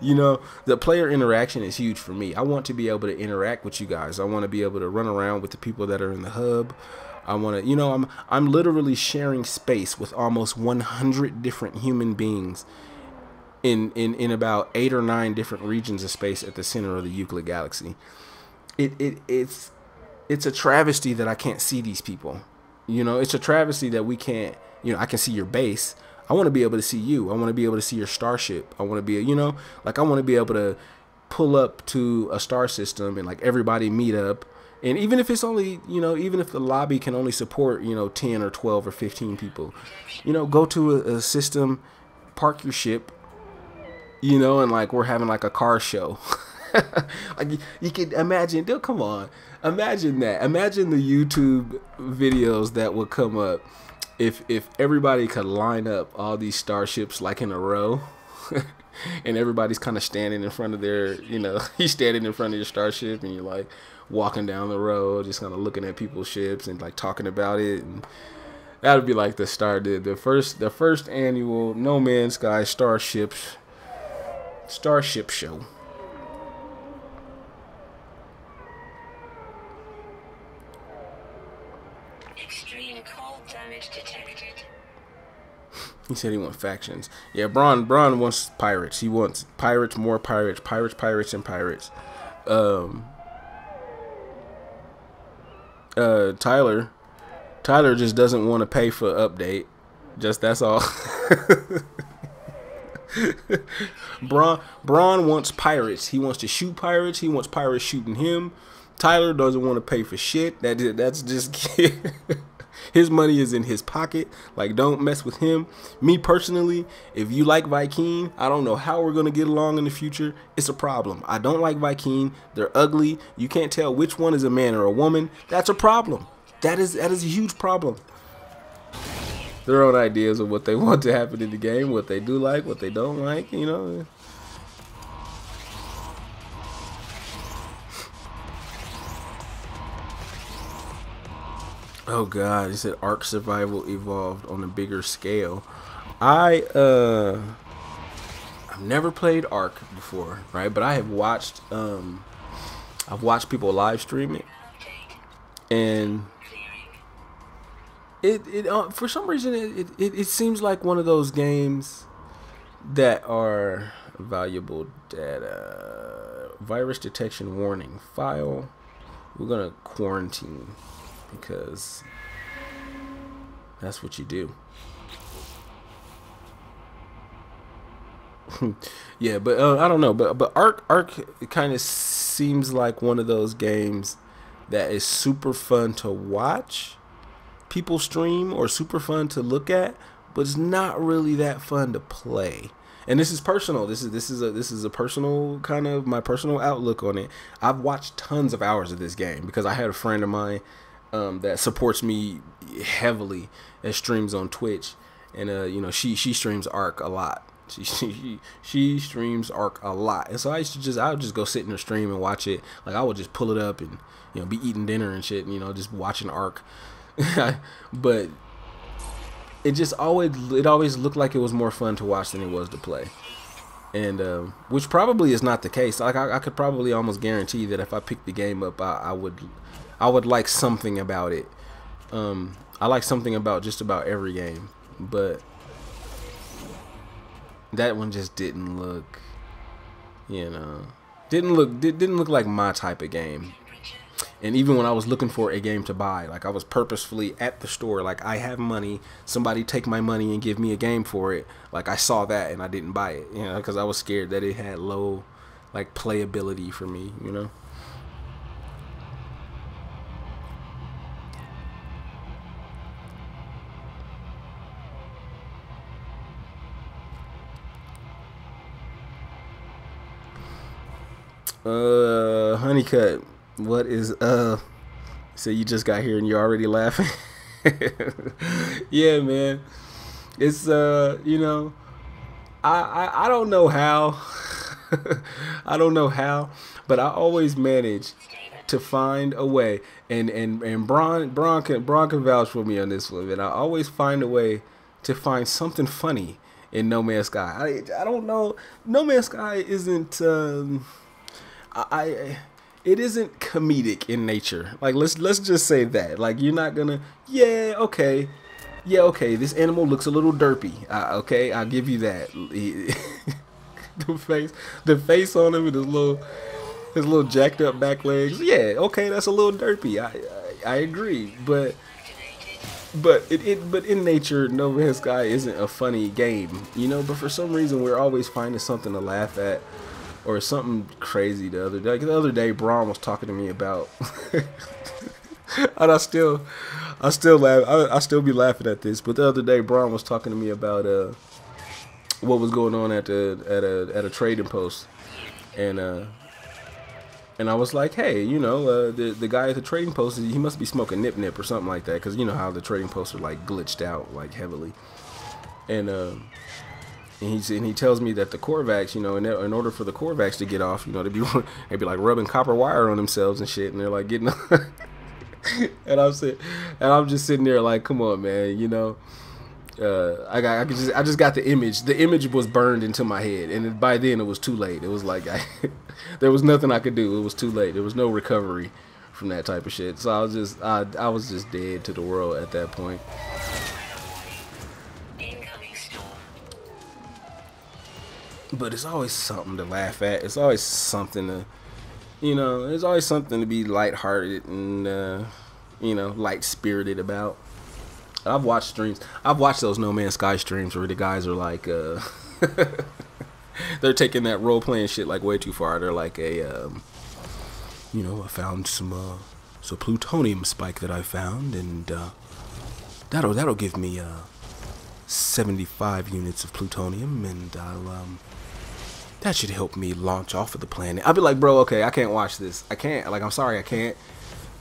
You know, the player interaction is huge for me. I want to be able to interact with you guys. I want to be able to run around with the people that are in the hub. I want to, you know, I'm literally sharing space with almost 100 different human beings in about 8 or 9 different regions of space at the center of the Euclid galaxy. It's a travesty that I can't see these people. You know, it's a travesty that we can't, you know, I can see your base. I want to be able to see you. I want to be able to see your starship. I want to be, you know, like, I want to be able to pull up to a star system and, like, everybody meet up. And even if it's only, you know, even if the lobby can only support, you know, 10 or 12 or 15 people, you know, go to a system, park your ship, you know, and, like, we're having, like, a car show. Like, you can imagine, come on, imagine that. Imagine the YouTube videos that would come up if everybody could line up all these starships, like, in a row. And everybody's kind of standing in front of their, you know, he's standing in front of your starship, and you're, like, walking down the road, just kind of looking at people's ships and, like, talking about it. And that would be like the start, the first annual No Man's Sky starship show. Extreme cold damage detected. He said he wants factions. Yeah, Braun wants pirates. He wants pirates, more pirates, pirates, and pirates. Tyler just doesn't want to pay for update. Just, that's all. Braun wants pirates. He wants to shoot pirates. He wants pirates shooting him. Tyler doesn't want to pay for shit. That's just his money is in his pocket. Like, don't mess with him. Me personally, if you like Vy'keen, I don't know how we're gonna get along in the future. It's a problem. I don't like Vy'keen. They're ugly. You can't tell which one is a man or a woman. That's a problem. That is a huge problem. Their own ideas of what they want to happen in the game, what they do like, what they don't like, you know. Oh God, he said Ark Survival evolved on a bigger scale. I've never played Ark before, right? But I have watched I've watched people live stream it, and it for some reason it seems like one of those games that are valuable data. Virus detection warning file. We're gonna quarantine, because that's what you do. Yeah, but I don't know, but Ark kind of seems like one of those games that is super fun to watch people stream, or super fun to look at, but it's not really that fun to play. And this is personal. This is a personal, kind of my personal outlook on it. I've watched tons of hours of this game because I had a friend of mine that supports me heavily, that streams on Twitch, and you know, she streams Ark a lot, She streams Ark a lot, and so I would just go sit in her stream and watch it. Like I would just pull it up and be eating dinner and shit, and just watching Ark. But it always looked like it was more fun to watch than it was to play, and which probably is not the case. Like I could probably almost guarantee that if I picked the game up, I would like something about it. I like something about just about every game, but that one just didn't look, didn't look like my type of game. And even when I was looking for a game to buy, like I was purposefully at the store, like I have money, somebody take my money and give me a game for it. Like I saw that and I didn't buy it, because I was scared that it had low, like, playability for me, Honeycut, what is so you just got here and you're already laughing? Yeah, man. It's I don't know how. I don't know how, but I always manage to find a way, and Bron can vouch for me on this one, and I always find a way to find something funny in No Man's Sky. I don't know. No Man's Sky isn't it isn't comedic in nature. Like let's just say that. Like you're not gonna okay, this animal looks a little derpy. Okay, I'll give you that. the face on him with his little jacked up back legs. Yeah, okay, that's a little derpy. I agree, but in nature, No Man's Sky isn't a funny game, But for some reason, we're always finding something to laugh at, or something crazy. The other day, Braun was talking to me about, and I still laugh. I still be laughing at this. But the other day, Braun was talking to me about what was going on at a trading post, and I was like, hey, the guy at the trading post, he must be smoking nip nip or something like that, because you know how the trading posts are like glitched out like heavily, and he tells me that the Korvax, in order for the Korvax to get off, they'd be like rubbing copper wire on themselves and shit, and they're like getting and I'm just sitting there like, come on, man, I just got the image. The image was burned into my head, and by then it was too late. It was like there was nothing I could do. It was too late. There was no recovery from that type of shit. So I was just dead to the world at that point. But it's always something to laugh at. It's always something to, it's always something to be lighthearted and, light-spirited about. I've watched streams. I've watched those No Man's Sky streams where the guys are like, they're taking that role-playing shit like way too far. They're like I found some plutonium spike that I found, and that'll give me 75 units of plutonium, and that should help me launch off of the planet. I'll be like, bro, okay, I can't watch this. I can't. Like, I'm sorry, I can't.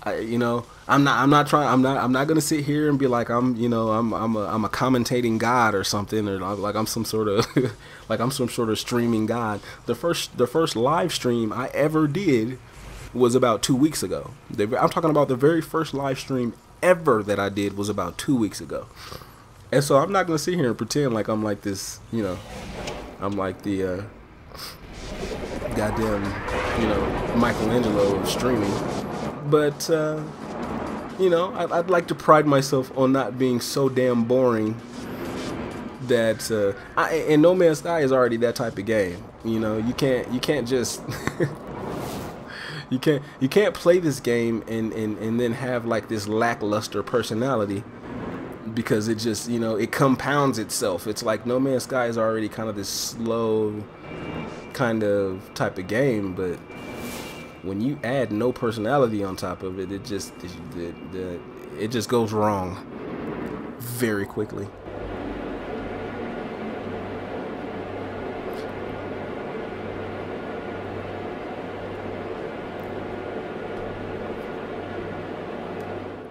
I'm not gonna sit here and be like I'm a commentating god or something, or like I'm some sort of streaming god. The first live stream I ever did was about 2 weeks ago. I'm talking about the very first live stream ever that I did was about 2 weeks ago. And so I'm not gonna sit here and pretend like I'm like this, I'm like the goddamn, Michelangelo of streaming. But I'd like to pride myself on not being so damn boring that and No Man's Sky is already that type of game. You can't just you can't play this game and then have like this lackluster personality, because it just it compounds itself. It's like No Man's Sky is already kind of this slow kind of type of game, but when you add no personality on top of it, it just goes wrong very quickly.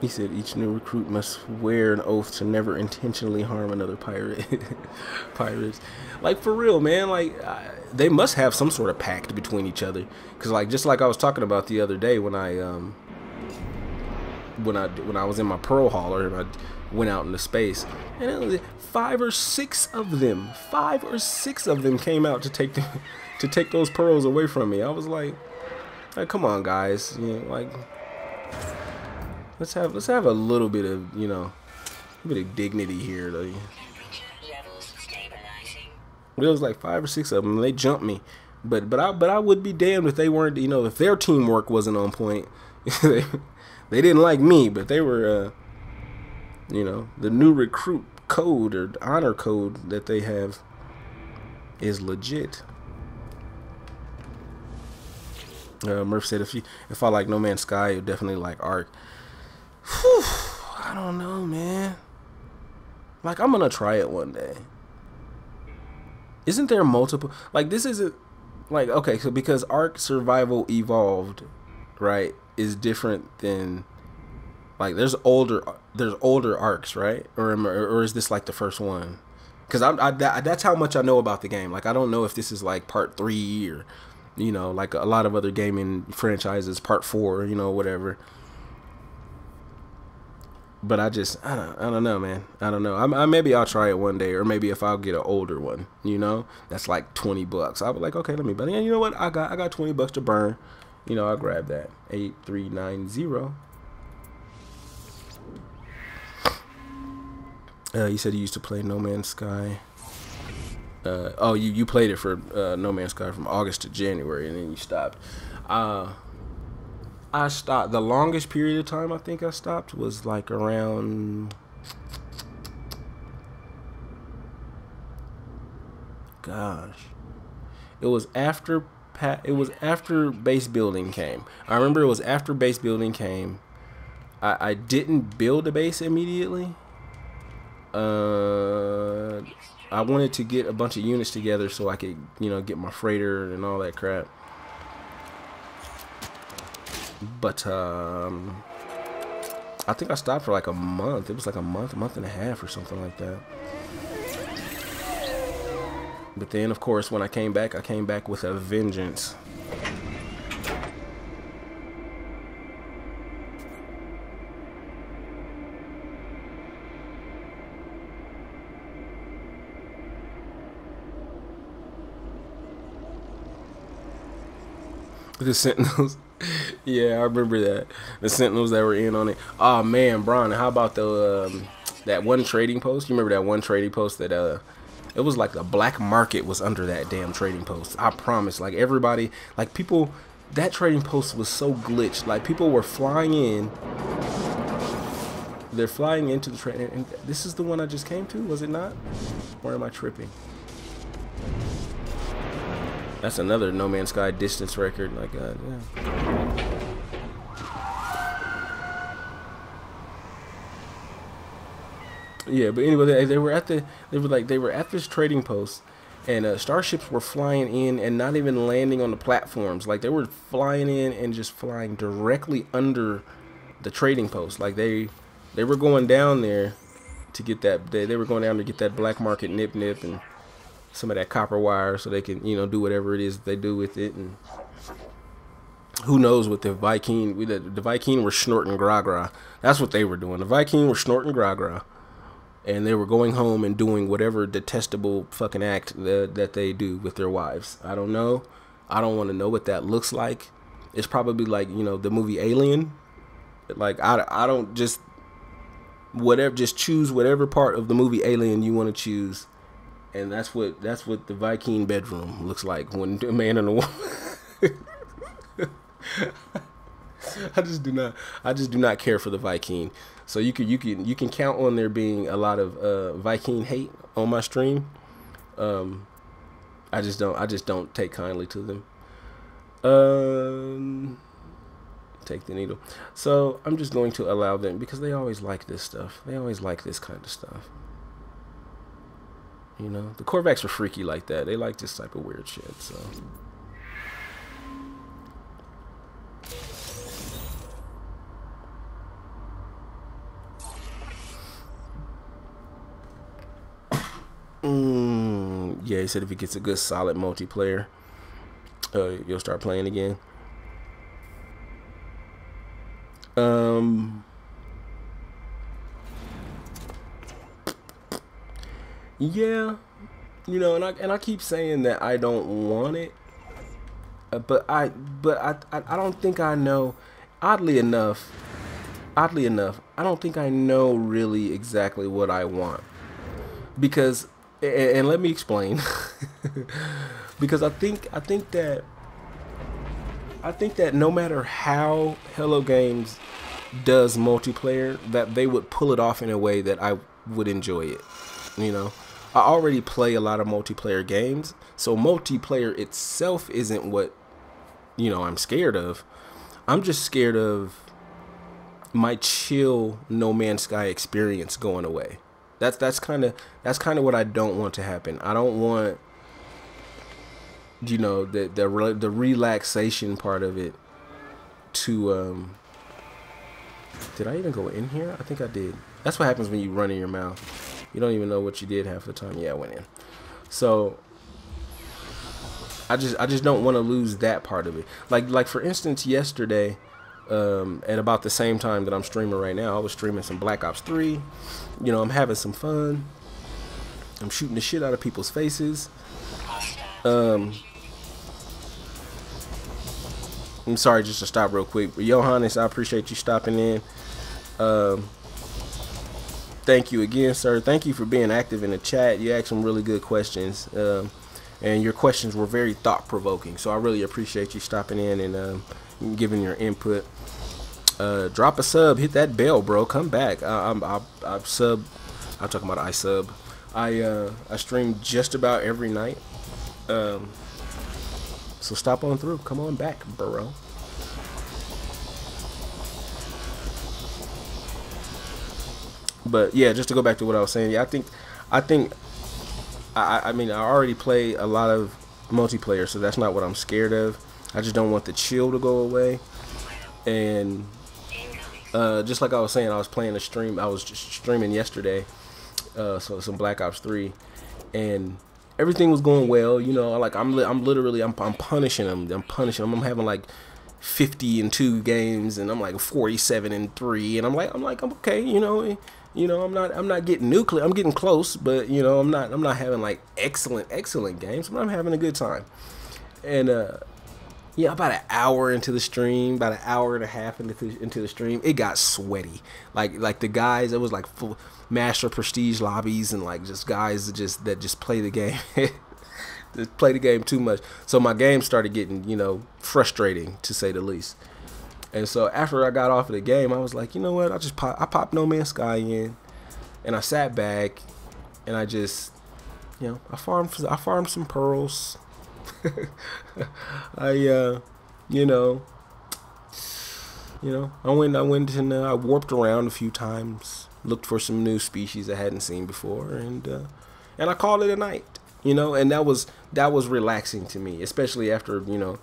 He said each new recruit must swear an oath to never intentionally harm another pirate. Pirates, like for real, man. Like they must have some sort of pact between each other. Cause like just like I was talking about the other day when I was in my pearl hauler and I went out into space, and it was 5 or 6 of them came out to take those pearls away from me. I was like come on, guys, you know, like. Let's have a little bit of, you know, a bit of dignity here, though. But it was like 5 or 6 of them. And they jumped me, but I would be damned if they weren't, you know, if their teamwork wasn't on point. They didn't like me, but they were, you know, the new recruit code or honor code that they have is legit. Murph said if I like No Man's Sky, you definitely like Ark. Whew, I don't know, man. Like, I'm gonna try it one day. Isn't there multiple? Like, this isn't like, okay, so because Ark Survival Evolved, right, is different than like there's older Arks, right? Or is this like the first one? Because that's how much I know about the game. Like, I don't know if this is like part 3 or, you know, like a lot of other gaming franchises, part 4, you know, whatever. But I don't know, man. I don't know. Maybe I'll try it one day, or maybe if I'll get an older one, you know, that's like $20. I'll be like, okay, let me. But yeah, you know what? I got $20 to burn. You know, I'll grab that. 8390. You said you used to play No Man's Sky. Oh, you played it for No Man's Sky from August to January, and then you stopped. I stopped. The longest period of time I think I stopped was like around, gosh, it was after base building came. I remember it was after base building came. I didn't build a base immediately. I wanted to get a bunch of units together so I could, you know, get my freighter and all that crap. But I think I stopped for like a month. It was like a month and a half or something like that. But then, of course, when I came back with a vengeance. The Sentinels. Yeah, I remember that. The Sentinels that were in on it. Oh man, Bron, how about the that one trading post? You remember that one trading post that it was like the black market was under that damn trading post. I promise. Like everybody, like people, that trading post was so glitched. Like people were flying in. They're flying into the trade, and this is the one I just came to, was it not? Or am I tripping? That's another No Man's Sky distance record. Like, yeah. Yeah, but anyway, they were at this trading post, and starships were flying in and not even landing on the platforms. Like they were flying in and just flying directly under the trading post. Like they were going down there to get that. They were going down to get that black market nip and some of that copper wire so they can, you know, do whatever it is they do with it. And who knows what the Viking were snorting gra-gra. That's what they were doing. The Viking were snorting gra-gra, and they were going home and doing whatever detestable fucking act that they do with their wives. I don't know. I don't want to know what that looks like. It's probably like, you know, the movie Alien. Like I don't just choose whatever part of the movie Alien you want to choose. And that's what the Viking bedroom looks like when a man and a woman. I just do not care for the Viking. So you can count on there being a lot of Viking hate on my stream. I just don't take kindly to them. Take the needle. So I'm just going to allow them because they always like this stuff. They always like this kind of stuff. You know, the Korvax are freaky like that. They like this type of weird shit, so. Yeah, he said if he gets a good solid multiplayer, you'll start playing again. Yeah, you know, and I keep saying that I don't want it, but I don't think I know. Oddly enough, I don't think I know really exactly what I want because, and let me explain, because I think that no matter how Hello Games does multiplayer, that they would pull it off in a way that I would enjoy it. You know, I already play a lot of multiplayer games, so multiplayer itself isn't what, you know, I'm scared of. I'm just scared of my chill No Man's Sky experience going away. That's kind of what I don't want to happen. I don't want, you know, the relaxation part of it to did I even go in here? I think I did. That's what happens when you run in your mouth. You don't even know what you did half the time. Yeah, I went in. So I just don't want to lose that part of it. Like for instance, yesterday, at about the same time that I'm streaming right now, I was streaming some Black Ops 3. You know, I'm having some fun. I'm shooting the shit out of people's faces. I'm sorry, just to stop real quick. But Johannes, I appreciate you stopping in. Thank you again, sir. Thank you for being active in the chat. You asked some really good questions. And your questions were very thought-provoking. So I really appreciate you stopping in and giving your input. Drop a sub. Hit that bell, bro. Come back. I sub. I'm talking about I sub. I stream just about every night. So stop on through. Come on back, bro. But yeah, just to go back to what I was saying, yeah, I mean, I already play a lot of multiplayer, so that's not what I'm scared of. I just don't want the chill to go away. And just like I was saying, I was playing a stream. I was just streaming yesterday, so some Black Ops 3, and everything was going well. You know, like I'm punishing them. I'm having like 50-2 games, and I'm like 47-3, and I'm okay. You know, I'm not getting nuclear. I'm getting close, but you know, I'm not having like excellent games, but I'm having a good time. And yeah, about an hour into the stream, about an hour and a half into the stream, it got sweaty. Like the guys, it was like full master prestige lobbies and like just guys that just play the game. Just play the game too much. So my game started getting, you know, frustrating to say the least. And so after I got off of the game, I was like, you know what? I popped No Man's Sky in, and I sat back, and I just, you know, I farmed some pearls. I I warped around a few times, looked for some new species I hadn't seen before, and I called it a night. You know, and that was relaxing to me, especially after, you know,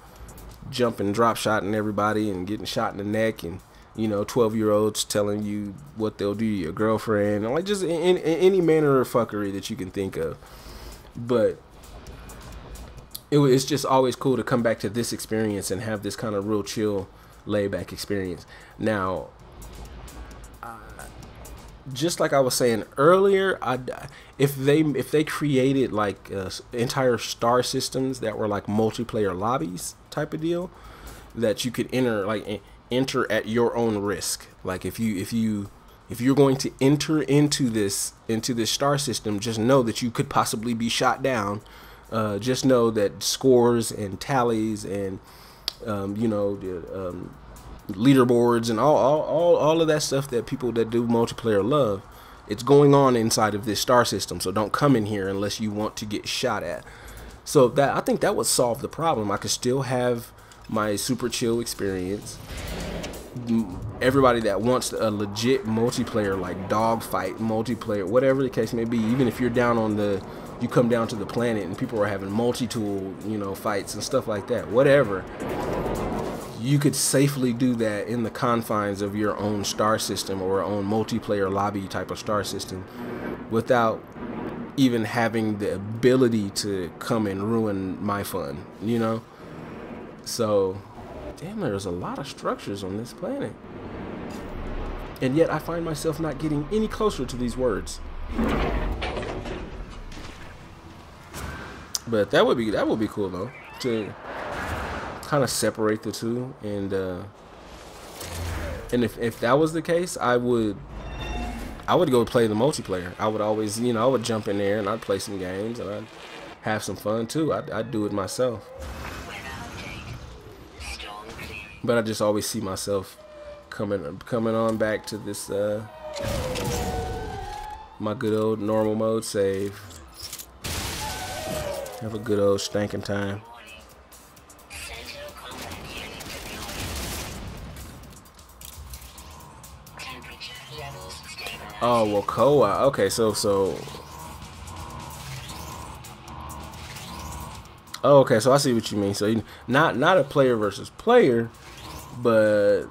jumping, drop shotting everybody and getting shot in the neck, and you know, 12-year-olds telling you what they'll do to your girlfriend, and like just in any manner of fuckery that you can think of. But it's just always cool to come back to this experience and have this kind of real chill, laid back experience. Now, just like I was saying earlier, if they created like entire star systems that were like multiplayer lobbies type of deal, that you could enter at your own risk. Like if you're going to enter into this star system, just know that you could possibly be shot down. Just know that scores and tallies and you know, leaderboards and all of that stuff that people that do multiplayer love, it's going on inside of this star system. So don't come in here unless you want to get shot at. So that, I think that would solve the problem. I could still have my super chill experience. Everybody that wants a legit multiplayer, like dogfight multiplayer, whatever the case may be, even if you're down on you come down to the planet and people are having multi-tool, you know, fights and stuff like that, whatever, you could safely do that in the confines of your own star system or own multiplayer lobby type of star system without even having the ability to come and ruin my fun, you know? So, damn, there's a lot of structures on this planet. And yet I find myself not getting any closer to these words. But that would be cool though, to kind of separate the two. And if that was the case, I would go play the multiplayer. I would always, I would jump in there and I'd play some games and I'd have some fun too. I'd do it myself. But I just always see myself coming on back to this my good old normal mode save. Have a good old stankin' time. Oh well, co-op. Okay, so. Oh, okay, so I see what you mean. So not a player versus player, but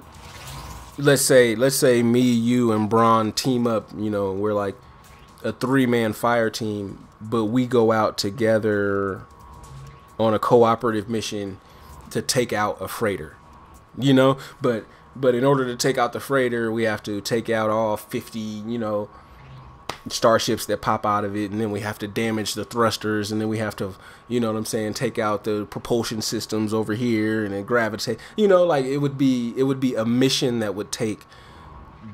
let's say me, you, and Braun team up. We're like a 3-man fire team, but we go out together on a cooperative mission to take out a freighter. But in order to take out the freighter, we have to take out all 50, starships that pop out of it, and then we have to damage the thrusters, and then we have to, take out the propulsion systems over here, and then gravitate. Like it would be a mission that would take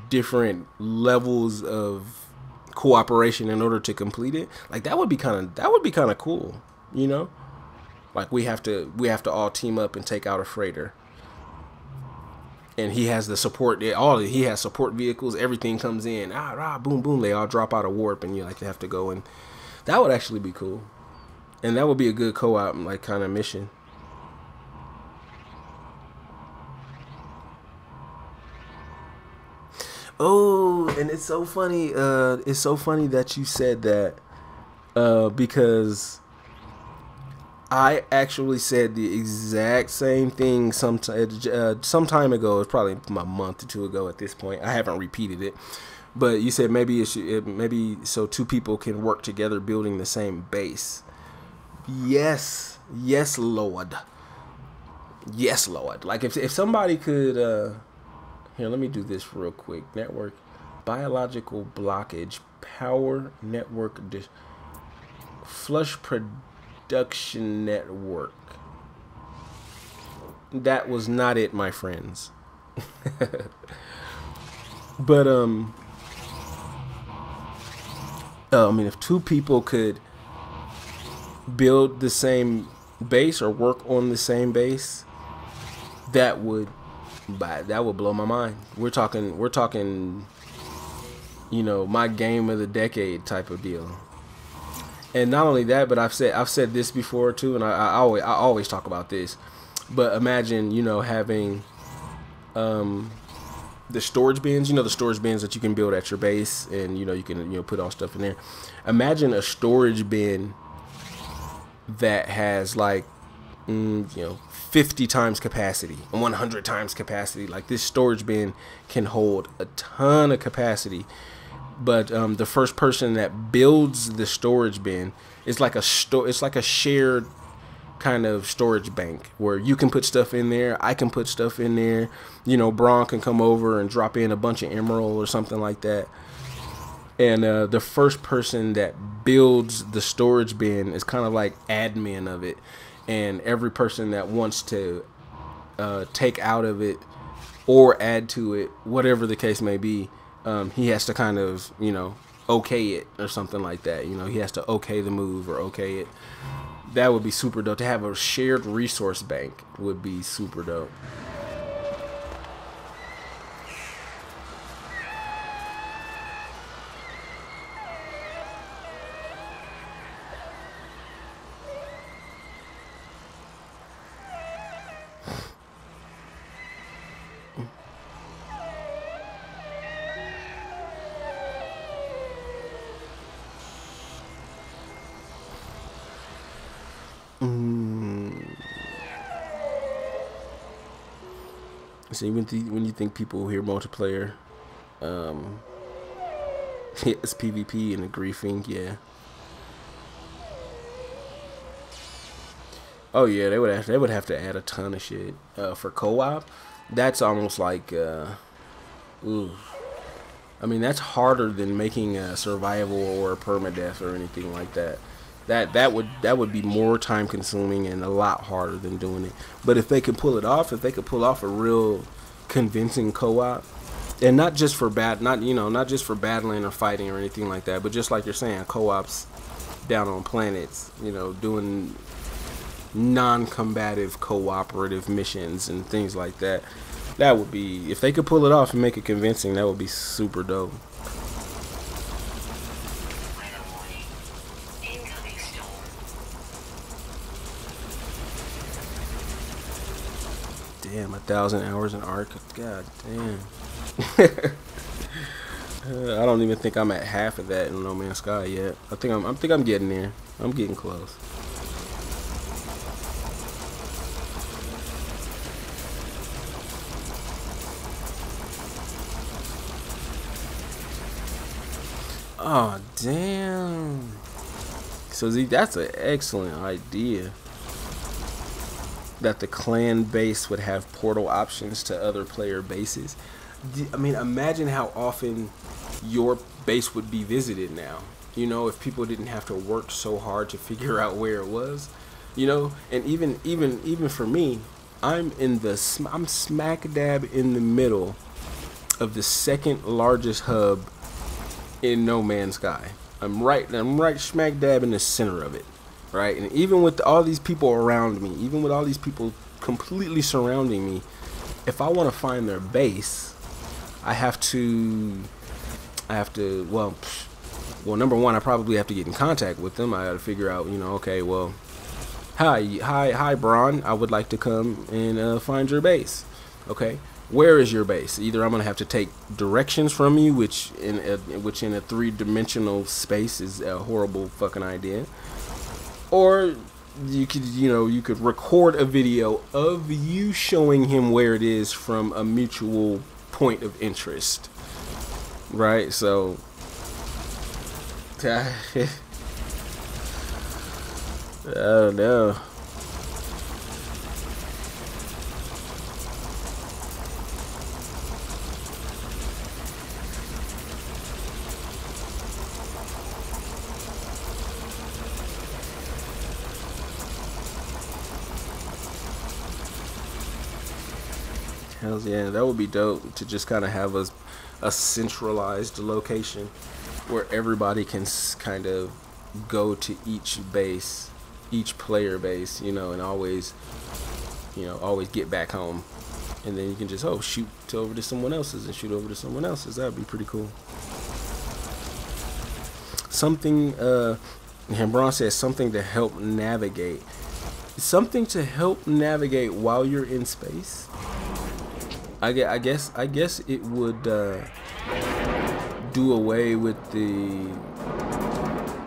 different levels of cooperation in order to complete it. Like that would be kind of cool, Like we have to all team up and take out a freighter. And he has the support. He has support vehicles. Everything comes in. Boom, boom. They all drop out of warp, and you have to go. And that would actually be cool. And that would be a good co-op kind of mission. Oh, and it's so funny. It's so funny that you said that, because I actually said the exact same thing some time ago. It's probably a month or two ago at this point. I haven't repeated it, but you said maybe maybe so two people can work together building the same base. Yes, Lord. Yes, Lord. Like if somebody could, here, let me do this real quick. Network, biological blockage, power network, flush production network. That was not it, my friends. But I mean, if two people could build the same base or work on the same base, that would blow my mind. We're talking my game of the decade type of deal. And not only that, but I've said this before too, and I always talk about this. But imagine, having the storage bins, the storage bins that you can build at your base, and you can put all stuff in there. Imagine a storage bin that has like 50 times capacity, 100 times capacity. Like this storage bin can hold a ton of capacity. But the first person that builds the storage bin is like it's like a shared kind of storage bank where you can put stuff in there, I can put stuff in there, Braun can come over and drop in a bunch of emerald or something like that. And the first person that builds the storage bin is kind of like admin of it, and every person that wants to take out of it or add to it, whatever the case may be, he has to kind of, okay it or something like that. He has to okay the move or okay it. That would be super dope. To have a shared resource bank would be super dope. See, when you think people hear multiplayer, it's PvP and the griefing, yeah. Oh yeah, they would have to add a ton of shit for co-op. That's almost like ooh. I mean, that's harder than making a survival or a permadeath or anything like that. That would be more time consuming and a lot harder than doing it. But if they could pull it off, if they could pull off a real convincing co-op, and not just for not just for battling or fighting or anything like that, but just like you're saying, co-ops down on planets, doing non-combative cooperative missions and things like that. That would be, if they could pull it off and make it convincing, that would be super dope. Damn, 1,000 hours in Ark. God damn. I don't even think I'm at half of that in No Man's Sky yet. I think I'm getting there. I'm getting close. Oh damn. So Z, that's an excellent idea. That the clan base would have portal options to other player bases. I mean, imagine how often your base would be visited now. If people didn't have to work so hard to figure out where it was. And even for me, I'm smack dab in the middle of the second largest hub in No Man's Sky. I'm right smack dab in the center of it. Right, and even with all these people around me, even with all these people completely surrounding me, if I want to find their base, I have to well, number one, I probably have to get in contact with them. I got to figure out, okay, well, hi, Braun, I would like to come and find your base. Okay, where is your base? Either I'm gonna have to take directions from you, which in a three-dimensional space is a horrible fucking idea. Or you could record a video of you showing him where it is from a mutual point of interest. Right? So I don't know. Hells yeah, that would be dope to just kind of have a centralized location where everybody can kind of go to each base, each player base, and always get back home. And then you can just, shoot over to someone else's and shoot over to someone else's. That would be pretty cool. Something, Braun says something to help navigate. Something to help navigate while you're in space. I guess it would do away with the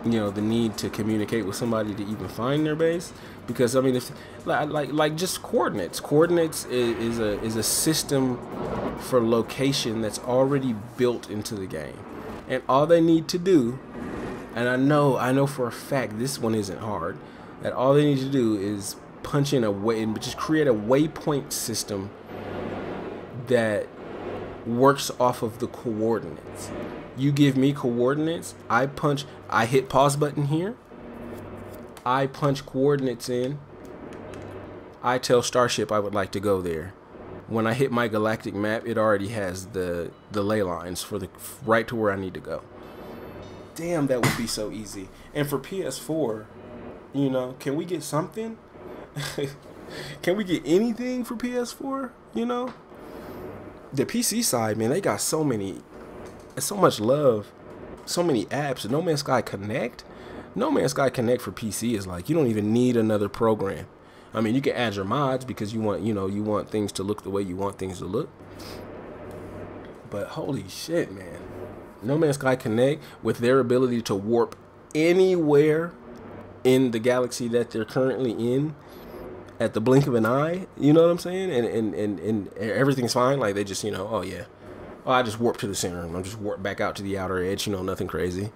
the need to communicate with somebody to even find their base, because I mean, if like just coordinates is a system for location that's already built into the game, and all they need to do, and I know for a fact this one isn't hard, that all they need to do is punch in a way and just create a waypoint system that works off of the coordinates. You give me coordinates, I hit pause button here, I punch coordinates in, I tell Starship I would like to go there. When I hit my galactic map, it already has the ley lines for the right to where I need to go. Damn, that would be so easy. And for PS4, can we get something? Can we get anything for PS4? The PC side, man, they got so much love, so many apps. No Man's Sky Connect for PC is like, you don't even need another program. I mean, you can add your mods because you want things to look the way you want things to look. But holy shit, man. No Man's Sky Connect, with their ability to warp anywhere in the galaxy that they're currently in at the blink of an eye, you know what I'm saying? And everything's fine. Like, they just, I just warp to the center and I'm just warp back out to the outer edge, nothing crazy.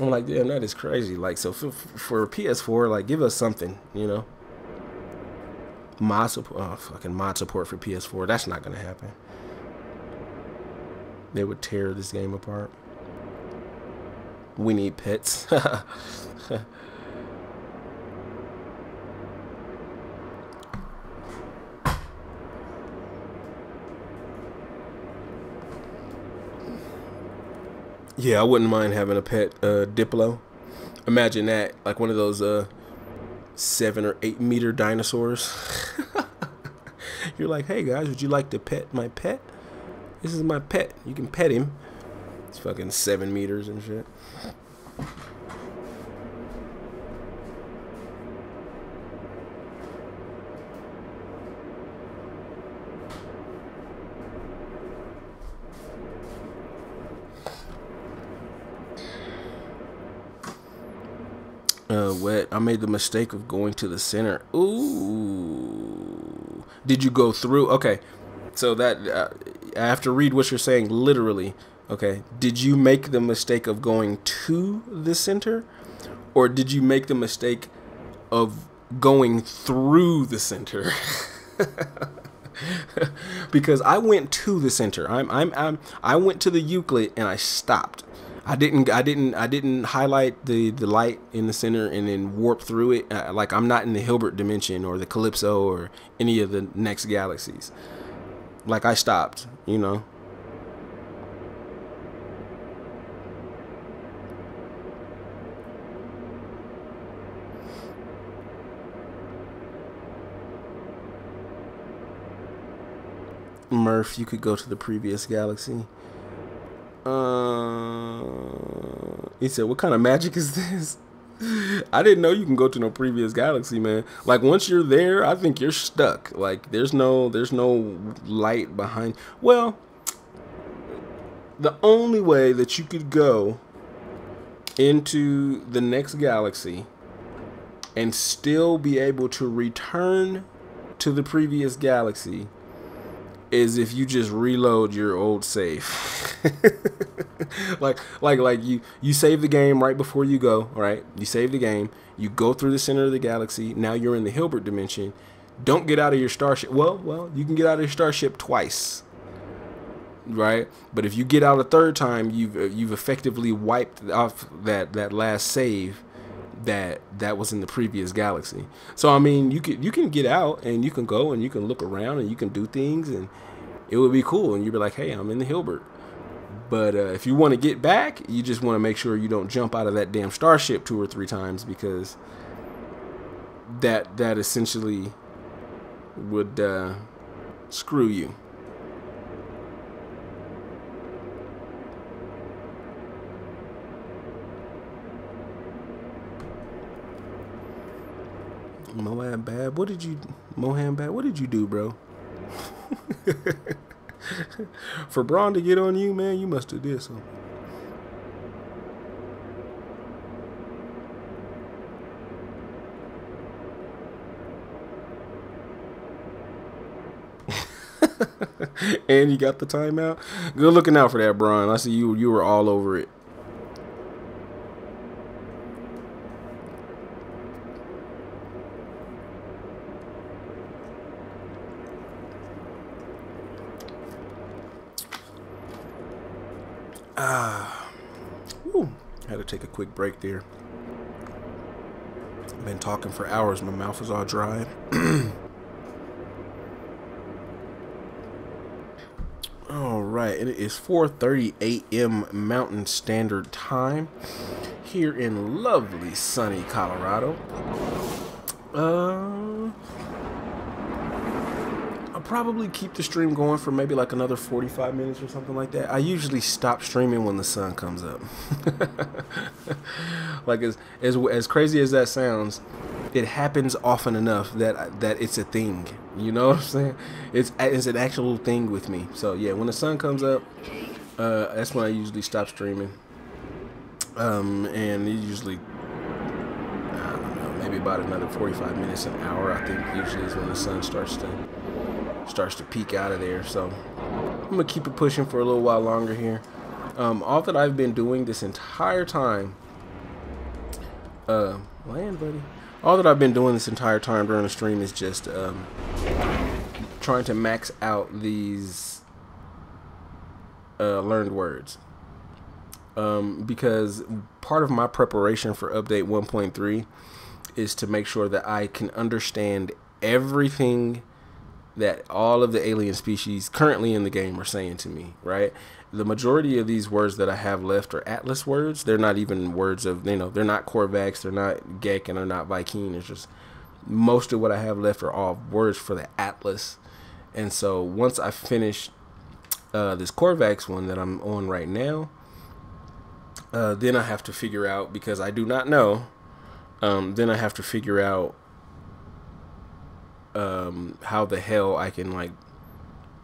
I'm like, damn, that is crazy. Like, so for PS4, like, give us something, Mod support, oh, fucking mod support for PS4. That's not gonna happen. They would tear this game apart. We need pets. Yeah, I wouldn't mind having a pet Diplo. Imagine that, like one of those 7 or 8 meter dinosaurs. You're like, hey guys, would you like to pet my pet? This is my pet. You can pet him. It's fucking 7 meters and shit. Wet. I made the mistake of going to the center. Ooh. Did you go through? Okay. So that I have to read what you're saying literally. Okay. Did you make the mistake of going to the center? Or did you make the mistake of going through the center? Because I went to the center. I went to the Euclid and I stopped. I didn't highlight the light in the center and then warp through it. Like I'm not in the Hilbert dimension or the Calypso or any of the next galaxies. Like I stopped, you know. Murph, you could go to the previous galaxy. He said, what kind of magic is this? I didn't know you can go to no previous galaxy, man. Like once you're there, I think you're stuck. Like there's no light behind. Well, the only way that you could go into the next galaxy and still be able to return to the previous galaxy is if you just reload your old save. like you save the game right before you go, right? You save the game, you go through the center of the galaxy, now you're in the Hilbert dimension. Don't get out of your starship. Well, you can get out of your starship twice, right? But if you get out a third time, you've effectively wiped off that last save that was in the previous galaxy. So I mean, you can get out and you can go and you can look around and you can do things and it would be cool and you'd be like, hey, I'm in the Hilbert. But if you want to get back, you just want to make sure you don't jump out of that damn starship 2 or 3 times, because that essentially would screw you. Mohan Bab, what did you do, bro? For Braun to get on you, man, you must have did something. And you got the timeout. Good looking out for that, Braun. I see you were all over it. Had to take a quick break there. I've been talking for hours. My mouth is all dry. All right, it is 4:30 a.m. Mountain Standard Time here in lovely sunny Colorado. I'll probably keep the stream going for maybe like another 45 minutes or something like that. I usually stop streaming when the sun comes up. Like as crazy as that sounds, it happens often enough that it's a thing. You know what I'm saying? It's an actual thing with me. So yeah, when the sun comes up, that's when I usually stop streaming. And it usually, I don't know, maybe about another 45 minutes, an hour, I think usually is when the sun starts to peek out of there. So I'm gonna keep it pushing for a little while longer here. All that I've been doing this entire time, land, buddy. all that I've been doing this entire time during the stream is just trying to max out these learned words. Because part of my preparation for update 1.3 is to make sure that I can understand everything that all of the alien species currently in the game are saying to me, right? The majority of these words that I have left are Atlas words. They're not even words of, they're not Korvax, they're not Gek, and they're not Viking. It's just most of what I have left are all words for the Atlas. And so once I finish this Korvax one that I'm on right now, then I have to figure out, because I do not know, then I have to figure out how the hell I can like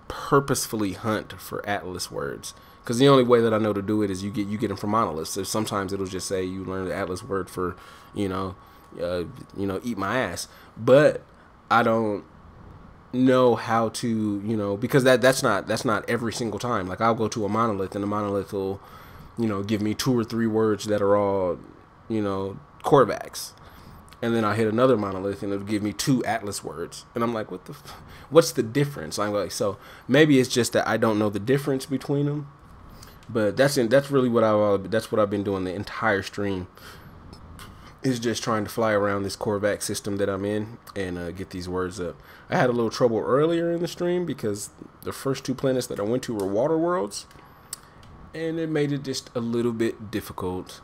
purposefully hunt for Atlas words. Because the only way that I know to do it is you get them from monoliths. So sometimes it'll just say you learn the Atlas word for, eat my ass. But I don't know how to, because that's not every single time. Like I'll go to a monolith and the monolith will, give me 2 or 3 words that are all, Korvax. And then I hit another monolith and it'll give me 2 Atlas words. And I'm like, what's the difference? I'm like, so maybe it's just that I don't know the difference between them. But that's really what I've been doing the entire stream, is just trying to fly around this Korvax system that I'm in and get these words up. I had a little trouble earlier in the stream because the first 2 planets that I went to were water worlds. And it made it just a little bit difficult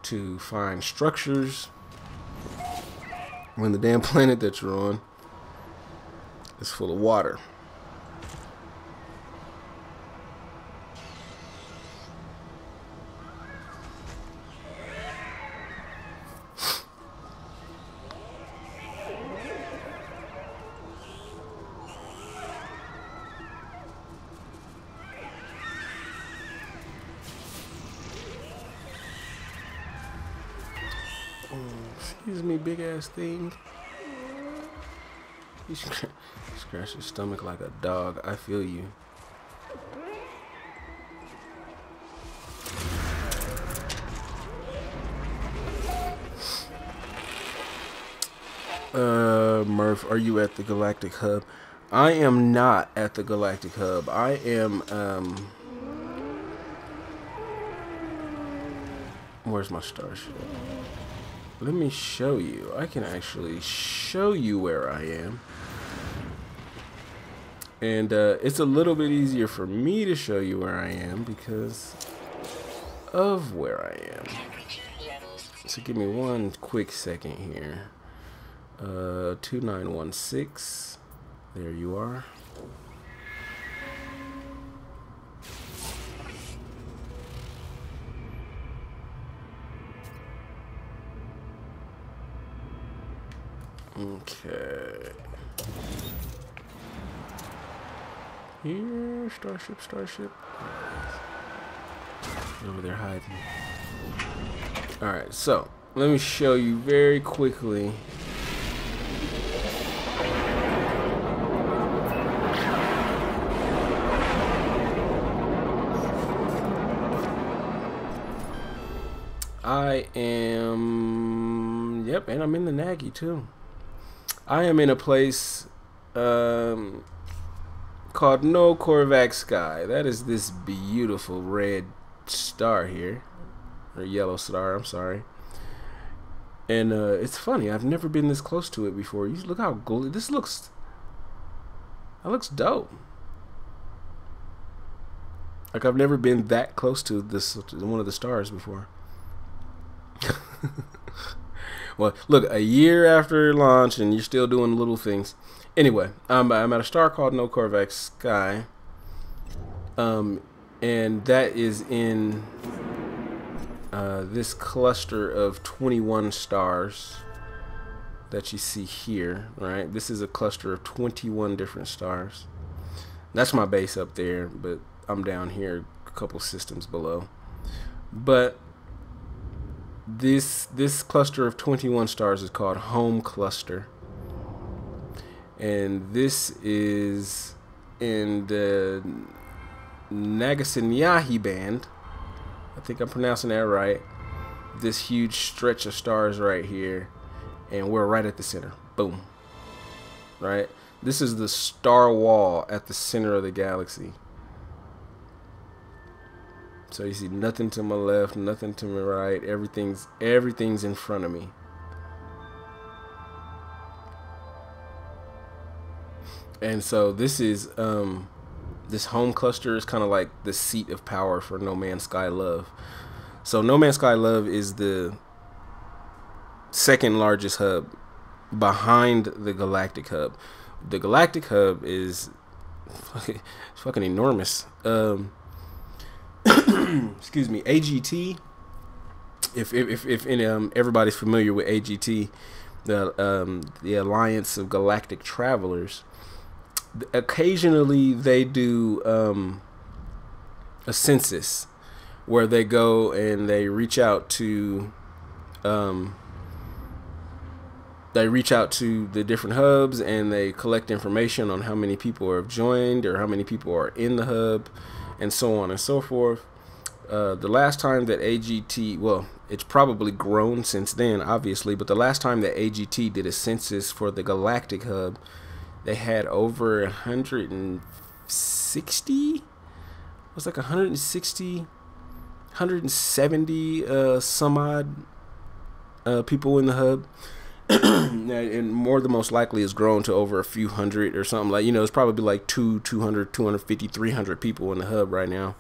to find structures when the damn planet that you're on is full of water. Excuse me, big ass thing. You scratch your stomach like a dog. I feel you. Murph, are you at the Galactic Hub? I am not at the Galactic Hub. I am, where's my starship? Let me show you. I can actually show you where I am. And it's a little bit easier for me to show you where I am because of where I am. So give me one quick second here. 2916. There you are. Okay. Here, starship. Over there hiding. Alright, so let me show you very quickly. I am, yep, and I'm in the Nagy too. I am in a place called No Korvax Sky. That is this beautiful red star here, or yellow star, I'm sorry. And it's funny, I've never been this close to it before. You look how gold this looks. That looks dope. Like I've never been that close to this, one of the stars before. Well, look, a year after launch and you're still doing little things. Anyway, I'm at a star called No Korvax Sky. And that is in this cluster of 21 stars that you see here, right? This is a cluster of 21 different stars. That's my base up there, but I'm down here a couple systems below. But this cluster of 21 stars is called Home Cluster, and this is in the Nagasinyahi band. I think I'm pronouncing that right. This huge stretch of stars right here and we're right at the center. Boom. Right? This is the star wall at the center of the galaxy. So you see nothing to my left, nothing to my right. Everything's in front of me. And so this is this home cluster is kind of like the seat of power for No Man's Sky Love. So No Man's Sky Love is the second largest hub behind the Galactic Hub. The Galactic Hub is fucking enormous. Excuse me, AGT. If everybody's familiar with AGT, the Alliance of Galactic Travelers, occasionally they do a census where they go and they reach out to the different hubs, and they collect information on how many people have joined or how many people are in the hub, and so on and so forth. The last time that AGT, well, it's probably grown since then, obviously, but the last time that AGT did a census for the Galactic Hub, they had over 160. It was like 160, 170 some odd people in the hub. And more than most likely has grown to over a few hundred or something. Like, you know, it's probably like 200, 250, 300 people in the hub right now.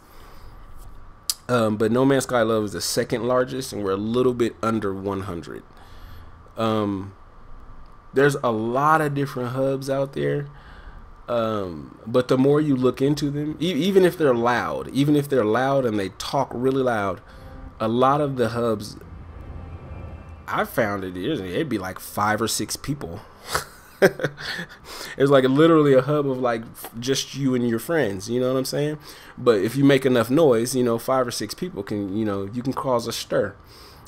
But No Man's Sky Love is the second largest, and we're a little bit under 100. There's a lot of different hubs out there, but the more you look into them, even if they're loud and they talk really loud, a lot of the hubs, I found it'd be like 5 or 6 people. It's like literally a hub of like just you and your friends, you know what I'm saying? But if you make enough noise, you know, 5 or 6 people can, you know, you can cause a stir.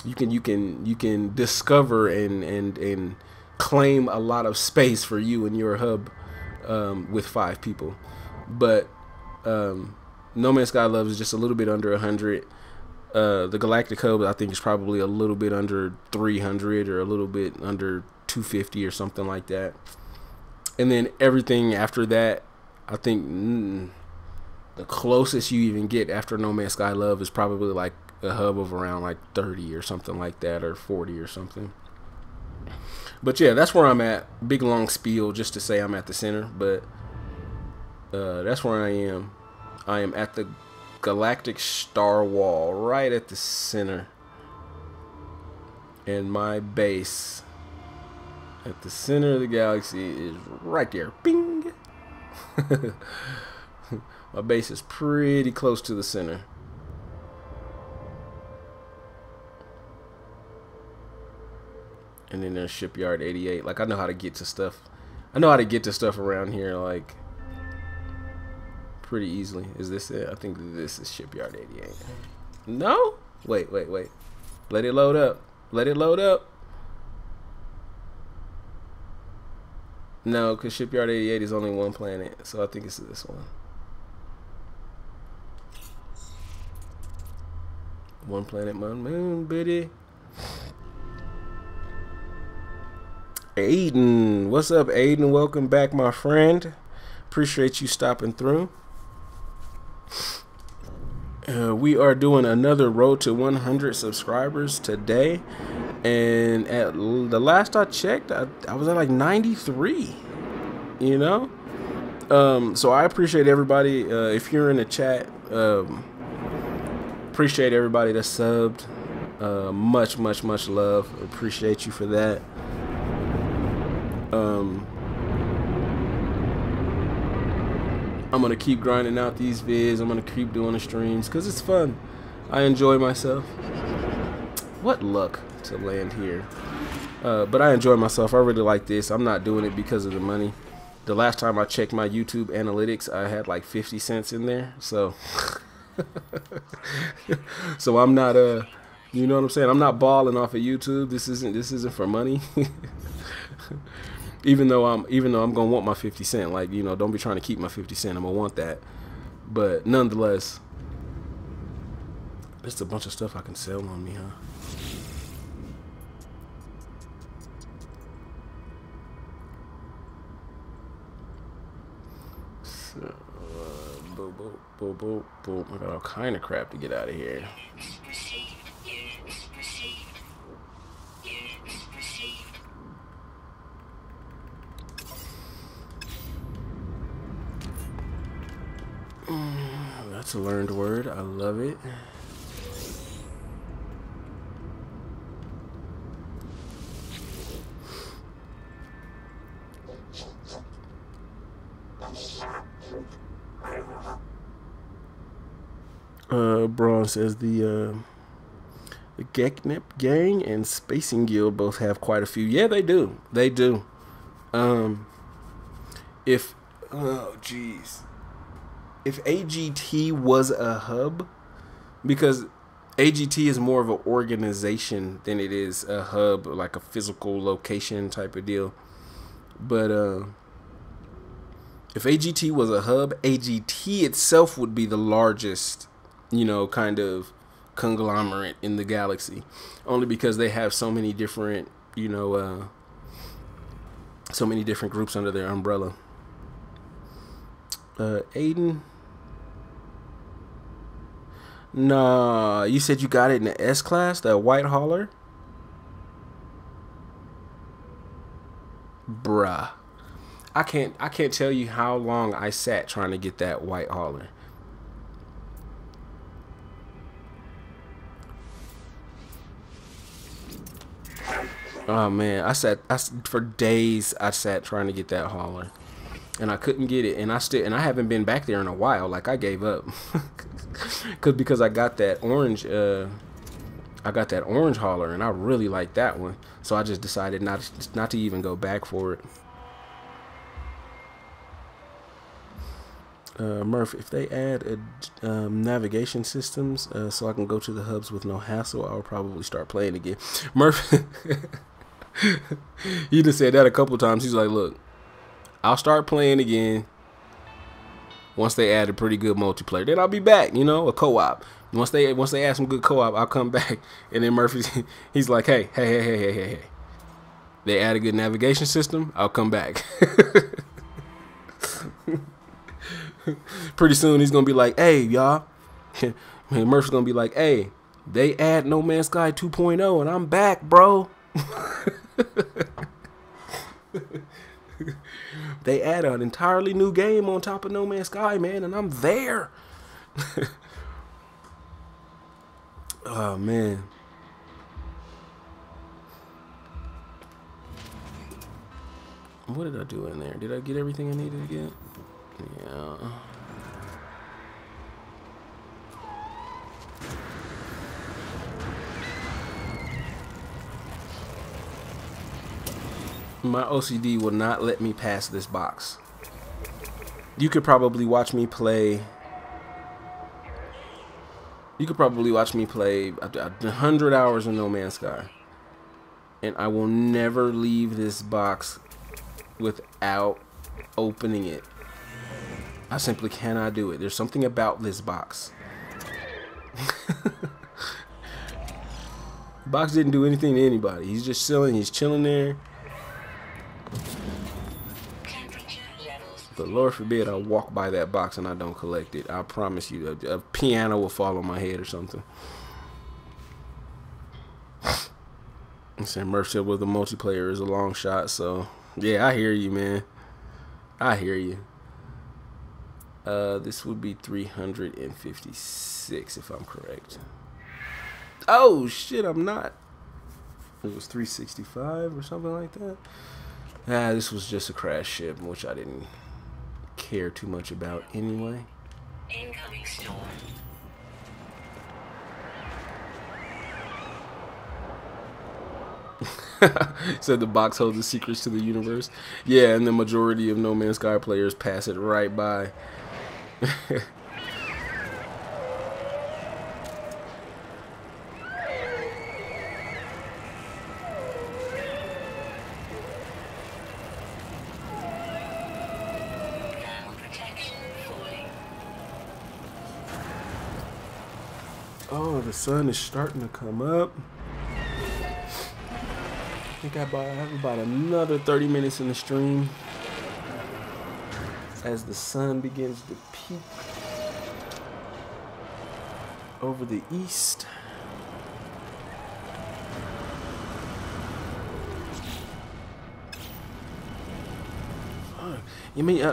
You can discover and claim a lot of space for you and your hub with 5 people. But No Man's Sky Love is just a little bit under 100. The Galactic Hub, I think, is probably a little bit under 300 or a little bit under 250 or something like that. And then everything after that, I think the closest you even get after No Man's Sky Love is probably like a hub of around like 30 or something like that, or 40 or something. But yeah, that's where I'm at. Big long spiel just to say I'm at the center, but that's where I am. I am at the Galactic Star Wall, right at the center, and my base at the center of the galaxy is right there. Bing. My base is pretty close to the center. And then there's Shipyard 88. Like, I know how to get to stuff. I know how to get to stuff around here, like, pretty easily. Is this it? I think this is Shipyard 88. No? Wait. Let it load up. Let it load up. No, because Shipyard 88 is only one planet, so I think it's this one. One planet, one moon, bitty. Aiden, what's up, Aiden? Welcome back, my friend. Appreciate you stopping through. We are doing another road to 100 subscribers today, and at the last I checked, I was at like 93. You know, so I appreciate everybody. If you're in the chat, appreciate everybody that subbed. Much love. Appreciate you for that. I'm gonna keep grinding out these vids. I'm gonna keep doing the streams because it's fun. I enjoy myself. What luck to land here. But I enjoy myself. I really like this. I'm not doing it because of the money. The last time I checked my YouTube analytics, I had like 50 cents in there. So so I'm not you know what I'm saying? I'm not balling off of YouTube. This isn't for money. Even though I'm gonna want my 50 cent, like, you know, don't be trying to keep my 50 cent. I'm gonna want that. But nonetheless, there's a bunch of stuff I can sell on me, huh? Boom, boom, boom, boom, boom. I got all kind of crap to get out of here. Units received. Units received. Units received. That's a learned word. I love it. Braun says the Geknip Gang and Spacing Guild both have quite a few. Yeah, they do. They do. If AGT was a hub, because AGT is more of an organization than it is a hub, like a physical location type of deal. But if AGT was a hub, AGT itself would be the largest, kind of conglomerate in the galaxy, only because they have so many different, so many different groups under their umbrella. Aiden. Nah, you said you got it in the S class, that white hauler? Bruh. I can't tell you how long I sat trying to get that white hauler. Oh man, for days I sat trying to get that hauler. And I couldn't get it, and I haven't been back there in a while. Like, I gave up. because I got that orange hauler, and I really like that one. So I just decided not to even go back for it. Murph, if they add navigation systems so I can go to the hubs with no hassle, I'll probably start playing again. Murph, he just said that a couple times. He's like, look, I'll start playing again once they add a pretty good multiplayer. Then I'll be back, a co-op. Once they add some good co-op, I'll come back. And then he's like, hey. They add a good navigation system, I'll come back. Pretty soon he's gonna be like, hey, y'all. Murph's gonna be like, hey, they add No Man's Sky 2.0 and I'm back, bro. They add an entirely new game on top of No Man's Sky, man, and I'm there. Oh, man. What did I do in there? Did I get everything I needed to get? Yeah. My OCD will not let me pass this box. You could probably watch me play. You could probably watch me play 100 hours in No Man's Sky, and I will never leave this box without opening it. I simply cannot do it. There's something about this box. Box didn't do anything to anybody. He's just chilling. He's chilling there. But Lord forbid I walk by that box and I don't collect it. I promise you, a piano will fall on my head or something. I'm saying Murph said, well, the multiplayer is a long shot. So, yeah, I hear you, man. I hear you. This would be 356 if I'm correct. Oh, shit, I'm not. It was 365 or something like that. This was just a crash ship, which I didn't care too much about anyway. Incoming storm. Said the box holds the secrets to the universe. Yeah, and the majority of No Man's Sky players pass it right by. Oh, the sun is starting to come up. I think I have about another 30 minutes in the stream. as the sun begins to peak over the east. Fuck. You mean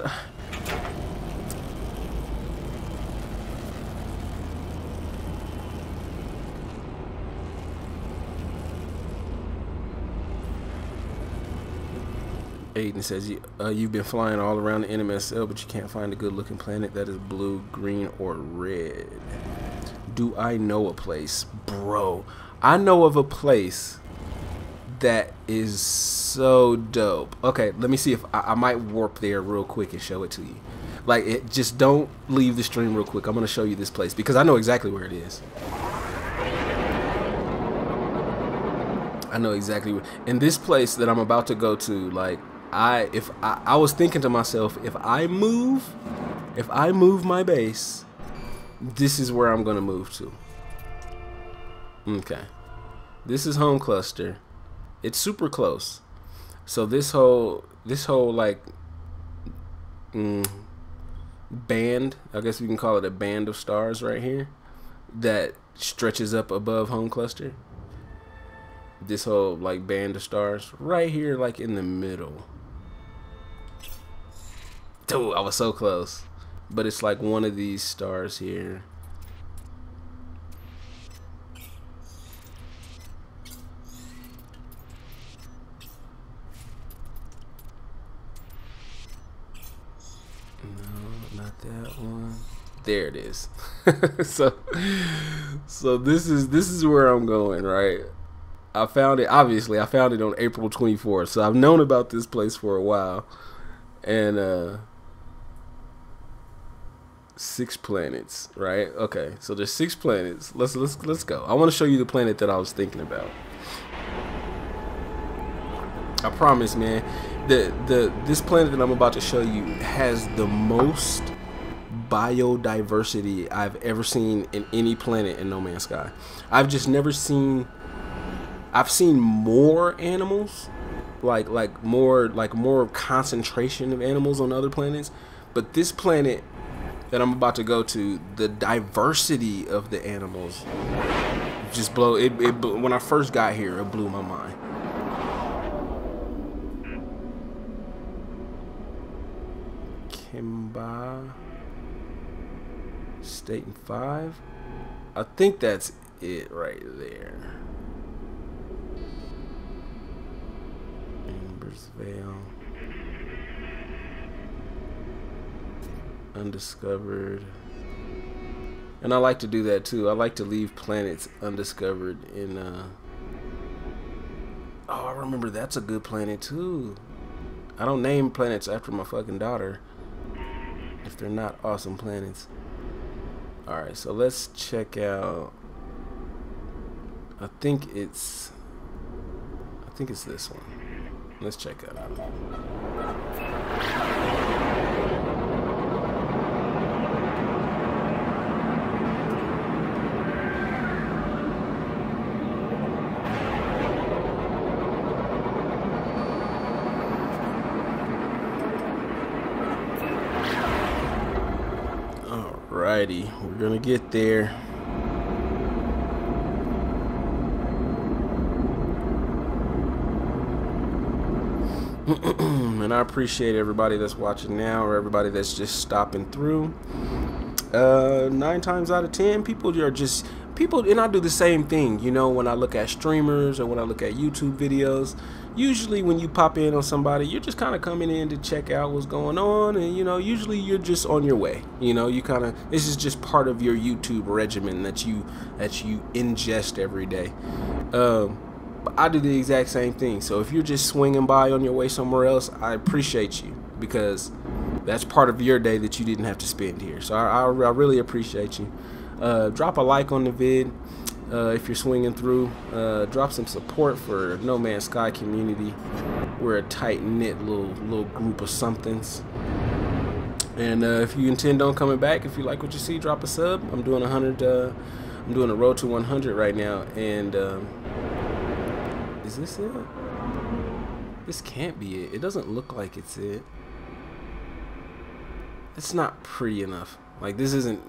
Aiden says you've been flying all around the NMSL, but you can't find a good-looking planet that is blue, green, or red. Do I know a place? Bro, I know of a place that is so dope. Okay, let me see if I might warp there real quick and show it to you. Like, just don't leave the stream real quick. I'm going to show you this place because I know exactly where it is. I know exactly where. And this place that I'm about to go to, like, I was thinking to myself, if I move my base, this is where I'm gonna move to. Okay, this is home cluster. It's super close. So this whole like band, I guess we can call it a band of stars right here that stretches up above home cluster. This whole like band of stars right here, like in the middle. Dude, I was so close. But it's like one of these stars here. No, not that one. There it is. so this is where I'm going, right? I found it, obviously I found it on April 24th. So I've known about this place for a while. And 6 planets, right? Okay, so there's 6 planets. Let's go. I want to show you the planet that I was thinking about. I promise, man. This planet that I'm about to show you has the most biodiversity I've ever seen in any planet in No Man's Sky. I've just never seen. I've seen more animals, like more concentration of animals on other planets, but this planet that I'm about to go to, the diversity of the animals just blow it. When I first got here, it blew my mind. Kimba State 5. I think that's it right there. Ambersvale. Undiscovered. And I like to do that too. I like to leave planets undiscovered in oh, I remember that's a good planet too. I don't name planets after my fucking daughter if they're not awesome planets. Alright, so let's check out. I think it's this one. Let's check it out. Alrighty, we're gonna get there. And I appreciate everybody that's watching now or everybody that's just stopping through. 9 times out of 10, people, and I do the same thing, you know, when I look at streamers or when I look at YouTube videos. Usually when you pop in on somebody, you're just kind of coming in to check out what's going on, and you know, usually you're just on your way. You know, you kind of, this is just part of your YouTube regimen that you ingest every day. But I do the exact same thing. So if you're just swinging by on your way somewhere else, I appreciate you, because that's part of your day that you didn't have to spend here. So I really appreciate you. Drop a like on the vid if you're swinging through. Drop some support for No Man's Sky community. We're a tight-knit little group of somethings. And if you intend on coming back, if you like what you see, drop a sub. I'm doing 100. I'm doing a road to 100 right now, and is this it? This can't be it. It doesn't look like it's it. It's not pretty enough. Like, this isn't.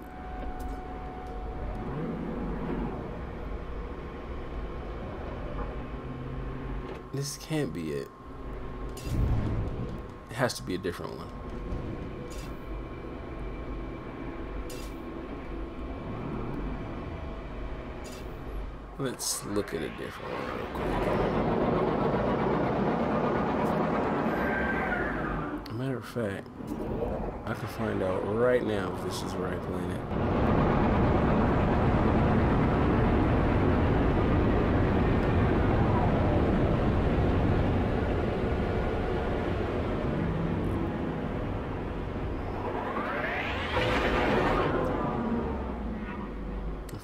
This can't be it. It has to be a different one. Let's look at a different one real quick. Matter of fact, I can find out right now if this is the right planet.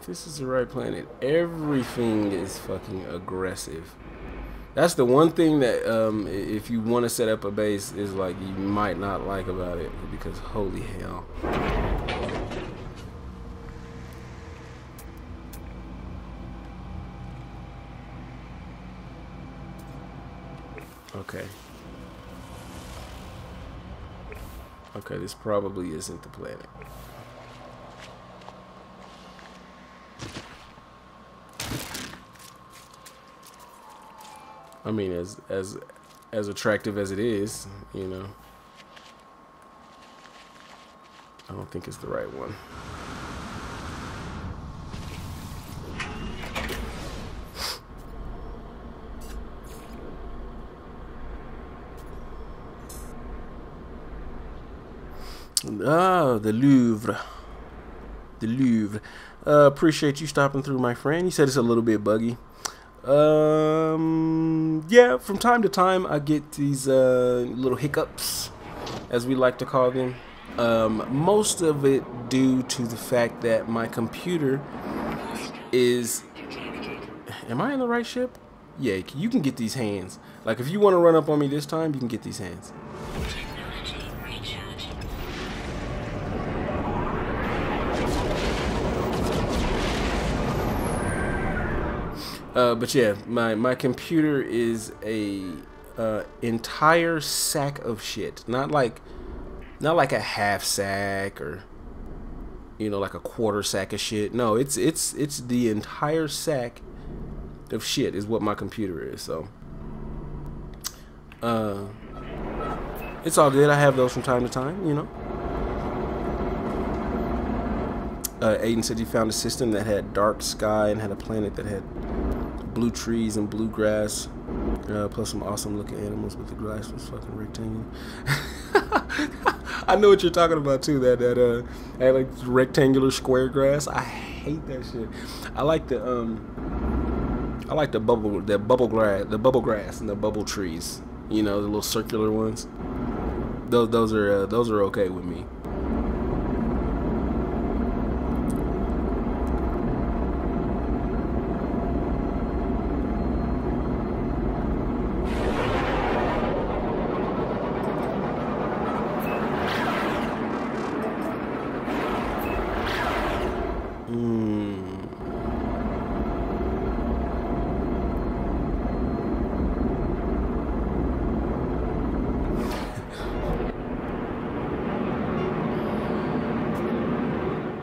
This is the right planet. Everything is fucking aggressive. That's the one thing that if you want to set up a base is like you might not like about it, because holy hell. Okay. Okay, this probably isn't the planet. I mean, as attractive as it is, you know, I don't think it's the right one. Ah, the Louvre. The Louvre. Appreciate you stopping through, my friend. You said it's a little bit buggy. Yeah, from time to time I get these little hiccups, as we like to call them. Most of it due to the fact that my computer is... Am I in the right ship? Yeah, you can get these hands. Like, if you want to run up on me this time, you can get these hands. But yeah, my computer is a entire sack of shit. Not like a half sack, or you know, like a quarter sack of shit. No, it's the entire sack of shit is what my computer is. So it's all good. I have those from time to time, you know. Aiden said he found a system that had dark sky and had a planet that had blue trees and blue grass, plus some awesome looking animals, but the grass was fucking rectangular. I know what you're talking about too. That like rectangular square grass. I hate that shit. I like the bubble grass and the bubble trees. You know, the little circular ones. Those are okay with me.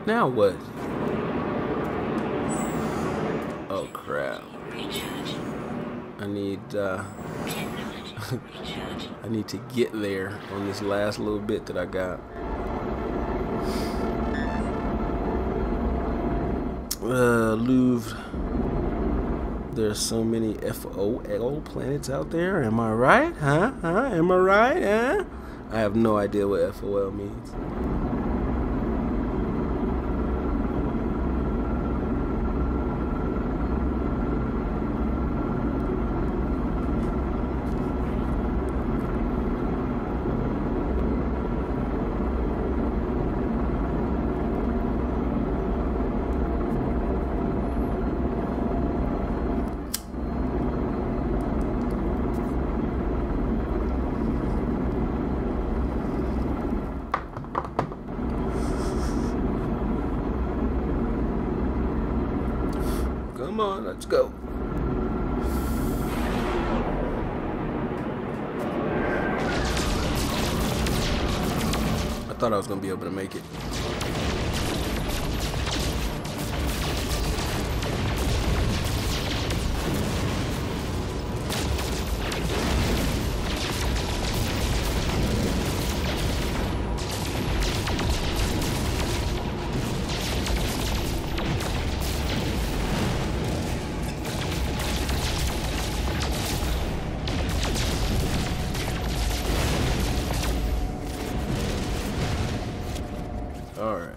Now what? Oh crap. I need to get there on this last little bit that I got. Louvre. There's so many FOL planets out there. Am I right? Huh? Am I right? Huh? I have no idea what FOL means. Come on, let's go. I thought I was gonna be able to make it. Alright,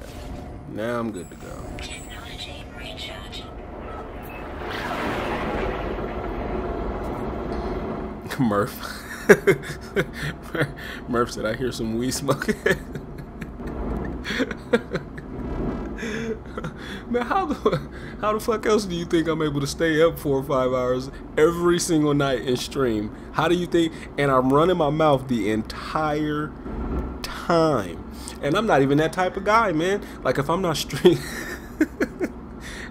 now I'm good to go. Technology recharge. Murph. Murph said, I hear some weed smoking. Man, how the fuck else do you think I'm able to stay up 4 or 5 hours every single night and stream? How do you think? And I'm running my mouth the entire time. And I'm not even that type of guy, man. Like, if I'm not streaming,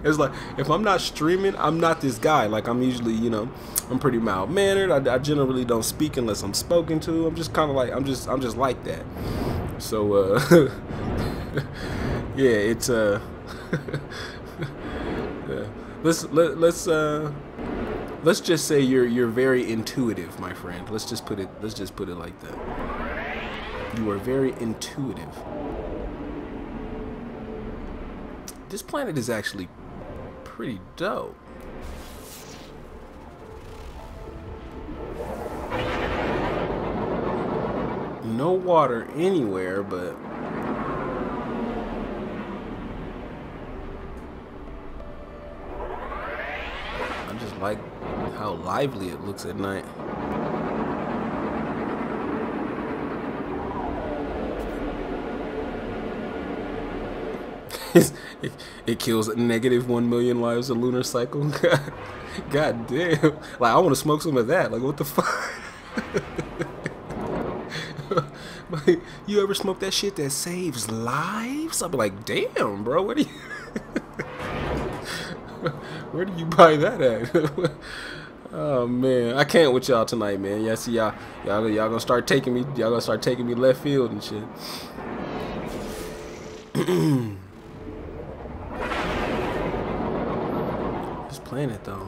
it's like, if I'm not streaming, I'm not this guy. Like, I'm usually, you know, I'm pretty mild-mannered. I generally don't speak unless I'm spoken to. I'm just kind of like, I'm just like that. So, yeah, it's, yeah. Let's just say you're very intuitive, my friend. Let's just put it like that. You are very intuitive. This planet is actually pretty dope. No water anywhere, but I just like how lively it looks at night. It kills -1 million lives a lunar cycle. God damn. Like, I want to smoke some of that. Like, what the fuck? Like, you ever smoke that shit that saves lives? I'll be like, damn, bro, where do you buy that at? Oh man, I can't with y'all tonight, man. Yeah, see y'all gonna start taking me. Y'all gonna start taking me left field and shit. This planet, though.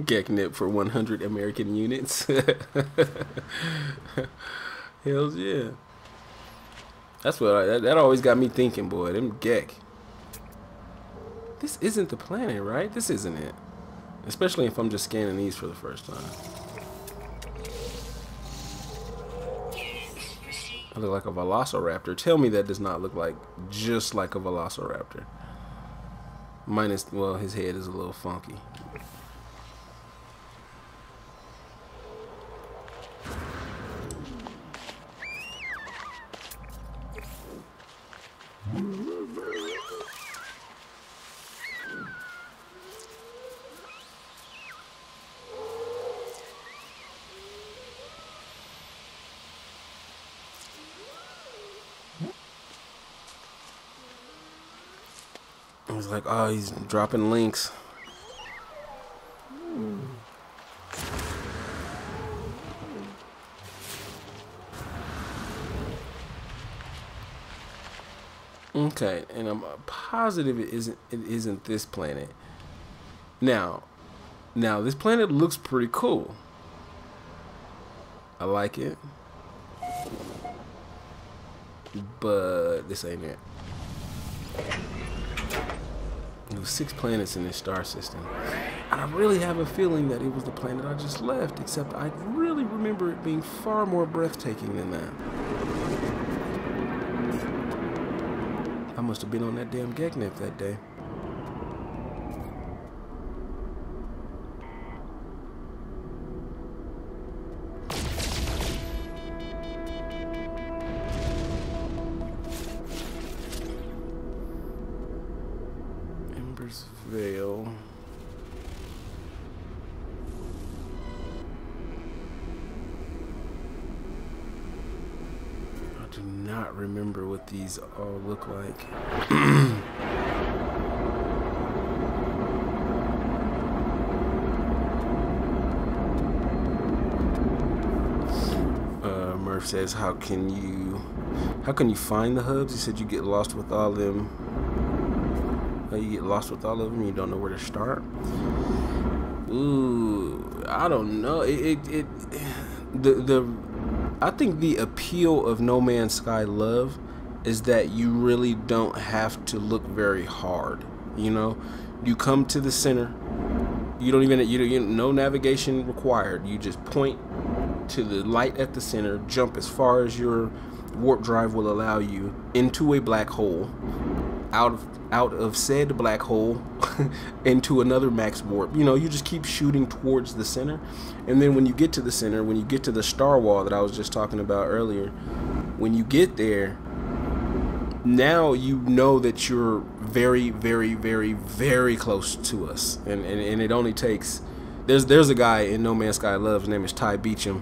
Geknip for 100 American units. Hells yeah. That's what that always got me thinking, boy. Them Gek. This isn't the planet, right? This isn't it. Especially if I'm just scanning these for the first time. I look like a velociraptor. Tell me that does not look like just like a velociraptor. Minus, well, his head is a little funky. I was like, oh, he's dropping links. Okay, and I'm positive it isn't this planet. Now this planet looks pretty cool. I like it. But this ain't it. There was 6 planets in this star system. And I really have a feeling that it was the planet I just left, except I really remember it being far more breathtaking than that. I must have been on that damn Geknip that day. Ember's Veil. do not remember what these all look like. Murph says, how can you find the hubs? He said you get lost with all them. You get lost with all of them. You don't know where to start. Ooh, I don't know. I think the appeal of No Man's Sky Love is that you really don't have to look very hard. You know, you come to the center. You don't no navigation required. You just point to the light at the center, jump as far as your warp drive will allow you into a black hole, out of said black hole into another max warp. You know, you just keep shooting towards the center, and then when you get to the center, when you get to the star wall that I was just talking about earlier, when you get there, now you know that you're very, very, very, very close to us, and it only takes. There's a guy in No Man's Sky Love. His name is Ty Beecham.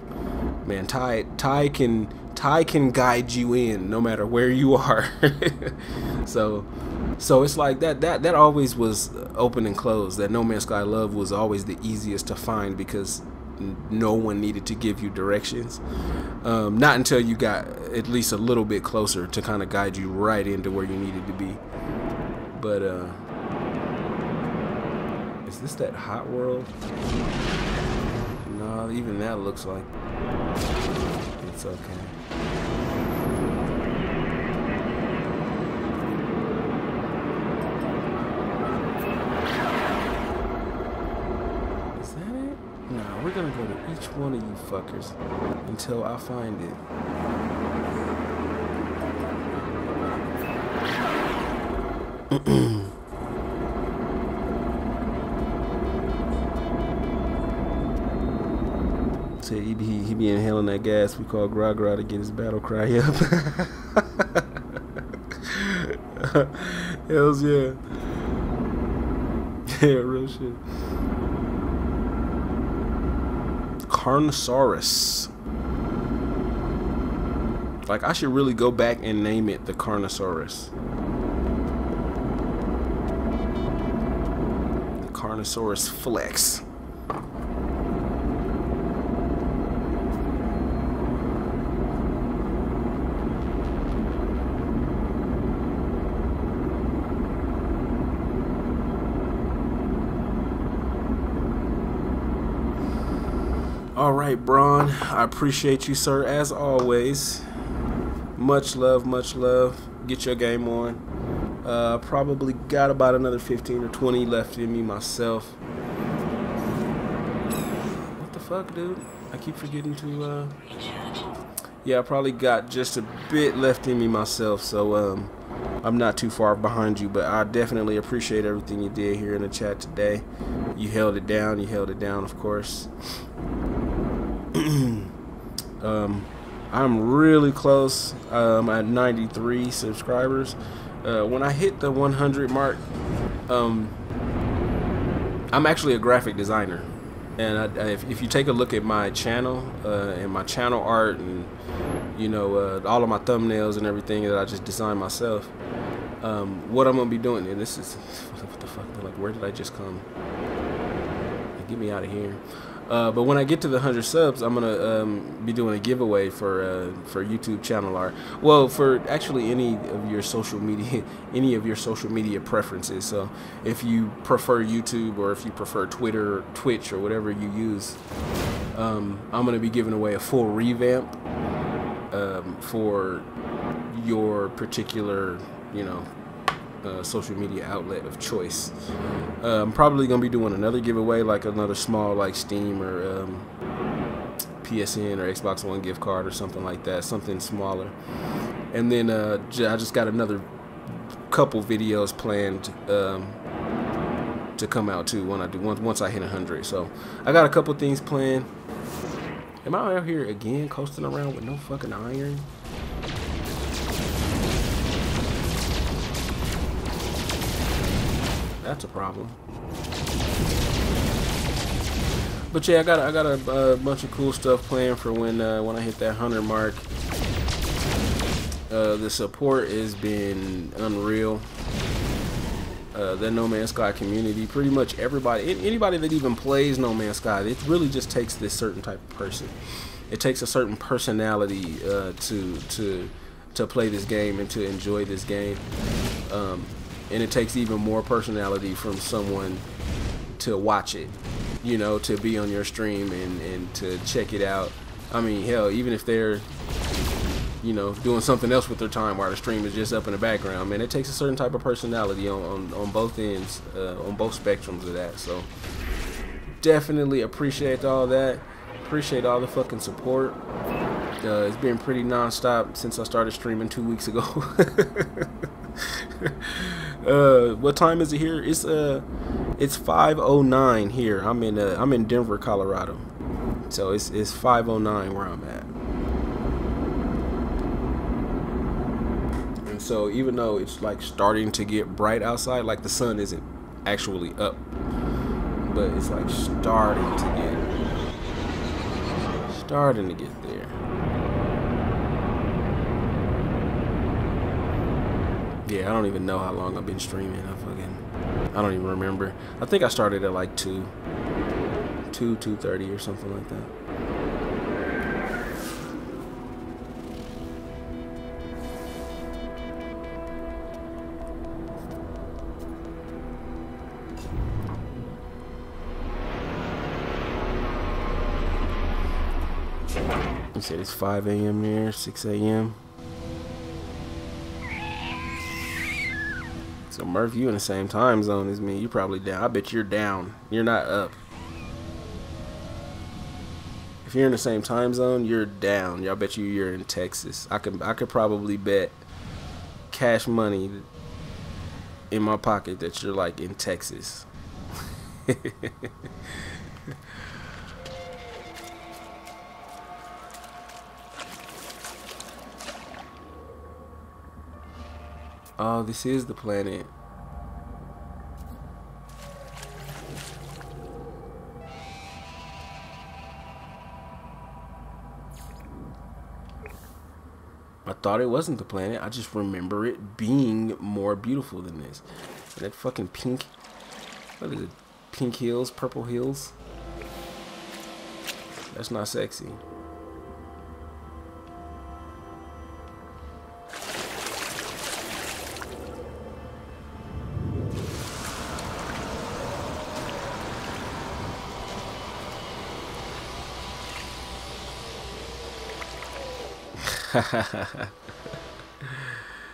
Man, Ty can guide you in no matter where you are. so it's like that always was open and closed. That No Man's Sky Love was always the easiest to find because no one needed to give you directions. Not until you got at least a little bit closer to kind of guide you right into where you needed to be. But is this that Hot World? No, even that looks like it's okay. Is that it? No, we're gonna go to each one of you fuckers until I find it. Said he be inhaling that gas we call gra gra to get his battle cry up. Hells yeah. Yeah, real shit. Carnosaurus. Like, I should really go back and name it the Carnosaurus. The Carnosaurus Flex. All right, Braun, I appreciate you, sir, as always. Much love, much love. Get your game on. Probably got about another 15 or 20 left in me myself. What the fuck, dude? I keep forgetting to, yeah, I probably got just a bit left in me myself, so, I'm not too far behind you, but I definitely appreciate everything you did here in the chat today. You held it down, of course. I'm really close. I'm at 93 subscribers. When I hit the 100 mark, I'm actually a graphic designer, and if you take a look at my channel and my channel art, and you know, all of my thumbnails and everything that I just designed myself, what I'm gonna be doing, and this is what the fuck, like, where did I just come? Get me out of here. But when I get to the 100 subs, I'm gonna be doing a giveaway for YouTube channel art. Well, for actually any of your social media preferences. So if you prefer YouTube, or if you prefer Twitter, or Twitch, or whatever you use, I'm gonna be giving away a full revamp for your particular, you know, social media outlet of choice. I'm probably gonna be doing another giveaway, like another small, like Steam or PSN or Xbox One gift card or something like that, something smaller. And then I just got another couple videos planned to come out too once I hit 100. So I got a couple things planned. Am I out here again coasting around with no fucking iron? That's a problem. But yeah, I got a bunch of cool stuff planned for when I hit that 100 mark. The support has been unreal. The No Man's Sky community, pretty much everybody, anybody that even plays No Man's Sky, it really just takes this certain type of person. It takes a certain personality to play this game and to enjoy this game, and it takes even more personality from someone to watch it, you know, to be on your stream and to check it out. I mean, hell, even if they're, you know, doing something else with their time while the stream is just up in the background, man, it takes a certain type of personality on both ends, on both spectrums of that. So definitely appreciate all that. Appreciate all the fucking support. It's been pretty non-stop since I started streaming 2 weeks ago. What time is it here? It's 5:09 here. I'm in Denver, Colorado. So it's 5:09 where I'm at. And so even though it's like starting to get bright outside, like the sun isn't actually up, but it's like starting to get there. Yeah, I don't even know how long I've been streaming. I don't even remember. I think I started at like 2:30 or something like that. You said it's 5 a.m. there, 6 a.m. So Murph, you in the same time zone as me. You probably down. I bet you're down. You're not up. If you're in the same time zone, you're down. Y'all bet you're in Texas. I could probably bet cash money in my pocket that you're like in Texas. Oh, this is the planet. I thought it wasn't the planet. I just remember it being more beautiful than this. And that fucking pink, what is it? Pink hills, purple hills? That's not sexy.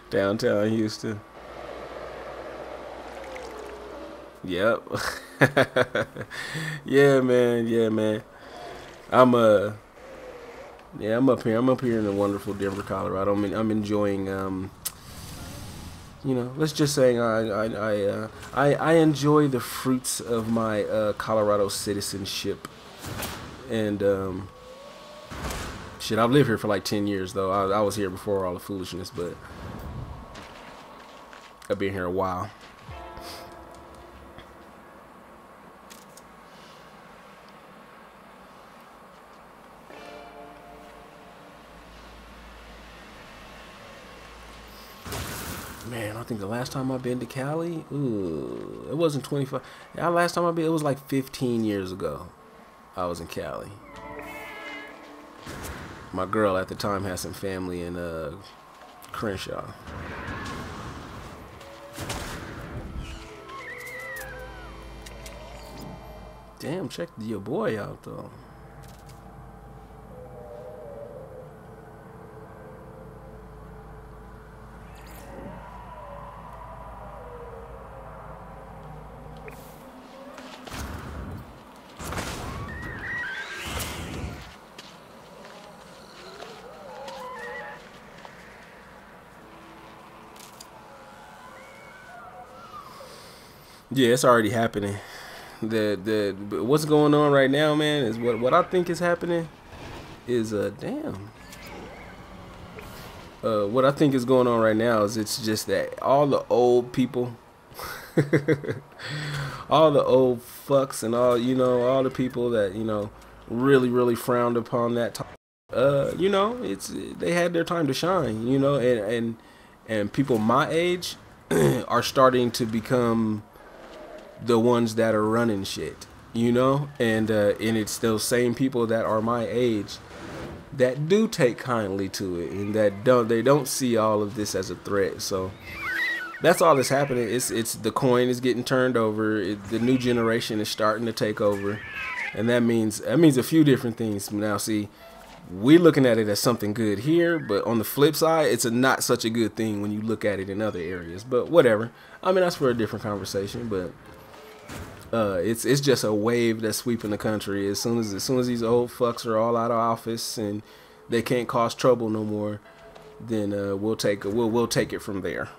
Downtown Houston. Yep. Yeah, man. I'm up here in the wonderful Denver, Colorado. I'm enjoying you know, let's just say I enjoy the fruits of my Colorado citizenship. And shit, I've lived here for like 10 years, though. I was here before all the foolishness, but I've been here a while. Man, I think the last time I've been to Cali, it wasn't 25. Yeah, last time it was like 15 years ago. I was in Cali. My girl at the time had some family in Crenshaw. Damn, check your boy out though. Yeah, it's already happening. What's going on right now, man, is what I think is happening is what I think is going on right now is it's just that all the old people, all the old fucks and all, you know, all the people that, you know, really frowned upon that you know, they had their time to shine, you know, and people my age are starting to become the ones that are running shit, you know, and it's those same people that are my age that do take kindly to it, and that don't see all of this as a threat. So that's all that's happening. It's the coin is getting turned over. The new generation is starting to take over, and that means a few different things. Now, see, we're looking at it as something good here, but on the flip side, it's not such a good thing when you look at it in other areas. But whatever. I mean, that's for a different conversation. But it's just a wave that's sweeping the country. As soon as these old fucks are all out of office and they can't cause trouble no more, then we'll take it from there.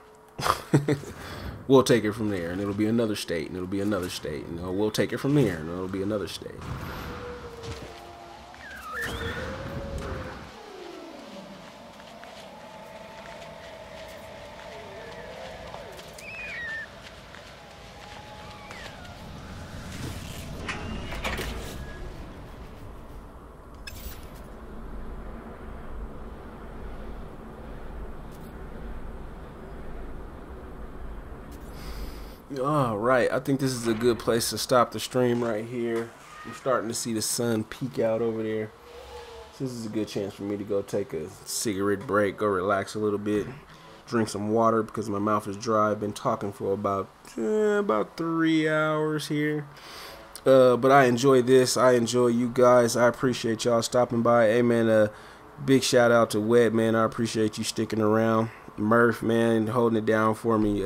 We'll take it from there, and it'll be another state, and it'll be another state, and we'll take it from there, and it'll be another state. All right, I think this is a good place to stop the stream right here. I'm starting to see the sun peek out over there. So this is a good chance for me to go take a cigarette break, go relax a little bit, drink some water because my mouth is dry. I've been talking for about 3 hours here. But I enjoy this. I enjoy you guys. I appreciate y'all stopping by. Hey, man, big shout out to Wet, man. I appreciate you sticking around. Murph, man, holding it down for me.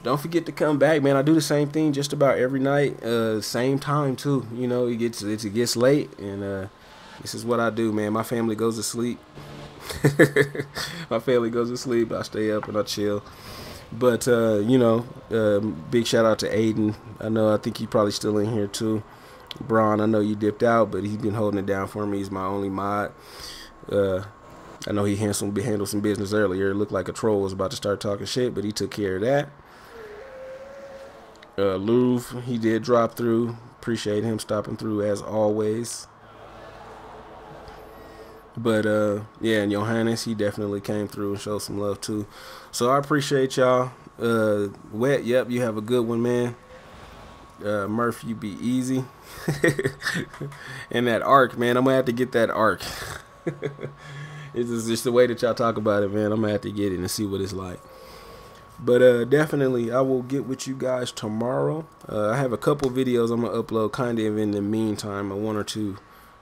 Don't forget to come back, man. I do the same thing just about every night, same time too. You know, it gets late, and this is what I do, man. My family goes to sleep. My family goes to sleep. I stay up and I chill. But you know, big shout out to Aiden. I think he's probably still in here too. Braun, I know you dipped out, but he's been holding it down for me. He's my only mod. I know he handled some business earlier. It looked like a troll was about to start talking shit, but he took care of that. Louvre, he did drop through. Appreciate him stopping through as always. But yeah, and Johannes, he definitely came through and showed some love too. So I appreciate y'all. Wet, yep, you have a good one, man. Murph, you be easy. And that arc, man, I'm gonna have to get that arc. It's just the way that y'all talk about it, man. I'm gonna have to get it and see what it's like. But definitely, I will get with you guys tomorrow. I have a couple videos I'm going to upload kind of in the meantime, one or two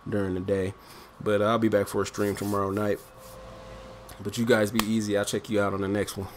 during the day. But I'll be back for a stream tomorrow night. But you guys be easy. I'll check you out on the next one.